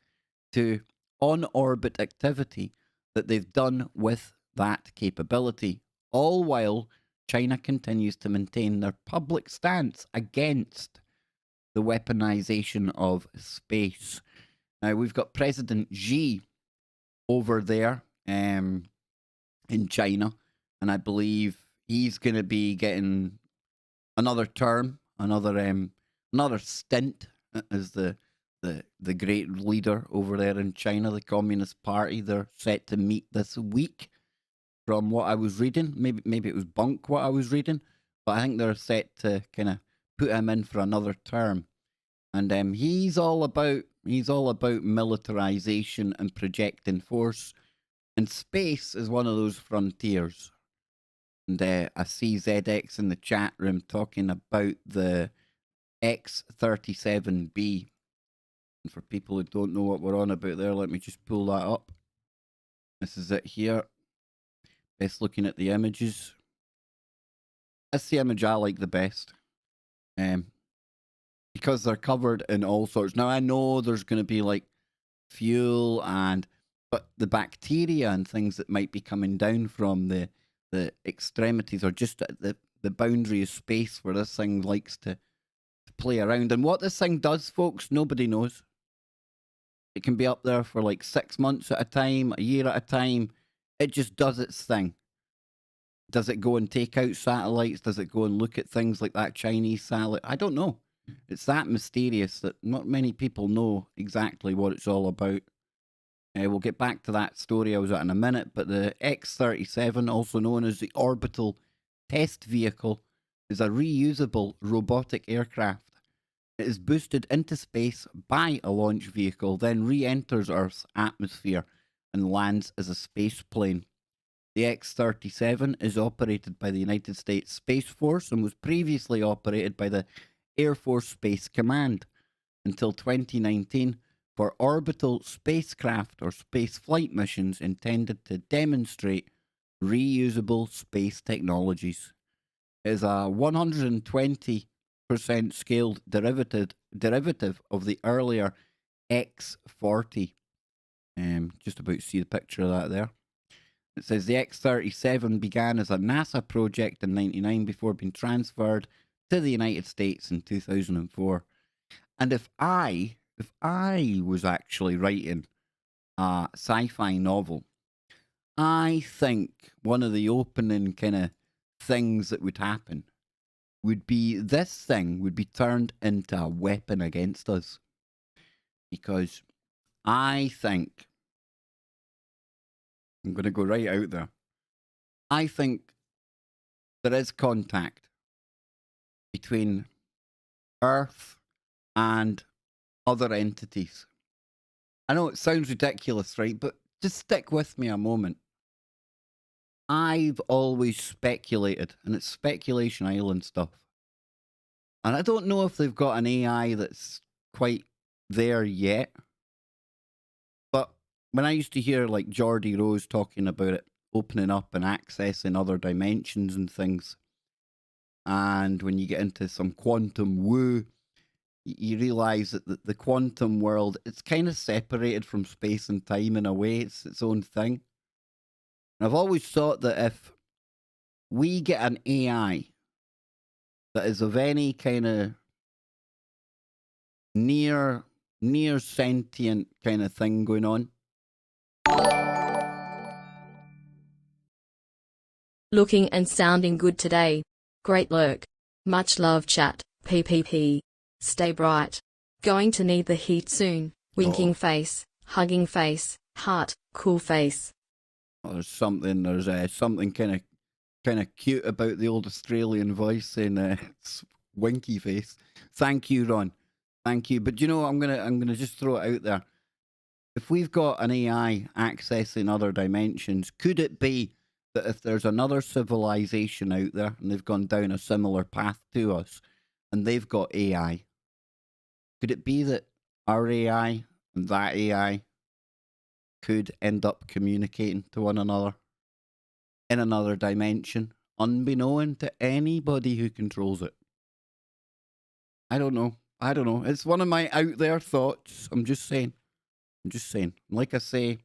[SPEAKER 1] to on-orbit activity that they've done with that capability, all while China continues to maintain their public stance against the weaponization of space. Now, we've got President Xi over there in China, and I believe he's going to be getting another term, another stint as the great leader over there in China, the Communist Party. They're set to meet this week. From what I was reading, maybe it was bunk what I was reading, but I think they're set to kind of put him in for another term. And he's all about militarization and projecting force, and space is one of those frontiers. And I see ZX in the chat room talking about the X-37B. And for people who don't know what we're on about there, let me just pull that up. This is it here. Best looking at the images. That's the image I like the best. Because they're covered in all sorts. Now, I know there's going to be like fuel but the bacteria and things that might be coming down from the extremities are just at the boundary of space where this thing likes to play around. And what this thing does, folks, nobody knows. It can be up there for like 6 months at a time, a year at a time. It just does its thing. Does it go and take out satellites? Does it go and look at things like that Chinese satellite? I don't know. It's that mysterious that not many people know exactly what it's all about. We'll get back to that story I was at in a minute, but the X-37, also known as the Orbital Test Vehicle, is a reusable robotic aircraft. It is boosted into space by a launch vehicle, then re-enters Earth's atmosphere and lands as a space plane. The X-37 is operated by the United States Space Force and was previously operated by the Air Force Space Command until 2019 for orbital spacecraft or space flight missions intended to demonstrate reusable space technologies. It is a 120% scaled derivative of the earlier X-40. Just about to see the picture of that there. It says the X-37 began as a NASA project in 1999 before being transferred to the United States in 2004. And if I was actually writing a sci-fi novel, I think one of the opening kind of things that would happen would be this thing would be turned into a weapon against us. Because I think, I'm going to go right out there, I think there is contact between Earth and other entities. I know it sounds ridiculous, right? But just stick with me a moment. I've always speculated, and it's Speculation Island stuff. And I don't know if they've got an AI that's quite there yet. But when I used to hear like Geordie Rose talking about it opening up and accessing other dimensions and things, and when you get into some quantum woo, you realise that the quantum world, it's kind of separated from space and time in a way. It's its own thing. And I've always thought that if we get an AI that is of any kind of near sentient kind of thing going on.
[SPEAKER 2] Looking and sounding good today. Great lurk. Much love chat. PPP. Stay bright. Going to need the heat soon. Winking face. Hugging face. Heart. Cool face.
[SPEAKER 1] Oh, there's something kind of cute about the old Australian voice saying it's winky face. Thank you, Ron. Thank you. But you know, I'm gonna just throw it out there. If we've got an AI accessing other dimensions, could it be that if there's another civilization out there and they've gone down a similar path to us and they've got AI, could it be that our AI and that AI could end up communicating to one another in another dimension, unbeknown to anybody who controls it? I don't know. It's one of my out there thoughts. I'm just saying. Like I say,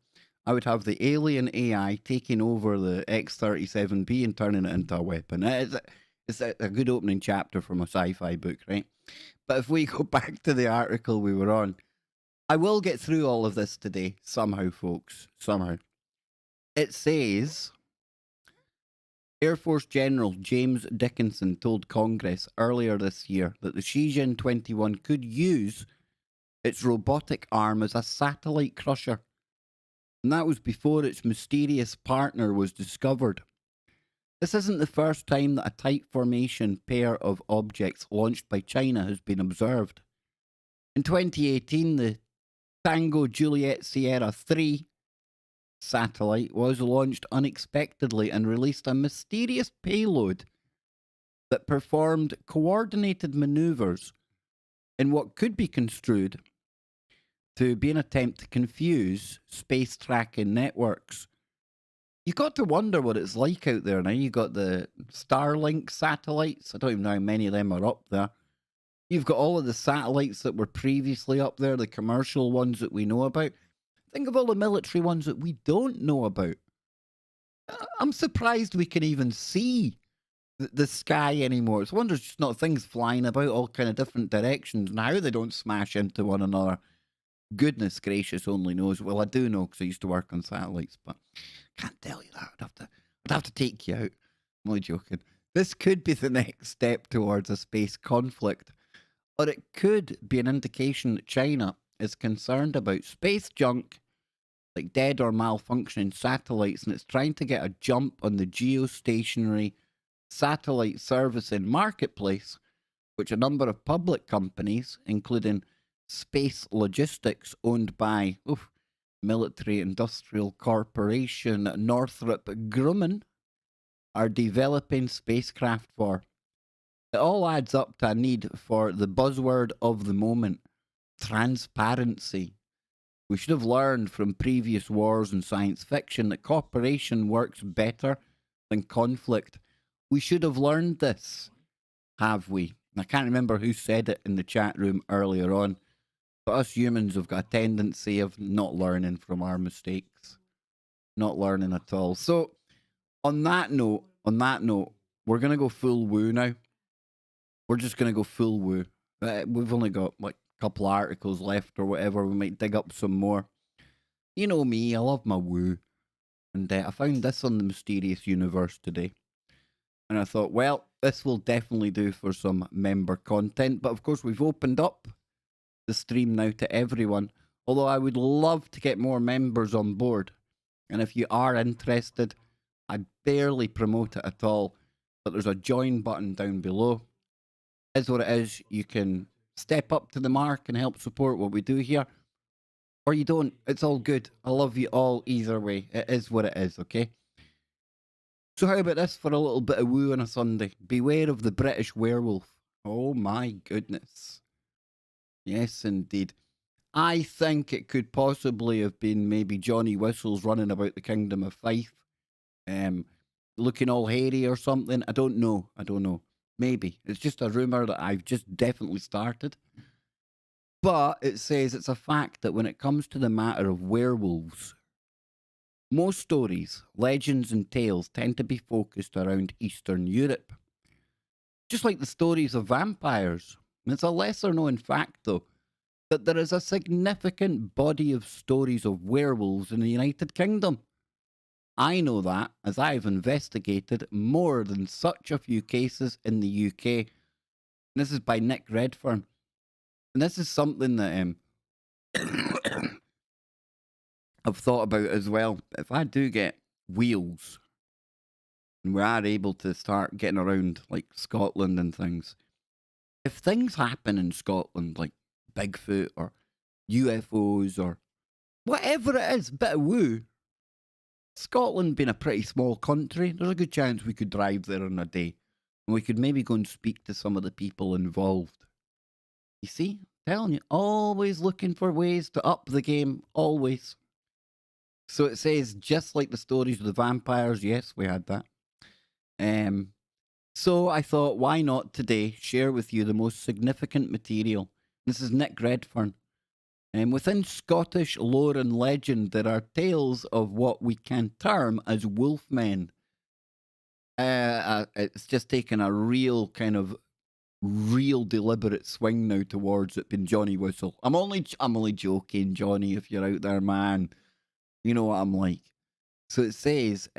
[SPEAKER 1] I would have the alien AI taking over the X-37B and turning it into a weapon. It's a good opening chapter from a sci-fi book, right? But if we go back to the article we were on, I will get through all of this today, somehow, folks. Somehow. It says, Air Force General James Dickinson told Congress earlier this year that the Shenzhen 21 could use its robotic arm as a satellite crusher. And that was before its mysterious partner was discovered. This isn't the first time that a tight formation pair of objects launched by China has been observed. In 2018, the Tango Juliet Sierra 3 satellite was launched unexpectedly and released a mysterious payload that performed coordinated maneuvers in what could be construed to be an attempt to confuse space tracking networks. You got to wonder what it's like out there now. You got the Starlink satellites. I don't even know how many of them are up there. You've got all of the satellites that were previously up there, the commercial ones that we know about. Think of all the military ones that we don't know about. I'm surprised we can even see the sky anymore. It's a wonder it's just not things flying about all kind of different directions and how they don't smash into one another. Goodness gracious only knows. Well, I do know because I used to work on satellites, but I can't tell you that. I'd have to take you out. I'm only joking. This could be the next step towards a space conflict, or it could be an indication that China is concerned about space junk, like dead or malfunctioning satellites, and it's trying to get a jump on the geostationary satellite servicing marketplace, which a number of public companies, including Space Logistics, owned by Military Industrial Corporation Northrop Grumman, are developing spacecraft for. It all adds up to a need for the buzzword of the moment: transparency. We should have learned from previous wars and science fiction that cooperation works better than conflict. We should have learned this, have we? I can't remember who said it in the chat room earlier on, but us humans have got a tendency of not learning from our mistakes. Not learning at all. So, on that note, we're going to go full woo now. We're just going to go full woo. We've only got like a couple articles left or whatever. We might dig up some more. You know me, I love my woo. And I found this on the Mysterious Universe today. And I thought, well, this will definitely do for some member content. But of course, we've opened up the stream now to everyone. Although I would love to get more members on board. And if you are interested, I barely promote it at all. But there's a join button down below. Is what it is. You can step up to the mark and help support what we do here. Or you don't. It's all good. I love you all either way. It is what it is, okay? So how about this for a little bit of woo on a Sunday? Beware of the British werewolf. Oh my goodness. Yes, indeed. I think it could possibly have been maybe Johnny Whistles running about the Kingdom of Fife. Looking all hairy or something. I don't know. Maybe. It's just a rumour that I've just definitely started. But it says it's a fact that when it comes to the matter of werewolves, most stories, legends and tales tend to be focused around Eastern Europe. Just like the stories of vampires. And it's a lesser known fact, though, that there is a significant body of stories of werewolves in the United Kingdom. I know that, as I've investigated more than such a few cases in the UK. And this is by Nick Redfern. And this is something that I've thought about as well. If I do get wheels, and we are able to start getting around like Scotland and things, if things happen in Scotland, like Bigfoot or UFOs or whatever it is, bit of woo, Scotland being a pretty small country, there's a good chance we could drive there in a day. And we could maybe go and speak to some of the people involved. You see? Telling you, always looking for ways to up the game, always. So it says, just like the stories of the vampires, yes, we had that. So I thought, why not today share with you the most significant material? This is Nick Redfern. Within Scottish lore and legend, there are tales of what we can term as wolfmen. It's just taken a real deliberate swing now towards it being Johnny Whistle. I'm only joking, Johnny, if you're out there, man. You know what I'm like. So it says,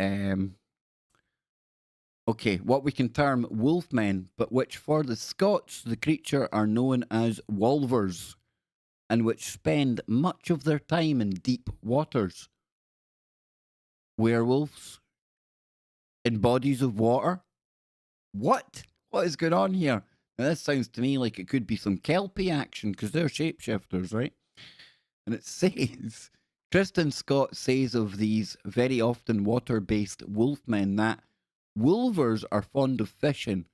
[SPEAKER 1] okay, what we can term wolfmen, but which for the Scots, the creature are known as wolvers, and which spend much of their time in deep waters. Werewolves in bodies of water? What? What is going on here? Now, this sounds to me like it could be some Kelpie action, because they're shapeshifters, right? And it says, Kristen Scott says of these very often water-based wolfmen that wolvers are fond of fishing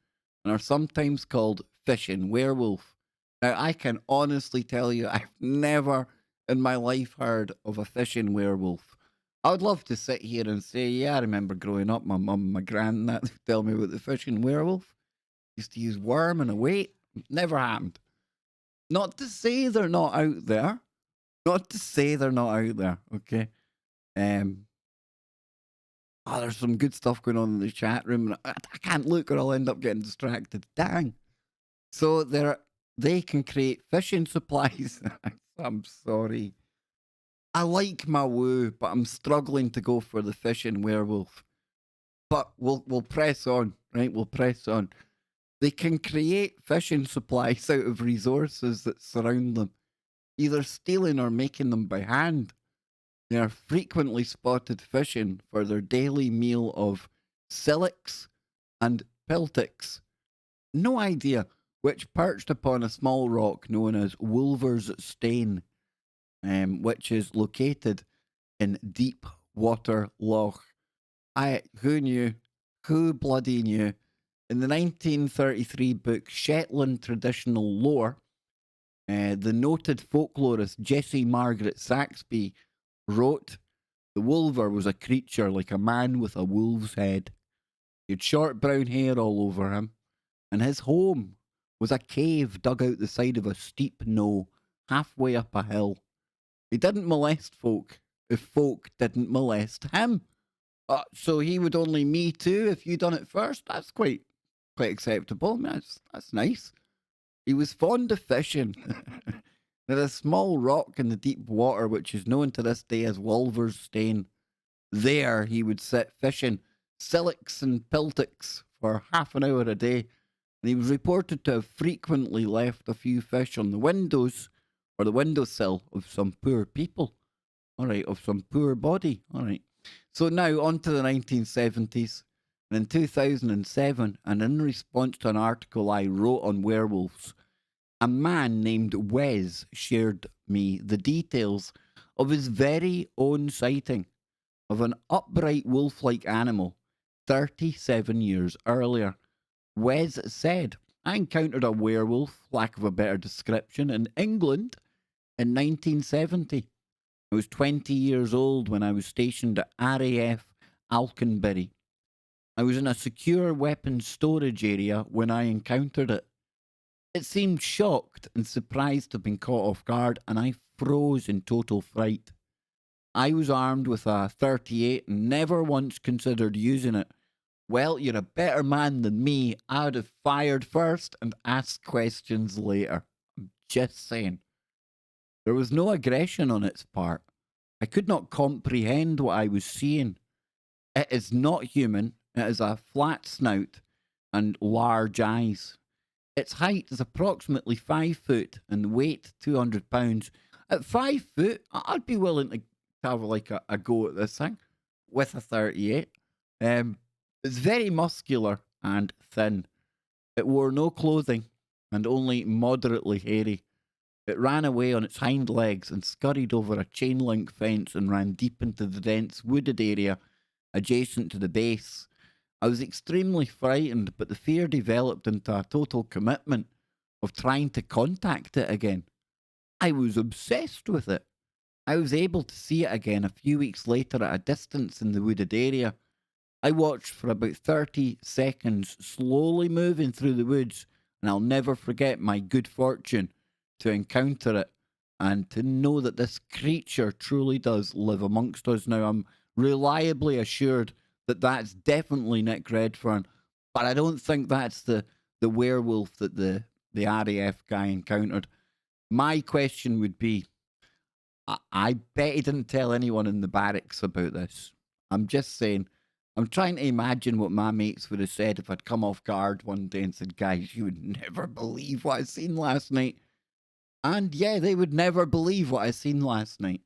[SPEAKER 1] and are sometimes called fishing werewolf. Now, I can honestly tell you, I've never in my life heard of a fishing werewolf. I would love to sit here and say, yeah, I remember growing up, my mum and my gran that would tell me about the fishing werewolf. Used to use worm and a weight. Never happened. Not to say they're not out there. Okay? There's some good stuff going on in the chat room. I can't look or I'll end up getting distracted. Dang. So they can create fishing supplies. I'm sorry. I like my woo, but I'm struggling to go for the fishing werewolf. But we'll press on, right? We'll press on. They can create fishing supplies out of resources that surround them, either stealing or making them by hand. They are frequently spotted fishing for their daily meal of silks and Peltics, no idea, which perched upon a small rock known as Wolver's Stain, which is located in deep water loch. Who knew? Who bloody knew? In the 1933 book Shetland Traditional Lore, the noted folklorist Jessie Margaret Saxby wrote, the Wolver was a creature like a man with a wolf's head. He had short brown hair all over him, and his home was a cave dug out the side of a steep knoll, halfway up a hill. He didn't molest folk if folk didn't molest him. So he would only me too if you done it first? That's quite acceptable. I mean, that's nice. He was fond of fishing. There's a small rock in the deep water which is known to this day as Wolver's Stain. There he would sit fishing silks and piltics for half an hour a day, and he was reported to have frequently left a few fish on the windows or the windowsill of some poor people. All right, of some poor body. All right. So now on to the 1970s. And in 2007, and in response to an article I wrote on werewolves, a man named Wes shared me the details of his very own sighting of an upright wolf-like animal 37 years earlier. Wes said, I encountered a werewolf, lack of a better description, in England in 1970. I was 20 years old when I was stationed at RAF Alconbury. I was in a secure weapons storage area when I encountered it. It seemed shocked and surprised to have been caught off guard, and I froze in total fright. I was armed with a 38 and never once considered using it. Well, you're a better man than me. I would have fired first and asked questions later. I'm just saying. There was no aggression on its part. I could not comprehend what I was seeing. It is not human. It has a flat snout and large eyes. Its height is approximately 5 foot and weight 200 pounds. At 5 foot, I'd be willing to have like a go at this thing with a 38. It's very muscular and thin. It wore no clothing and only moderately hairy. It ran away on its hind legs and scurried over a chain link fence and ran deep into the dense wooded area adjacent to the base. I was extremely frightened, but the fear developed into a total commitment of trying to contact it again. I was obsessed with it. I was able to see it again a few weeks later at a distance in the wooded area. I watched for about 30 seconds, slowly moving through the woods, and I'll never forget my good fortune to encounter it and to know that this creature truly does live amongst us now. I'm reliably assured that that's definitely Nick Redfern, but I don't think that's the werewolf that the RAF guy encountered. My question would be, I bet he didn't tell anyone in the barracks about this. I'm just saying, I'm trying to imagine what my mates would have said if I'd come off guard one day and said, guys, you would never believe what I seen last night. And yeah, they would never believe what I seen last night.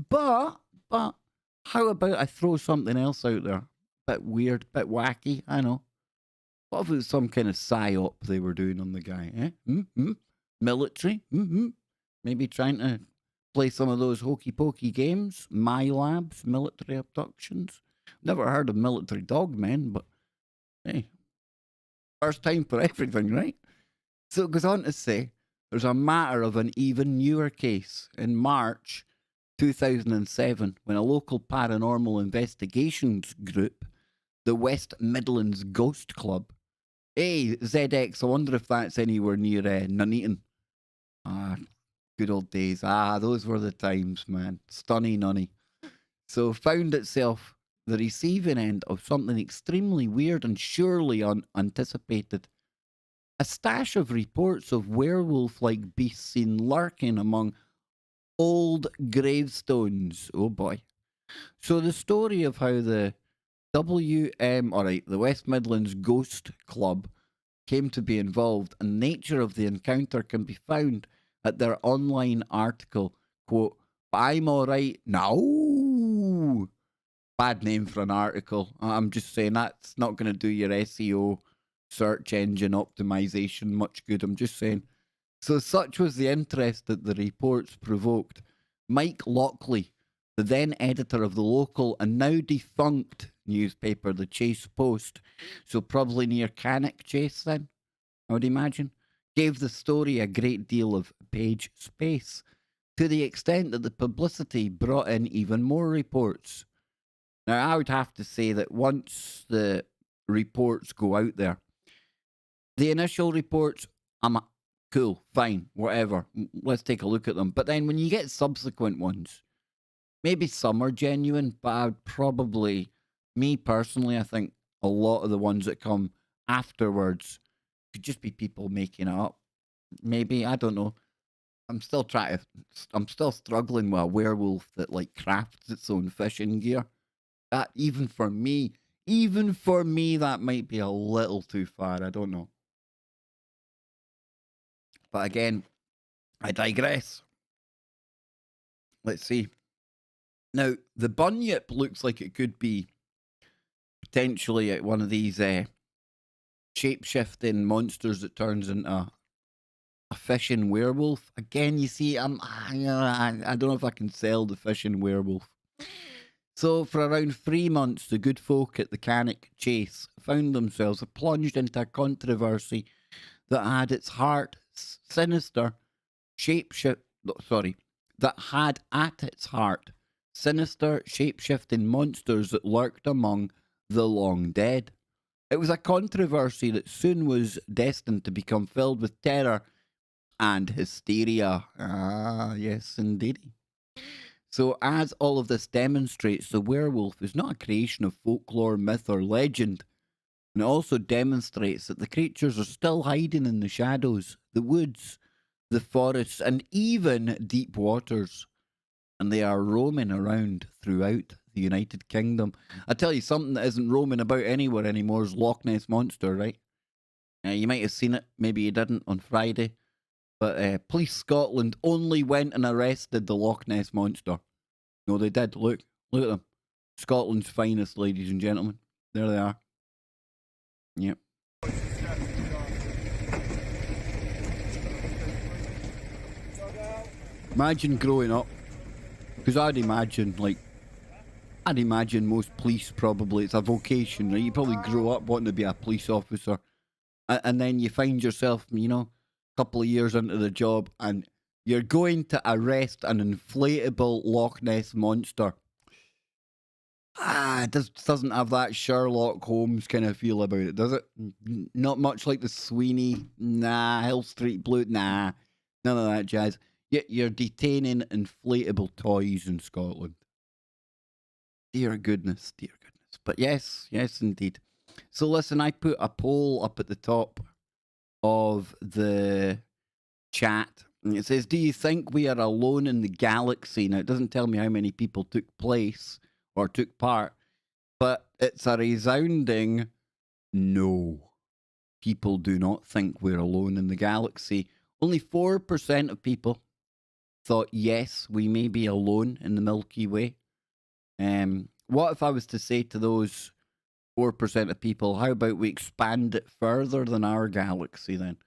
[SPEAKER 1] But how about I throw something else out there? Bit weird, bit wacky, I know. What if it was some kind of psyop they were doing on the guy, eh? Military? Maybe trying to play some of those hokey-pokey games? My Labs, military abductions? Never heard of military dogmen, but hey, first time for everything, right? So it goes on to say, there's a matter of an even newer case. In March 2007, when a local paranormal investigations group, the West Midlands Ghost Club, hey, ZX, I wonder if that's anywhere near Nuneaton. Good old days. Those were the times, man. Stunny nunny. So found itself the receiving end of something extremely weird and surely unanticipated. A stash of reports of werewolf-like beasts seen lurking among old gravestones. Oh boy. So the story of how the the West Midlands Ghost Club came to be involved and nature of the encounter can be found at their online article, quote, I'm alright now. Bad name for an article. I'm just saying that's not going to do your SEO search engine optimization much good. I'm just saying. So such was the interest that the reports provoked. Mike Lockley, the then editor of the local and now defunct newspaper, the Chase Post, so probably near Cannock Chase then, I would imagine, gave the story a great deal of page space, to the extent that the publicity brought in even more reports. Now, I would have to say that once the reports go out there, the initial reports, cool, fine, whatever, let's take a look at them. But then when you get subsequent ones, maybe some are genuine, but I would probably, me personally, I think a lot of the ones that come afterwards could just be people making it up. Maybe, I don't know. I'm still struggling with a werewolf that like crafts its own fishing gear. That even for me, that might be a little too far. I don't know. But again, I digress. Let's see. Now, the bunyip looks like it could be potentially one of these shape-shifting monsters that turns into a fishing werewolf. Again, you see, I don't know if I can sell the fishing werewolf. So, for around 3 months, the good folk at the Cannock Chase found themselves plunged into a controversy that had its heart sinister that had at its heart sinister shape-shifting monsters that lurked among the long dead. It was a controversy that soon was destined to become filled with terror and hysteria. Ah, yes, indeed. So, as all of this demonstrates, the werewolf is not a creation of folklore, myth, or legend. And it also demonstrates that the creatures are still hiding in the shadows, the woods, the forests, and even deep waters. And they are roaming around throughout the United Kingdom. I tell you, something that isn't roaming about anywhere anymore is Loch Ness Monster, right? You might have seen it, maybe you didn't, on Friday. But Police Scotland only went and arrested the Loch Ness Monster. No, they did. Look at them. Scotland's finest, ladies and gentlemen. There they are. Yep. Imagine growing up, because I'd imagine most police probably, it's a vocation, right? You probably grow up wanting to be a police officer, and then you find yourself, a couple of years into the job, and you're going to arrest an inflatable Loch Ness Monster. It doesn't have that Sherlock Holmes kind of feel about it, does it? Not much like the Sweeney, Hill Street Blue, none of that jazz. Yet you're detaining inflatable toys in Scotland. Dear goodness. But yes, indeed. So listen, I put a poll up at the top of the chat. And it says, do you think we are alone in the galaxy? Now, it doesn't tell me how many people took part, but it's a resounding no. People do not think we're alone in the galaxy. Only 4% of people thought, yes, we may be alone in the Milky Way. What if I was to say to those 4% of people, how about we expand it further than our galaxy then?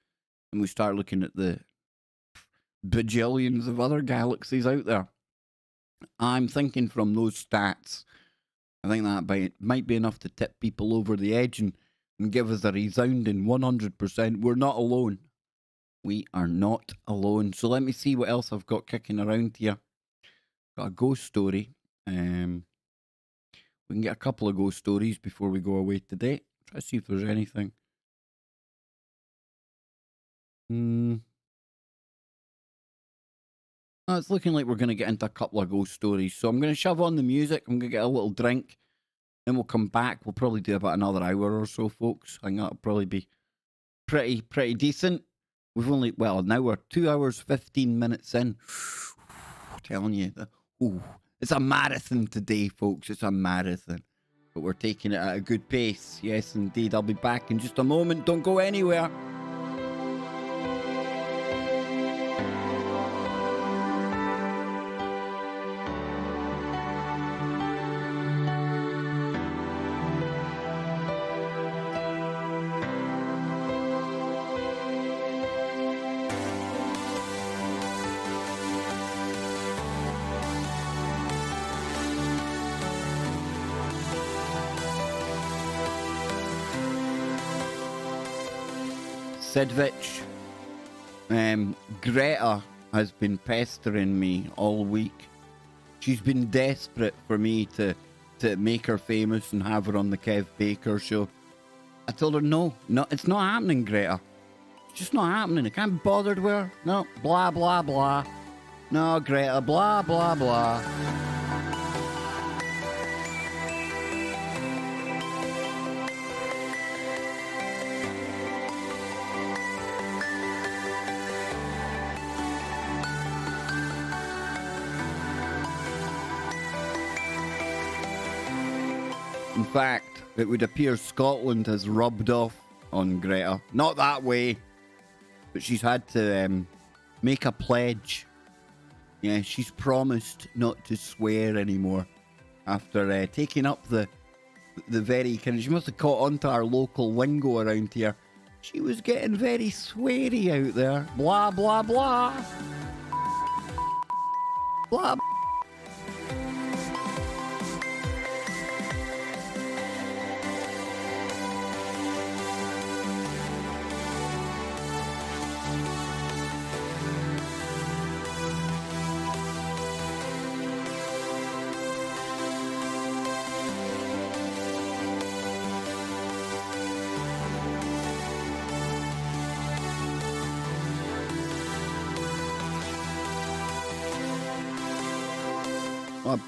[SPEAKER 1] And we start looking at the bajillions of other galaxies out there. I'm thinking from those stats, I think that might be enough to tip people over the edge and give us a resounding 100%. We're not alone. We are not alone. So let me see what else I've got kicking around here. Got a ghost story. We can get a couple of ghost stories before we go away today. Try to see if there's anything. It's looking like we're going to get into a couple of ghost stories. So I'm going to shove on the music. I'm going to get a little drink. Then we'll come back. We'll probably do about another hour or so, folks. I think that'll probably be pretty decent. We've only, now we're 2 hours, 15 minutes in. Telling you, it's a marathon today, folks. It's a marathon. But we're taking it at a good pace. Yes, indeed. I'll be back in just a moment. Don't go anywhere. Sidvich, Greta has been pestering me all week. She's been desperate for me to make her famous and have her on the Kev Baker show. I told her, no, it's not happening, Greta. It's just not happening. I can't be bothered with her. No, blah, blah, blah. No, Greta, blah, blah, blah. In fact, it would appear Scotland has rubbed off on Greta. Not that way, but she's had to make a pledge. Yeah, she's promised not to swear anymore after taking up the very kind of... She must have caught on to our local lingo around here. She was getting very sweary out there. Blah, blah, blah. Blah.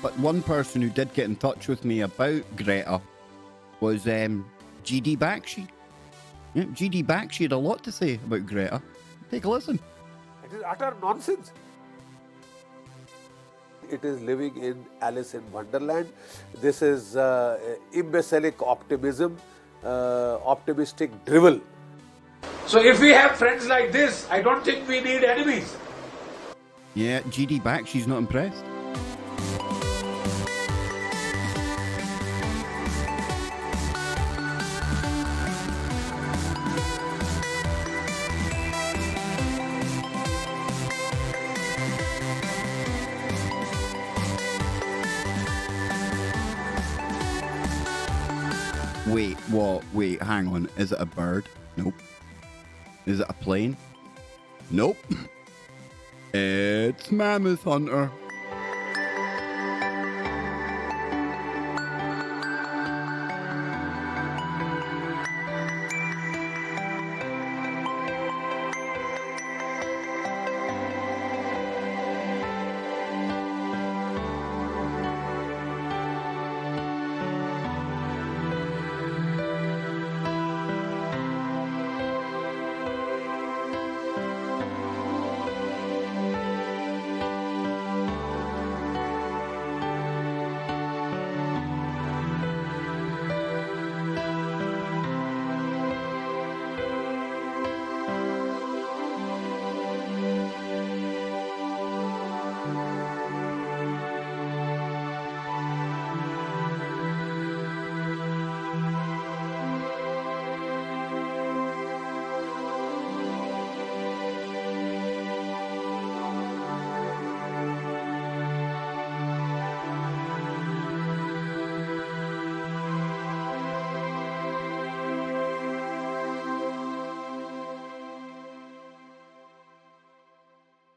[SPEAKER 1] But one person who did get in touch with me about Greta was GD Bakshi. Yeah, GD Bakshi had a lot to say about Greta. Take a listen.
[SPEAKER 5] It is utter nonsense. It is living in Alice in Wonderland. This is imbecilic optimism, optimistic drivel.
[SPEAKER 4] So if we have friends like this, I don't think we need enemies.
[SPEAKER 1] Yeah, GD Bakshi's not impressed. Wait, what? Wait, hang on. Is it a bird? Nope. Is it a plane? Nope. It's Mammoth Hunter.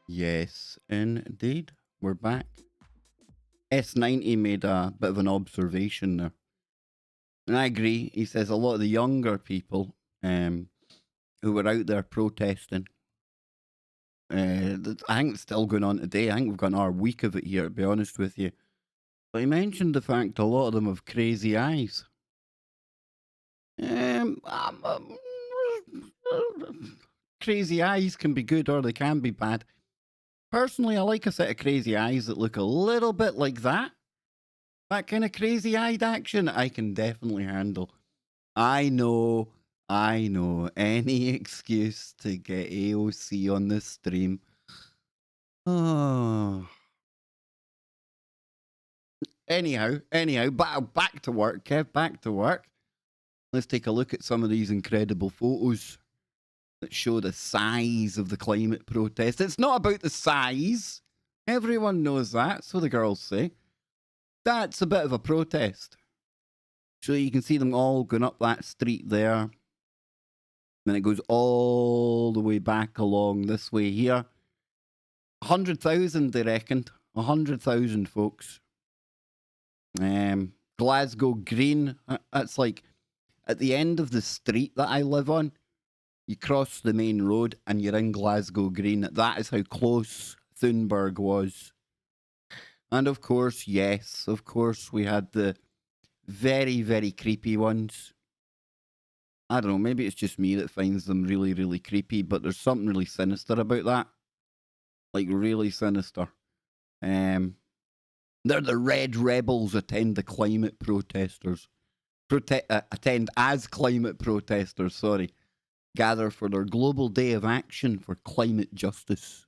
[SPEAKER 1] Yes, indeed. We're back. S90 made a bit of an observation there. And I agree. He says a lot of the younger people who were out there protesting, I think it's still going on today. I think we've got another week of it here, to be honest with you. But he mentioned the fact a lot of them have crazy eyes. Crazy eyes can be good or they can be bad. Personally, I like a set of crazy eyes that look a little bit like that. That kind of crazy-eyed action, I can definitely handle. I know. Any excuse to get AOC on this stream. Oh. Anyhow, back to work, Kev, back to work. Let's take a look at some of these incredible photos that show the size of the climate protest. It's not about the size. Everyone knows that, so the girls say. That's a bit of a protest. So you can see them all going up that street there. Then it goes all the way back along this way here. 100,000, they reckoned. 100,000 folks. Glasgow Green. That's like at the end of the street that I live on. You cross the main road and you're in Glasgow Green. That is how close Thunberg was. And of course, yes, of course, we had the very, very creepy ones. I don't know, maybe it's just me that finds them really, really creepy, but there's something really sinister about that. Like, really sinister. They're the Red Rebels attend the climate protesters. Attend as climate protesters, sorry. Gather for their global day of action for climate justice.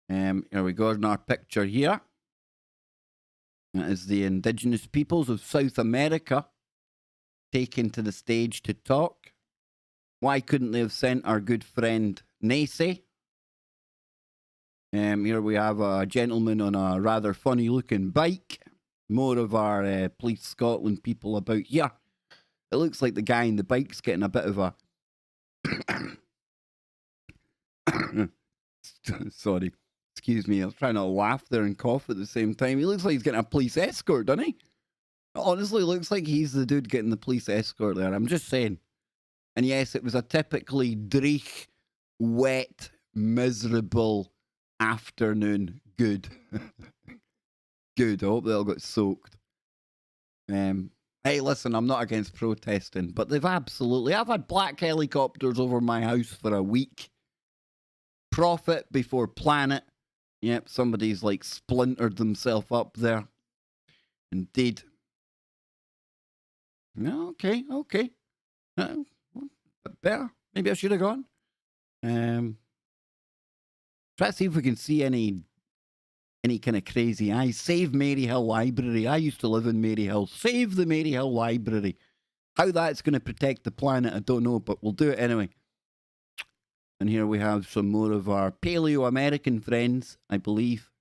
[SPEAKER 1] Here we go in our picture here. That is the indigenous peoples of South America taken to the stage to talk. Why couldn't they have sent our good friend Nacy? Here we have a gentleman on a rather funny looking bike. More of our Police Scotland people about here. It looks like the guy in the bike's getting a bit of a... Sorry. Excuse me, I was trying to laugh there and cough at the same time. He looks like he's getting a police escort, doesn't he? Honestly, looks like he's the dude getting the police escort there. I'm just saying. And yes, it was a typically dreich, wet, miserable afternoon. Good. Good. I hope they all got soaked. Hey, listen, I'm not against protesting, but they've absolutely... I've had black helicopters over my house for a week. Profit before planet. Yep, somebody's like splintered themselves up there. Indeed. No, okay. Better. Maybe I should have gone. Try to see if we can see any kind of crazy eyes. Save Maryhill Library. I used to live in Maryhill. Save the Maryhill Library. How that's going to protect the planet, I don't know, but we'll do it anyway. And here we have some more of our Paleo-American friends, I believe.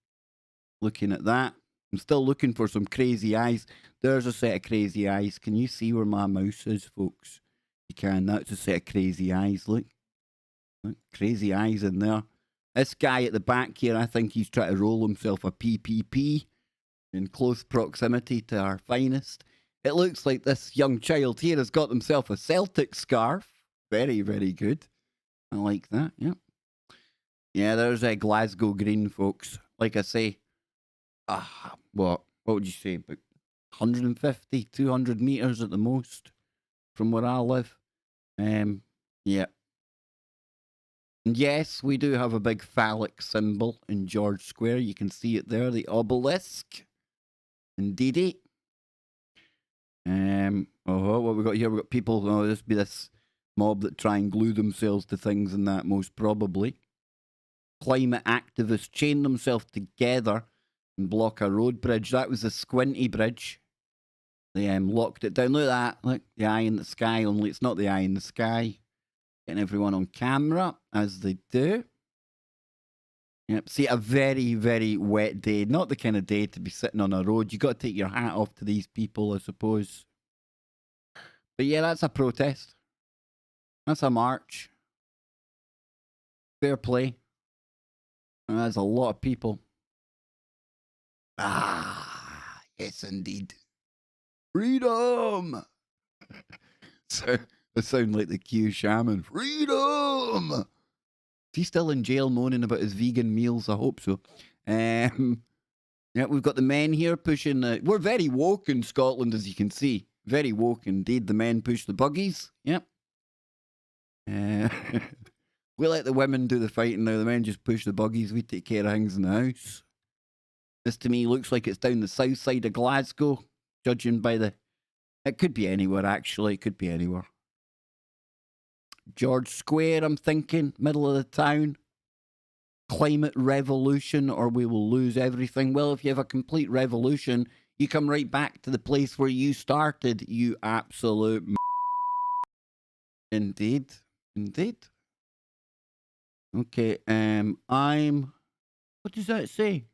[SPEAKER 1] Looking at that. I'm still looking for some crazy eyes. There's a set of crazy eyes. Can you see where my mouse is, folks? You can. That's a set of crazy eyes. Look. Look, crazy eyes in there. This guy at the back here, I think he's trying to roll himself a PPP in close proximity to our finest. It looks like this young child here has got himself a Celtic scarf. Very, very good. I like that, yeah. Yeah, there's a Glasgow Green, folks. Like I say, what would you say? About 150, 200 metres at the most from where I live. Yeah. And yes, we do have a big phallic symbol in George Square. You can see it there, the obelisk. Indeedy. What we got here? We got people. Oh, this be this mob that try and glue themselves to things and that, most probably. Climate activists chain themselves together and block a road bridge. That was the Squinty Bridge. They locked it down. Look at that. Look, the eye in the sky, only it's not the eye in the sky. Getting everyone on camera, as they do. Yep, see, a very, very wet day. Not the kind of day to be sitting on a road. You got to take your hat off to these people, I suppose. But yeah, that's a protest. That's a march. Fair play. And that's a lot of people. Ah, yes, indeed. Freedom! So, I sound like the Q shaman. Freedom! Is he still in jail moaning about his vegan meals? I hope so. Yeah, we've got the men here pushing... we're very woke in Scotland, as you can see. Very woke indeed. The men push the buggies. Yep. We let the women do the fighting now. The men just push the buggies. We take care of things in the house. This to me looks like it's down the south side of Glasgow, judging by the... It could be anywhere, actually. It could be anywhere. George Square, I'm thinking. Middle of the town. Climate revolution, or we will lose everything. Well, if you have a complete revolution, you come right back to the place where you started, you absolute... Indeed. Indeed. Okay, what does that say?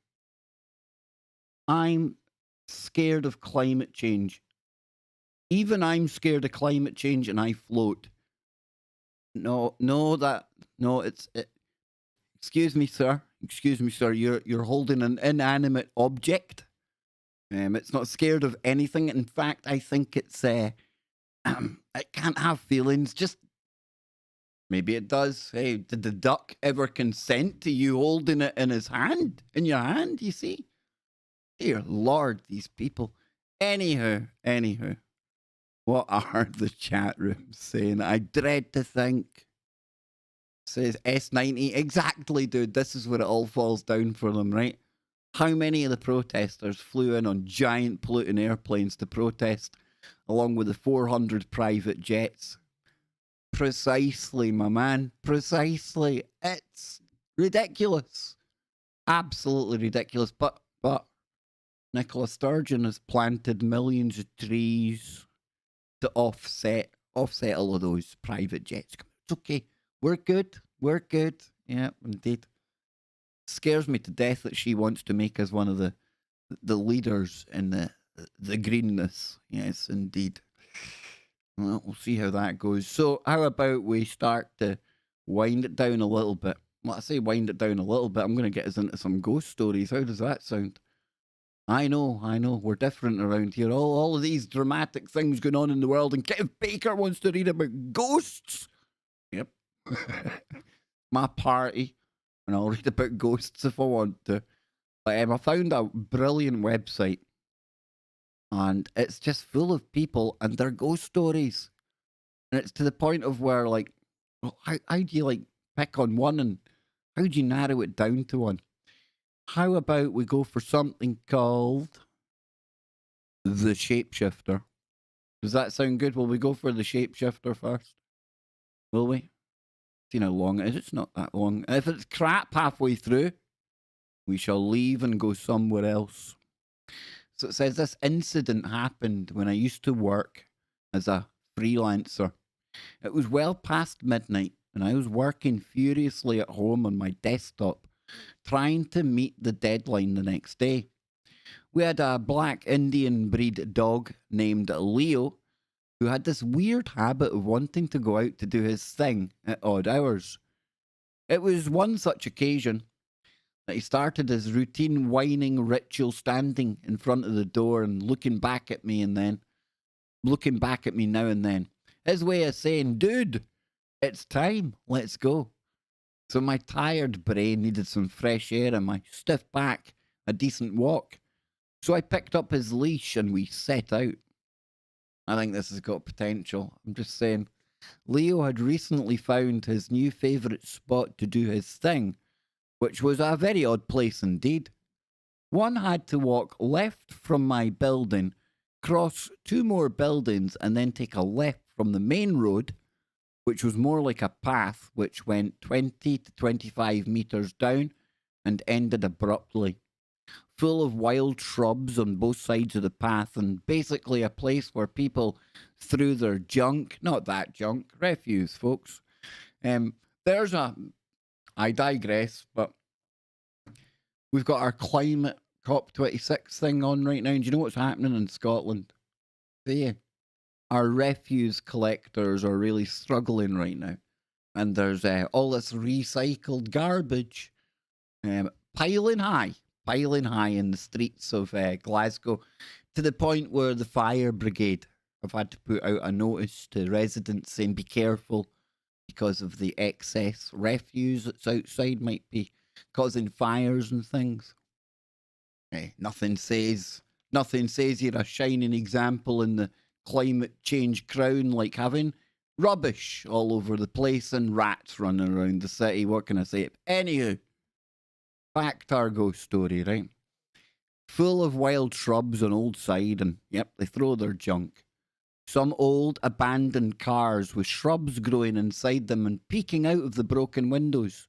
[SPEAKER 1] I'm scared of climate change. Even I'm scared of climate change and I float. Excuse me, sir. Excuse me, sir. You're holding an inanimate object. It's not scared of anything. In fact, I think it's it can't have feelings. Just maybe it does. Hey, did the duck ever consent to you holding it in your hand? You see, dear Lord, these people. Anywho, what are the chat rooms saying? I dread to think. Says S90. Exactly, dude. This is where it all falls down for them, right? How many of the protesters flew in on giant polluting airplanes to protest, along with the 400 private jets? Precisely, my man. Precisely. It's ridiculous. Absolutely ridiculous. But Nicola Sturgeon has planted millions of trees to offset all of those private jets. It's okay. We're good. Yeah, indeed. Scares me to death that she wants to make us one of the leaders in the greenness. Yes, indeed. Well, we'll see how that goes. So how about we start to wind it down a little bit? Well, I say wind it down a little bit. I'm going to get us into some ghost stories. How does that sound? I know. We're different around here. All of these dramatic things going on in the world, and Kev Baker wants to read about ghosts. Yep. My party, and I'll read about ghosts if I want to. But I found a brilliant website, and it's just full of people and their ghost stories. And it's to the point of where, like, how do you, like, pick on one, and how do you narrow it down to one? How about we go for something called the Shapeshifter? Does that sound good? Will we go for the Shapeshifter first? Will we? See how long it is. It's not that long. And if it's crap halfway through, we shall leave and go somewhere else. So it says this incident happened when I used to work as a freelancer. It was well past midnight, and I was working furiously at home on my desktop, trying to meet the deadline the next day. We had a black Indian breed dog named Leo, who had this weird habit of wanting to go out to do his thing at odd hours. It was one such occasion that he started his routine whining ritual, standing in front of the door and looking back at me now and then. His way of saying, dude, it's time, let's go. So my tired brain needed some fresh air and my stiff back a decent walk. So I picked up his leash and we set out. I think this has got potential. I'm just saying. Leo had recently found his new favourite spot to do his thing, which was a very odd place indeed. One had to walk left from my building, cross 2 more buildings, and then take a left from the main road, which was more like a path which went 20 to 25 metres down and ended abruptly, full of wild shrubs on both sides of the path, and basically a place where people threw their junk, not that junk, refuse, folks. I digress, but we've got our climate COP26 thing on right now, and do you know what's happening in Scotland? Our refuse collectors are really struggling right now, and there's all this recycled garbage piling high in the streets of Glasgow, to the point where the fire brigade have had to put out a notice to residents saying be careful because of the excess refuse that's outside might be causing fires and things. Nothing says you're a shining example in the climate change crown like having rubbish all over the place and rats running around the city. What can I say? Anywho, back to our ghost story, right? Full of wild shrubs on Old Side, and yep, they throw their junk. Some old abandoned cars with shrubs growing inside them and peeking out of the broken windows.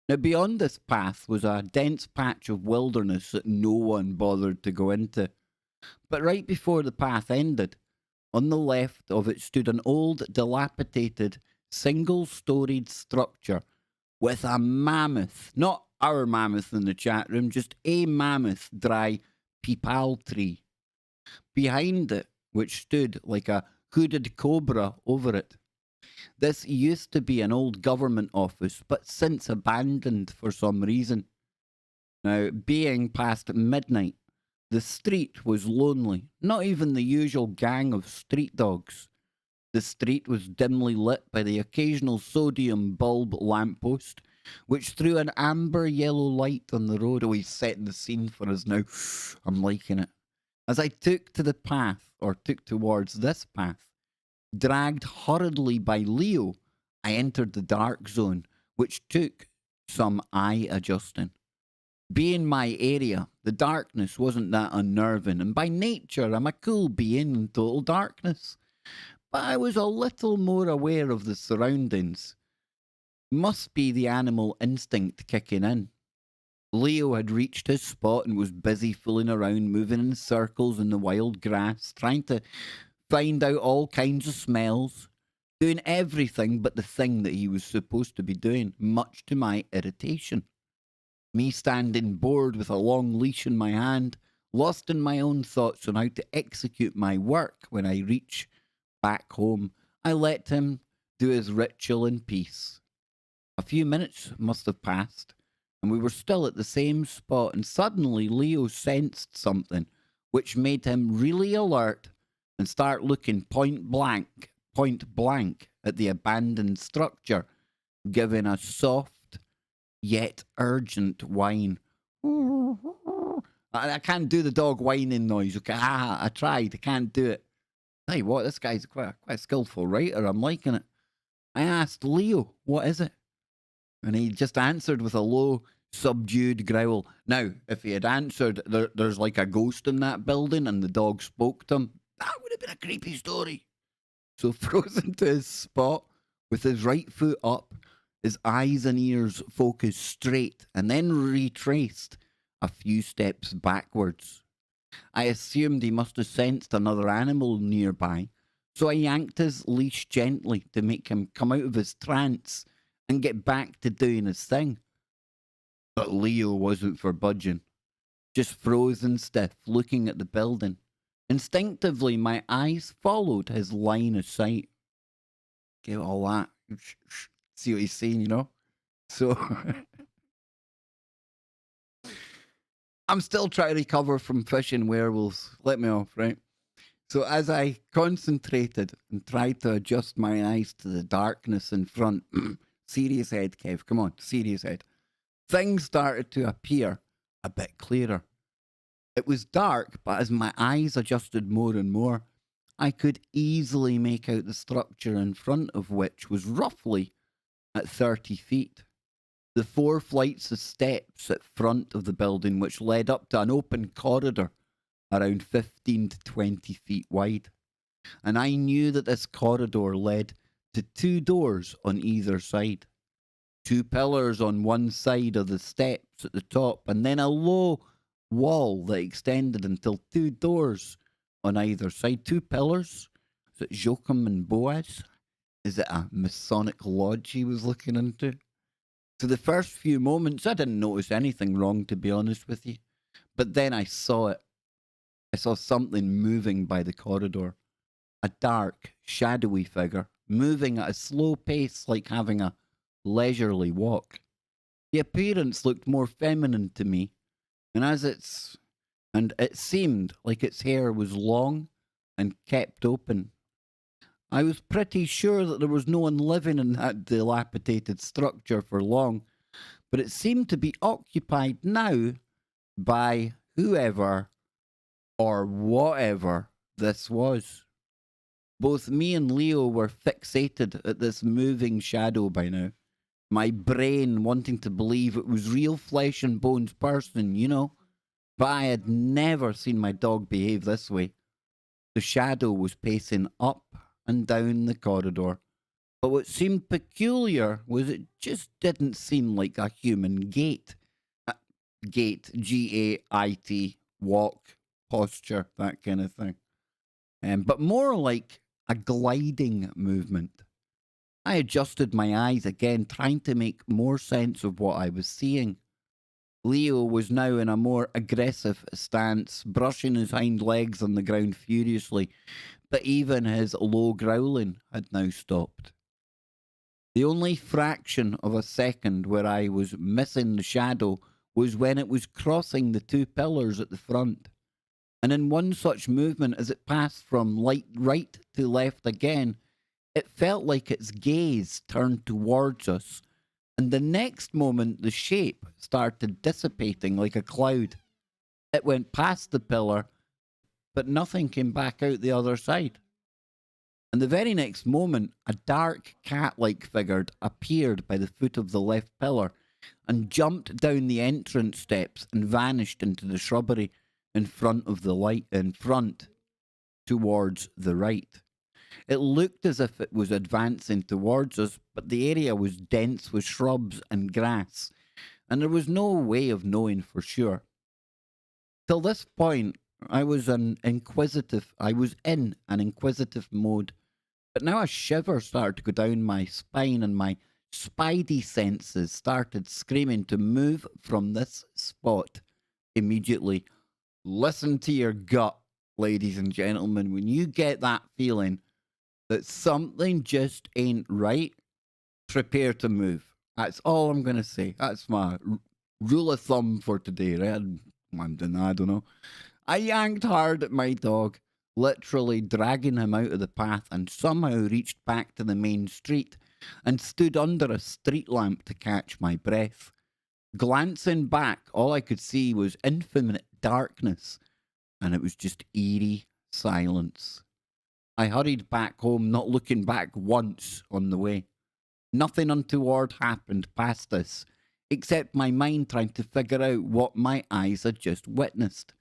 [SPEAKER 1] Now, beyond this path was a dense patch of wilderness that no one bothered to go into. But right before the path ended, on the left of it stood an old, dilapidated, single-storied structure with a mammoth, not our mammoth in the chat room, just a mammoth dry peepal tree. Behind it, which stood like a hooded cobra over it. This used to be an old government office, but since abandoned for some reason. Now, being past midnight, the street was lonely, not even the usual gang of street dogs. The street was dimly lit by the occasional sodium bulb lamppost, which threw an amber yellow light on the road. Oh, he's setting the scene for us now. I'm liking it. As I took towards this path, dragged hurriedly by Leo, I entered the dark zone, which took some eye adjusting. Being my area, the darkness wasn't that unnerving, and by nature I'm a cool being in total darkness. But I was a little more aware of the surroundings. Must be the animal instinct kicking in. Leo had reached his spot and was busy fooling around, moving in circles in the wild grass, trying to find out all kinds of smells, doing everything but the thing that he was supposed to be doing, much to my irritation. Me standing bored with a long leash in my hand, lost in my own thoughts on how to execute my work when I reach back home, I let him do his ritual in peace. A few minutes must have passed, and we were still at the same spot, and suddenly Leo sensed something which made him really alert and start looking point blank at the abandoned structure, giving a soft yet urgent whine. I can't do the dog whining noise. Okay, I tried. I can't do it. Hey, what? This guy's quite a skillful writer. I'm liking it. I asked Leo, what is it? And he just answered with a low, subdued growl. Now, if he had answered, there's like a ghost in that building and the dog spoke to him, that would have been a creepy story. So frozen to his spot, with his right foot up, his eyes and ears focused straight and then retraced a few steps backwards. I assumed he must have sensed another animal nearby, so I yanked his leash gently to make him come out of his trance and get back to doing his thing. But Leo wasn't for budging, just frozen stiff, looking at the building. Instinctively, my eyes followed his line of sight. Get all that. See what he's saying, you know? So I'm still trying to recover from fishing werewolves. Let me off, right? So as I concentrated and tried to adjust my eyes to the darkness in front, serious head, Kev, come on, serious head. Things started to appear a bit clearer. It was dark, but as my eyes adjusted more and more, I could easily make out the structure in front of which was roughly at 30 feet. The 4 flights of steps at front of the building which led up to an open corridor around 15 to 20 feet wide. And I knew that this corridor led to 2 doors on either side. 2 pillars on one side of the steps at the top, and then a low wall that extended until 2 doors on either side. 2 pillars. Is it Joachim and Boaz? Is it a Masonic lodge he was looking into? For the first few moments, I didn't notice anything wrong, to be honest with you. But then I saw it. I saw something moving by the corridor. A dark, shadowy figure, moving at a slow pace like having a leisurely walk. The appearance looked more feminine to me, and it seemed like its hair was long and kept open. I was pretty sure that there was no one living in that dilapidated structure for long, but it seemed to be occupied now by whoever or whatever this was. Both me and Leo were fixated at this moving shadow by now, my brain wanting to believe it was real flesh and bones person, you know, but I had never seen my dog behave this way. The shadow was pacing up and down the corridor, but what seemed peculiar was it just didn't seem like a human gait. Gait, G-A-I-T, walk, posture, that kind of thing. But more like a gliding movement. I adjusted my eyes again, trying to make more sense of what I was seeing. Leo was now in a more aggressive stance, brushing his hind legs on the ground furiously, but even his low growling had now stopped. The only fraction of a second where I was missing the shadow was when it was crossing the two pillars at the front. And in one such movement as it passed from light right to left again, it felt like its gaze turned towards us, and the next moment the shape started dissipating like a cloud. It went past the pillar, but nothing came back out the other side. And the very next moment, a dark cat-like figure appeared by the foot of the left pillar and jumped down the entrance steps and vanished into the shrubbery in front of the light, in front towards the right. It looked as if it was advancing towards us, but the area was dense with shrubs and grass, and there was no way of knowing for sure. Till this point, I was in an inquisitive mode, but now a shiver started to go down my spine and my spidey senses started screaming to move from this spot immediately. Listen to your gut, ladies and gentlemen. When you get that feeling that something just ain't right, prepare to move. That's all I'm going to say. That's my rule of thumb for today, right? I don't know. I yanked hard at my dog, literally dragging him out of the path, and somehow reached back to the main street and stood under a street lamp to catch my breath. Glancing back, all I could see was infinite darkness, and it was just eerie silence. I hurried back home, not looking back once on the way. Nothing untoward happened past us, except my mind trying to figure out what my eyes had just witnessed.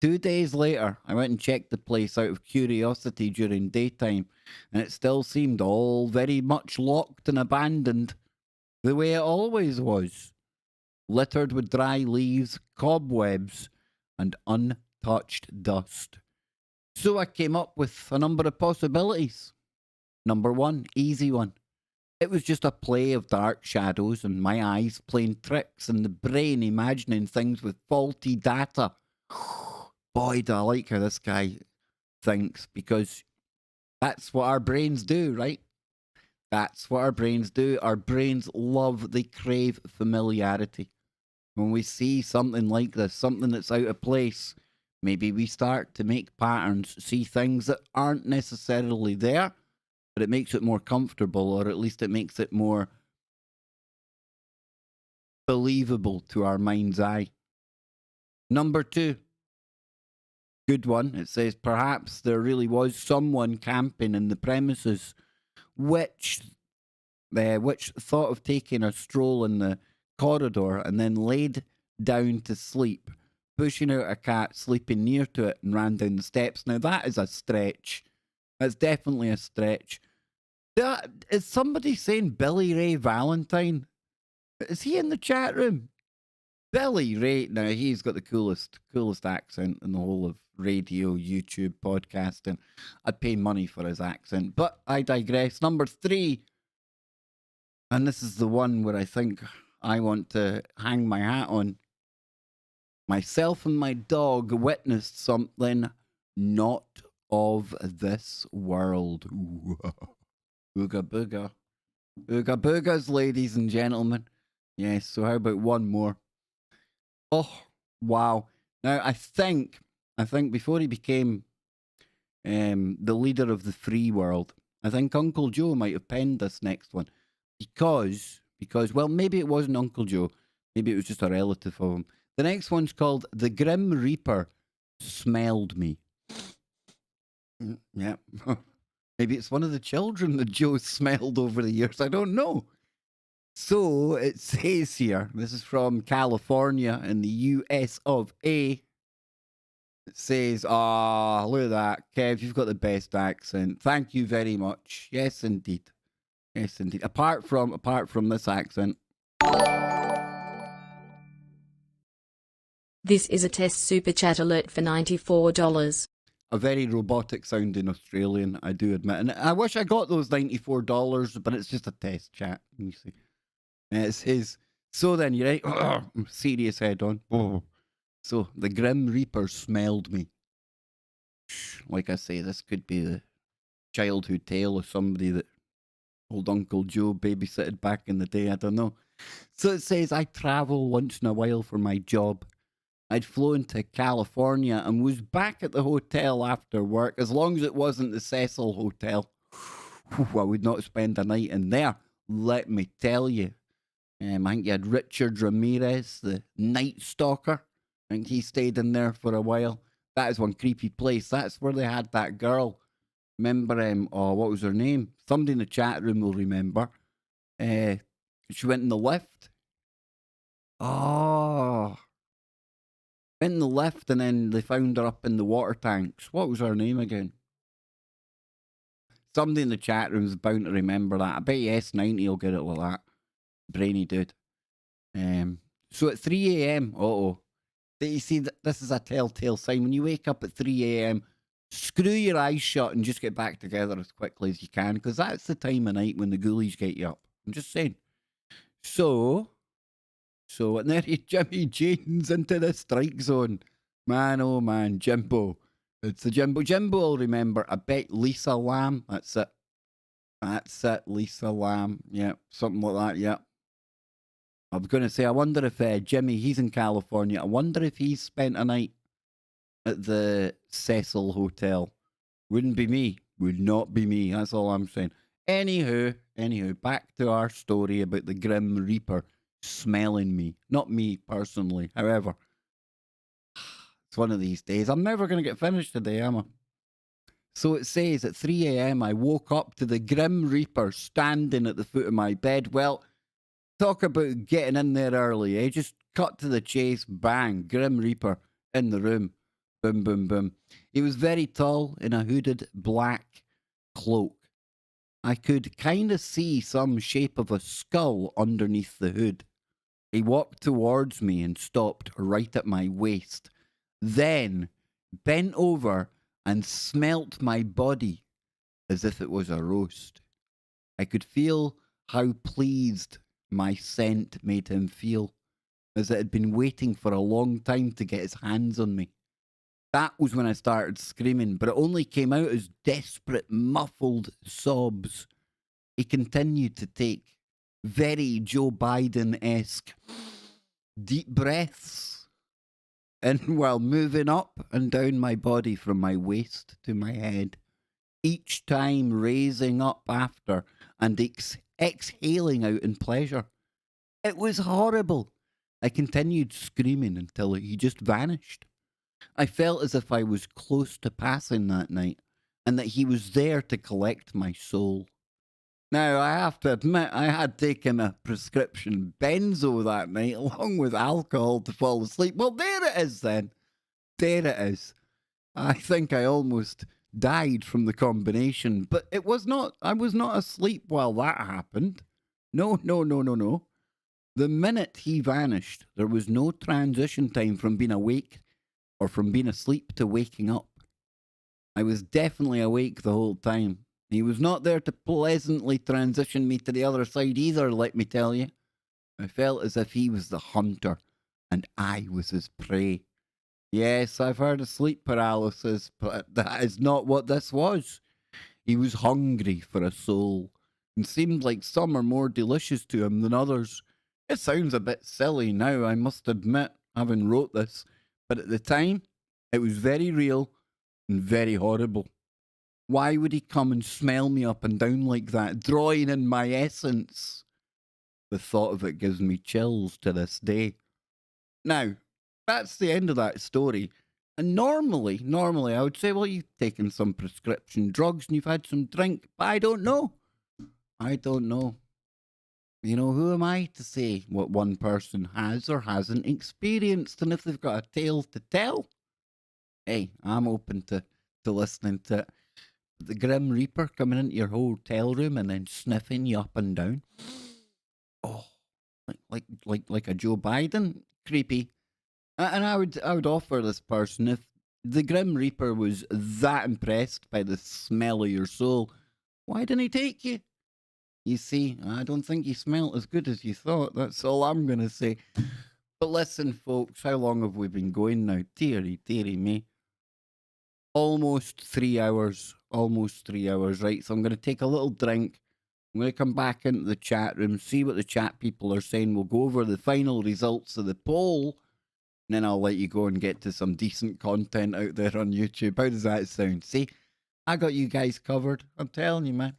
[SPEAKER 1] 2 days later, I went and checked the place out of curiosity during daytime, and it still seemed all very much locked and abandoned, the way it always was, littered with dry leaves, cobwebs, and untouched dust. So I came up with a number of possibilities. Number one, easy one. It was just a play of dark shadows and my eyes playing tricks and the brain imagining things with faulty data. Boy, do I like how this guy thinks, because that's what our brains do, right? That's what our brains do. Our brains they crave familiarity. When we see something like this, something that's out of place, maybe we start to make patterns, see things that aren't necessarily there, but it makes it more comfortable, or at least it makes it more believable to our mind's eye. Number two, good one. It says, perhaps there really was someone camping in the premises, which thought of taking a stroll in the corridor and then laid down to sleep, pushing out a cat sleeping near to it, and ran down the steps. Now that is a stretch. That's definitely a stretch. Is somebody saying Billy Ray Valentine? Is he in the chat room? Billy Ray, now he's got the coolest accent in the whole of radio, YouTube, podcasting. I'd pay money for his accent, but I digress. Number three, and this is the one where I think I want to hang my hat on. Myself and my dog witnessed something not of this world. Ooh. Ooga booga. Ooga boogas, ladies and gentlemen. Yes, so how about one more? Oh, wow. Now, I think before he became the leader of the free world, I think Uncle Joe might have penned this next one. Because, well, maybe it wasn't Uncle Joe. Maybe it was just a relative of him. The next one's called The Grim Reaper Smelled Me. Yeah. Maybe it's one of the children that Joe smelled over the years. I don't know. So it says here, this is from California in the US of A. It says, look at that. Kev, you've got the best accent. Thank you very much. Yes, indeed. Yes, indeed. Apart from this accent.
[SPEAKER 2] This is a test super chat alert for $94.
[SPEAKER 1] A very robotic sounding Australian, I do admit. And I wish I got those $94, but it's just a test chat. You see. And it says, so then, you're right. Serious head on. Oh. So the Grim Reaper smelled me. Like I say, this could be the childhood tale of somebody that Old Uncle Joe babysitted back in the day, I don't know. So it says, I travel once in a while for my job. I'd flown to California and was back at the hotel after work, as long as it wasn't the Cecil Hotel. I would not spend a night in there, let me tell you. I think you had Richard Ramirez, the Night Stalker. I think he stayed in there for a while. That is one creepy place. That's where they had that girl. Remember, oh, what was her name? Somebody in the chat room will remember. She went in the lift. Oh. Went in the lift and then they found her up in the water tanks. What was her name again? Somebody in the chat room is bound to remember that. I bet you S90 will get it with that. Brainy dude. So at 3 a.m. You see, this is a telltale sign. When you wake up at 3 a.m., screw your eyes shut and just get back together as quickly as you can, because that's the time of night when the ghoulies get you up. I'm just saying. So, and there Jimmy Jane's into the strike zone. Man, oh man, Jimbo. It's the Jimbo. Jimbo will remember. I bet Lisa Lamb. That's it. That's it, Lisa Lamb. Yeah, something like that, yeah. I was going to say, I wonder if Jimmy, he's in California. I wonder if he's spent a night at the Cecil Hotel. Wouldn't be me. Would not be me. That's all I'm saying. Anywho, back to our story about the Grim Reaper smelling me. Not me personally, however. It's one of these days. I'm never going to get finished today, am I? So it says, at 3 a.m. I woke up to the Grim Reaper standing at the foot of my bed. Well, talk about getting in there early, eh? Just cut to the chase, bang, Grim Reaper in the room. Boom, boom, boom. He was very tall in a hooded black cloak. I could kind of see some shape of a skull underneath the hood. He walked towards me and stopped right at my waist. Then bent over and smelt my body as if it was a roast. I could feel how pleased my scent made him feel, as it had been waiting for a long time to get his hands on me. That was when I started screaming, but it only came out as desperate, muffled sobs. He continued to take very Joe Biden-esque deep breaths, and while moving up and down my body from my waist to my head, each time raising up after and exhaling out in pleasure. It was horrible. I continued screaming until he just vanished. I felt as if I was close to passing that night, and that he was there to collect my soul. Now, I have to admit, I had taken a prescription benzo that night, along with alcohol to fall asleep. Well, there it is then. There it is. I think I almost died from the combination, but I was not asleep while that happened. No. The minute he vanished, there was no transition time from being awake or from being asleep to waking up. I was definitely awake the whole time. He was not there to pleasantly transition me to the other side either, let me tell you. I felt as if he was the hunter and I was his prey. Yes, I've heard of sleep paralysis, but that is not what this was. He was hungry for a soul, and seemed like some are more delicious to him than others. It sounds a bit silly now, I must admit, having wrote this, but at the time, it was very real and very horrible. Why would he come and smell me up and down like that, drawing in my essence? The thought of it gives me chills to this day. Now, that's the end of that story. And normally, I would say, well, you've taken some prescription drugs and you've had some drink, but I don't know. You know, who am I to say what one person has or hasn't experienced, and if they've got a tale to tell? Hey, I'm open to listening to it. The Grim Reaper coming into your hotel room and then sniffing you up and down. Oh, like a Joe Biden? Creepy. And I would offer this person, if the Grim Reaper was that impressed by the smell of your soul, why didn't he take you? You see, I don't think he smelled as good as you thought. That's all I'm going to say. But listen, folks, how long have we been going now? Dearie me. Almost 3 hours. Right? So I'm going to take a little drink. I'm going to come back into the chat room, see what the chat people are saying. We'll go over the final results of the poll, and then I'll let you go and get to some decent content out there on YouTube. How does that sound? See, I got you guys covered. I'm telling you, man.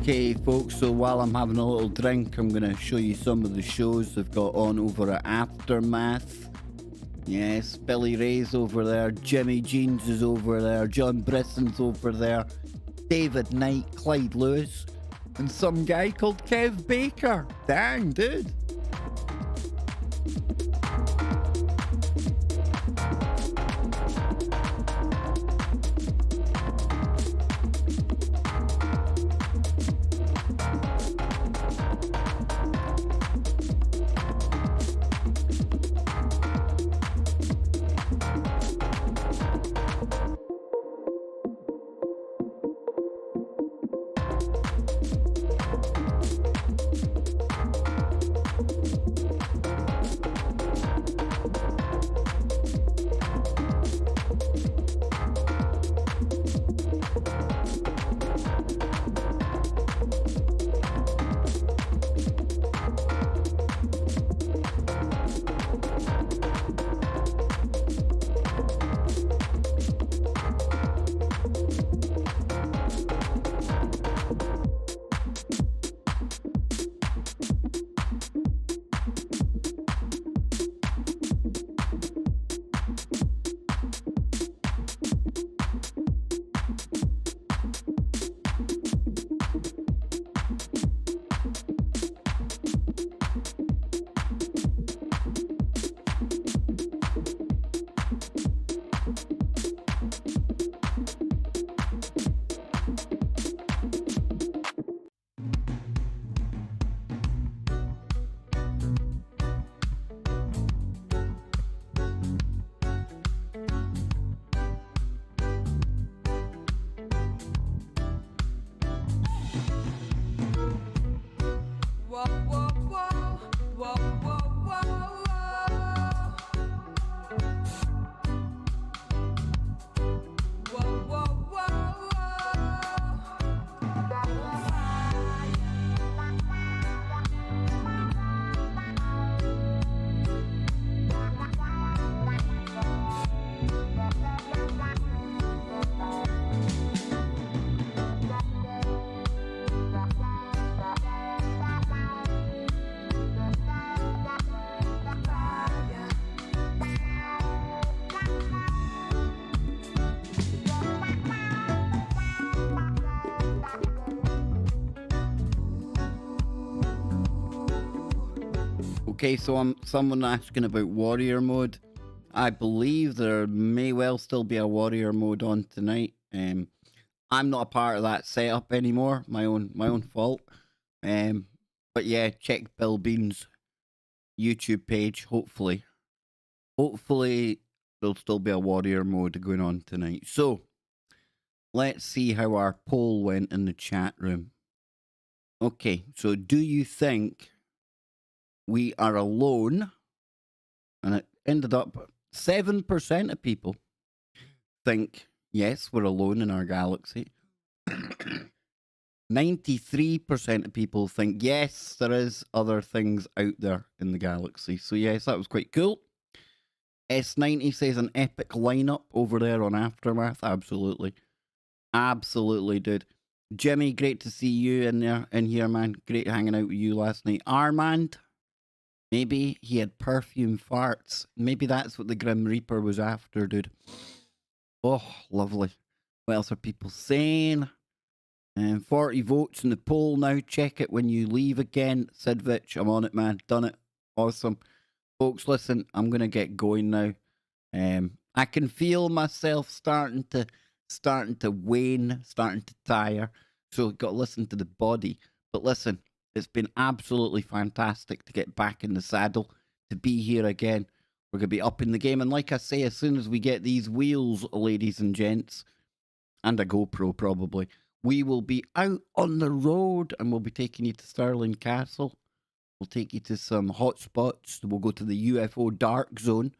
[SPEAKER 1] Okay, folks, so while I'm having a little drink, I'm going to show you some of the shows they've got on over at Aftermath. Yes, Billy Ray's over there, Jimmy Jeans is over there, John Brisson's over there, David Knight, Clyde Lewis, and some guy called Kev Baker. Dang, dude. Okay, so someone asking about warrior mode. I believe there may well still be a warrior mode on tonight. I'm not a part of that setup anymore. My own fault. But yeah, check Bill Bean's YouTube page. Hopefully there'll still be a warrior mode going on tonight. So let's see how our poll went in the chat room. Okay, so do you think we are alone? And it ended up 7% of people think, yes, we're alone in our galaxy. 93% of people think, yes, there is other things out there in the galaxy. So yes, that was quite cool. S90 says an epic lineup over there on Aftermath. Absolutely. Absolutely, dude. Jimmy, great to see you in here, man. Great hanging out with you last night. Armand, maybe he had perfume farts. Maybe that's what the Grim Reaper was after, dude. Oh, lovely. What else are people saying? 40 votes in the poll now. Check it when you leave again. Sidvich, I'm on it, man. Done it. Awesome. Folks, listen, I'm going to get going now. I can feel myself starting to wane, starting to tire. So got to listen to the body. But listen, it's been absolutely fantastic to get back in the saddle, to be here again. We're going to be up in the game. And like I say, as soon as we get these wheels, ladies and gents, and a GoPro probably, we will be out on the road and we'll be taking you to Stirling Castle. We'll take you to some hot spots. We'll go to the UFO dark zone,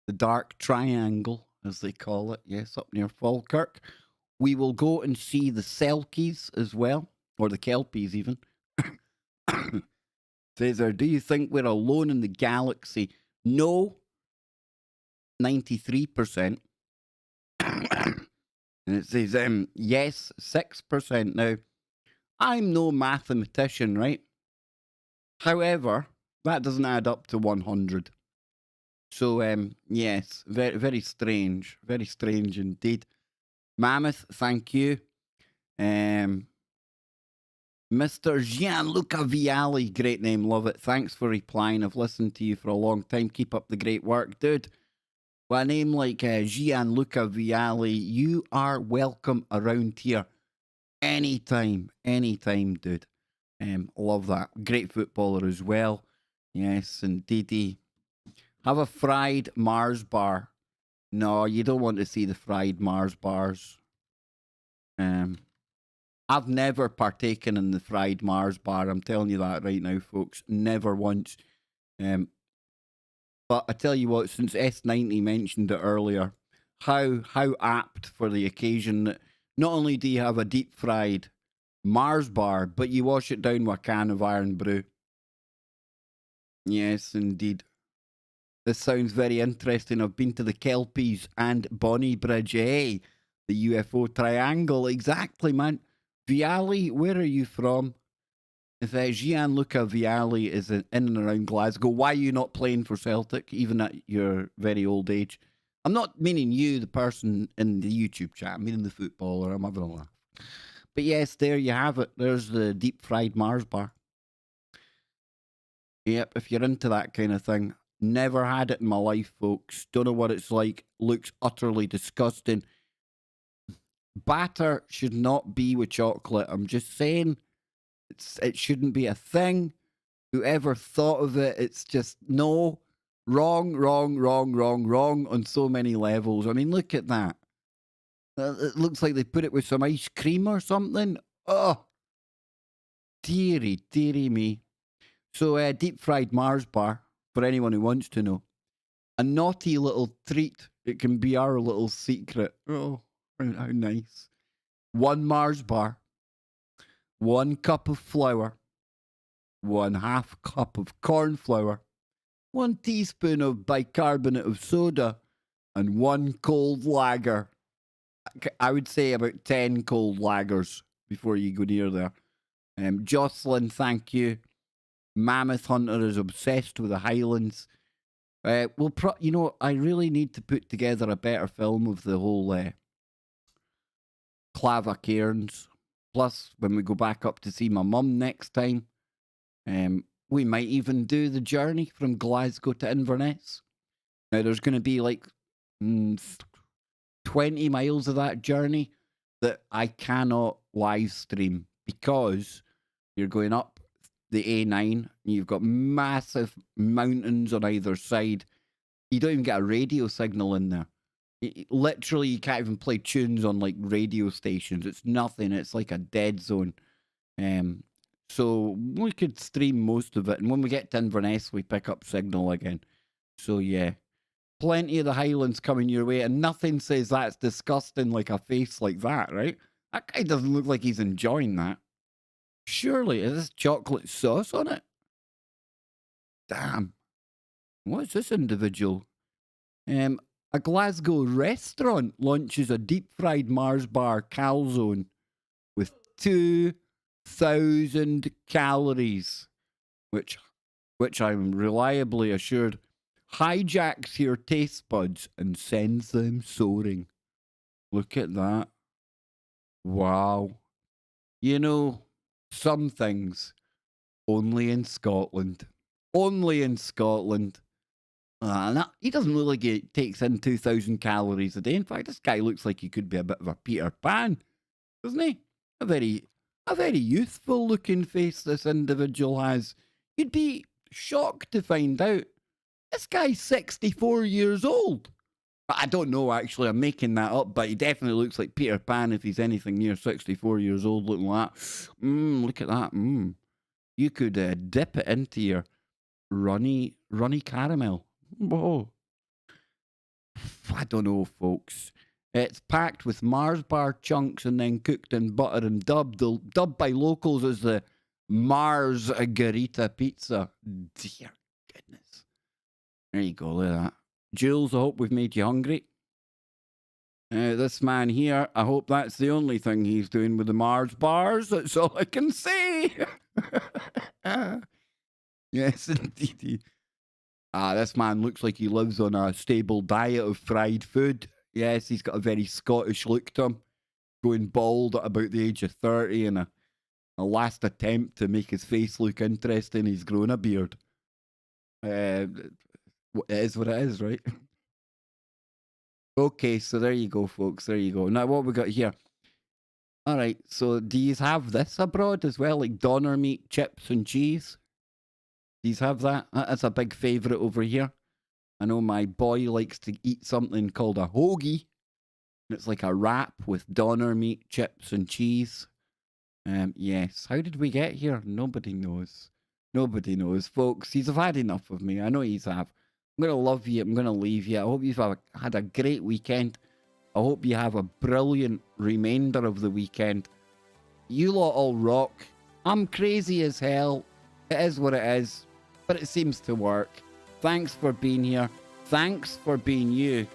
[SPEAKER 1] the dark triangle, as they call it. Yes, up near Falkirk. We will go and see the Selkies as well, or the Kelpies even. Says there, do you think we're alone in the galaxy? No, 93%. And it says, yes, 6%. Now, I'm no mathematician, right? However, that doesn't add up to 100. So, yes, very, very strange. Very strange indeed. Mammoth, thank you. Mr. Gianluca Vialli, great name, love it. Thanks for replying. I've listened to you for a long time. Keep up the great work, dude. With a name like Gianluca Vialli, you are welcome around here anytime, dude. Love that. Great footballer as well. Yes, indeedy. Have a fried Mars bar. No, you don't want to see the fried Mars bars. I've never partaken in the fried Mars bar. I'm telling you that right now, folks. Never once. But I tell you what, since S90 mentioned it earlier, how apt for the occasion that not only do you have a deep fried Mars bar, but you wash it down with a can of iron brew. Yes, indeed. This sounds very interesting. I've been to the Kelpies and Bonnie Bridge. Hey, the UFO triangle. Exactly, man. Vialli, where are you from? If Gianluca Vialli is in and around Glasgow, why are you not playing for Celtic, even at your very old age? I'm not meaning you, the person in the YouTube chat. I'm meaning the footballer. I'm having a laugh. But yes, there you have it. There's the deep fried Mars bar. Yep, if you're into that kind of thing. Never had it in my life, folks. Don't know what it's like. Looks utterly disgusting. Batter should not be with chocolate. I'm just saying. It shouldn't be a thing. Whoever thought of it, it's just no. Wrong on so many levels. I mean, look at that. It looks like they put it with some ice cream or something. Oh, dearie me. So, deep fried Mars bar, for anyone who wants to know. A naughty little treat. It can be our little secret. Oh, how nice. 1 Mars bar. 1 cup of flour, 1/2 cup of corn flour, 1 teaspoon of bicarbonate of soda, and 1 cold lager. I would say about 10 cold lagers before you go near there. Jocelyn, thank you. Mammoth Hunter is obsessed with the Highlands. I really need to put together a better film of the whole Clava Cairns. Plus, when we go back up to see my mum next time, we might even do the journey from Glasgow to Inverness. Now, there's going to be like 20 miles of that journey that I cannot live stream because you're going up the A9 and you've got massive mountains on either side. You don't even get a radio signal in there. Literally, you can't even play tunes on like radio stations. It's nothing. It's like a dead zone. So we could stream most of it, and when we get to Inverness, we pick up signal again. So yeah, plenty of the Highlands coming your way, and nothing says that's disgusting like a face like that, right? That guy doesn't look like he's enjoying that. Surely, is this chocolate sauce on it? Damn. What's this individual? A Glasgow restaurant launches a deep-fried Mars bar calzone with 2,000 calories, which I'm reliably assured hijacks your taste buds and sends them soaring. Look at that. Wow. You know, some things only in Scotland. Only in Scotland. He doesn't look like he takes in 2,000 calories a day. In fact, this guy looks like he could be a bit of a Peter Pan, doesn't he? A very youthful looking face this individual has. You'd be shocked to find out this guy's 64 years old. I don't know, actually. I'm making that up, but he definitely looks like Peter Pan if he's anything near 64 years old looking like that. Look at that. You could dip it into your runny caramel. Whoa. I don't know, folks. It's packed with Mars bar chunks and then cooked in butter and dubbed by locals as the Mars Garita pizza. Dear goodness. There you go, look at that. Jules, I hope we've made you hungry. This man here, I hope that's the only thing he's doing with the Mars bars. That's all I can say. Yes, indeed. This man looks like he lives on a stable diet of fried food. Yes, he's got a very Scottish look to him. Going bald at about the age of 30 and a last attempt to make his face look interesting. He's grown a beard. It is what it is, right? Okay, so there you go, folks. There you go. Now, what we got here? All right, so do you have this abroad as well, like doner meat, chips and cheese? Do you have that? That's a big favourite over here. I know my boy likes to eat something called a hoagie. It's like a wrap with doner meat, chips and cheese. Yes. How did we get here? Nobody knows. Nobody knows, folks. He's had enough of me. I know he's have. I'm going to love you. I'm going to leave you. I hope you've had a great weekend. I hope you have a brilliant remainder of the weekend. You lot all rock. I'm crazy as hell. It is what it is. But it seems to work. Thanks for being here. Thanks for being you.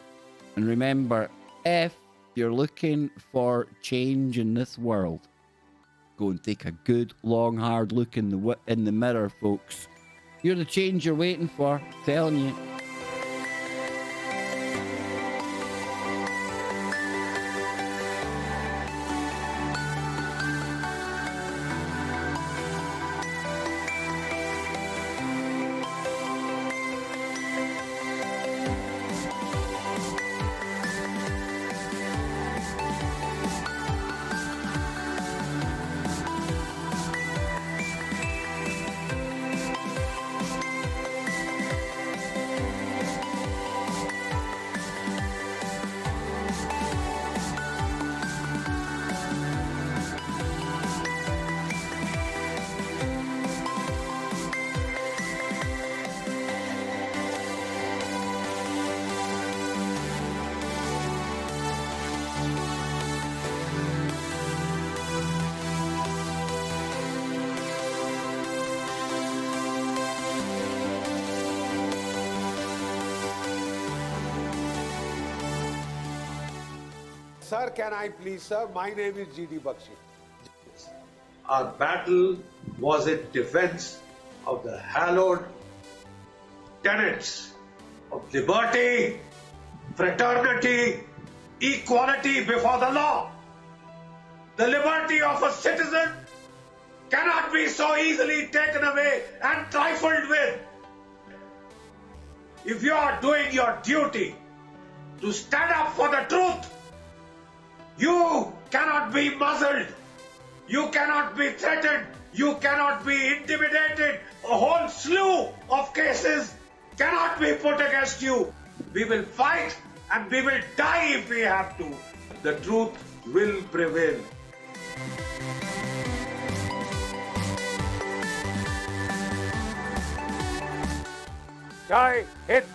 [SPEAKER 1] And remember, if you're looking for change in this world, go and take a good, long, hard look in the mirror, folks. You're the change you're waiting for. I'm telling you.
[SPEAKER 5] Sir, can I please, sir? My name is G.D. Bakshi.
[SPEAKER 4] Our battle was in defense of the hallowed tenets of liberty, fraternity, equality before the law. The liberty of a citizen cannot be so easily taken away and trifled with. If you are doing your duty to stand up for the truth, you cannot be muzzled. You cannot be threatened. You cannot be intimidated. A whole slew of cases cannot be put against you. We will fight and we will die if we have to. The truth will prevail.
[SPEAKER 5] Guy, hit.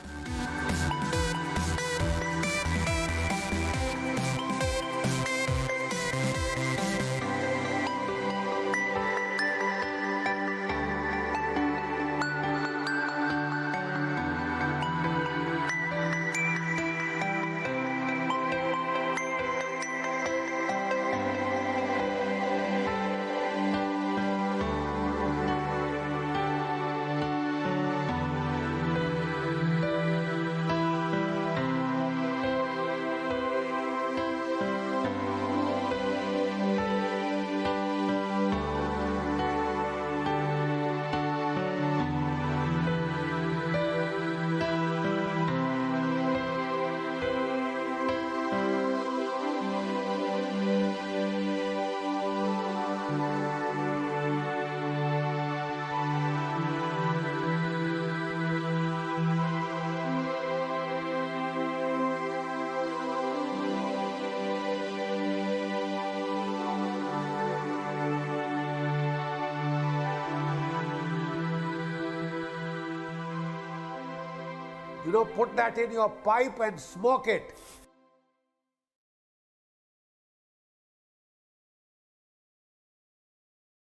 [SPEAKER 5] put that in your pipe and smoke it.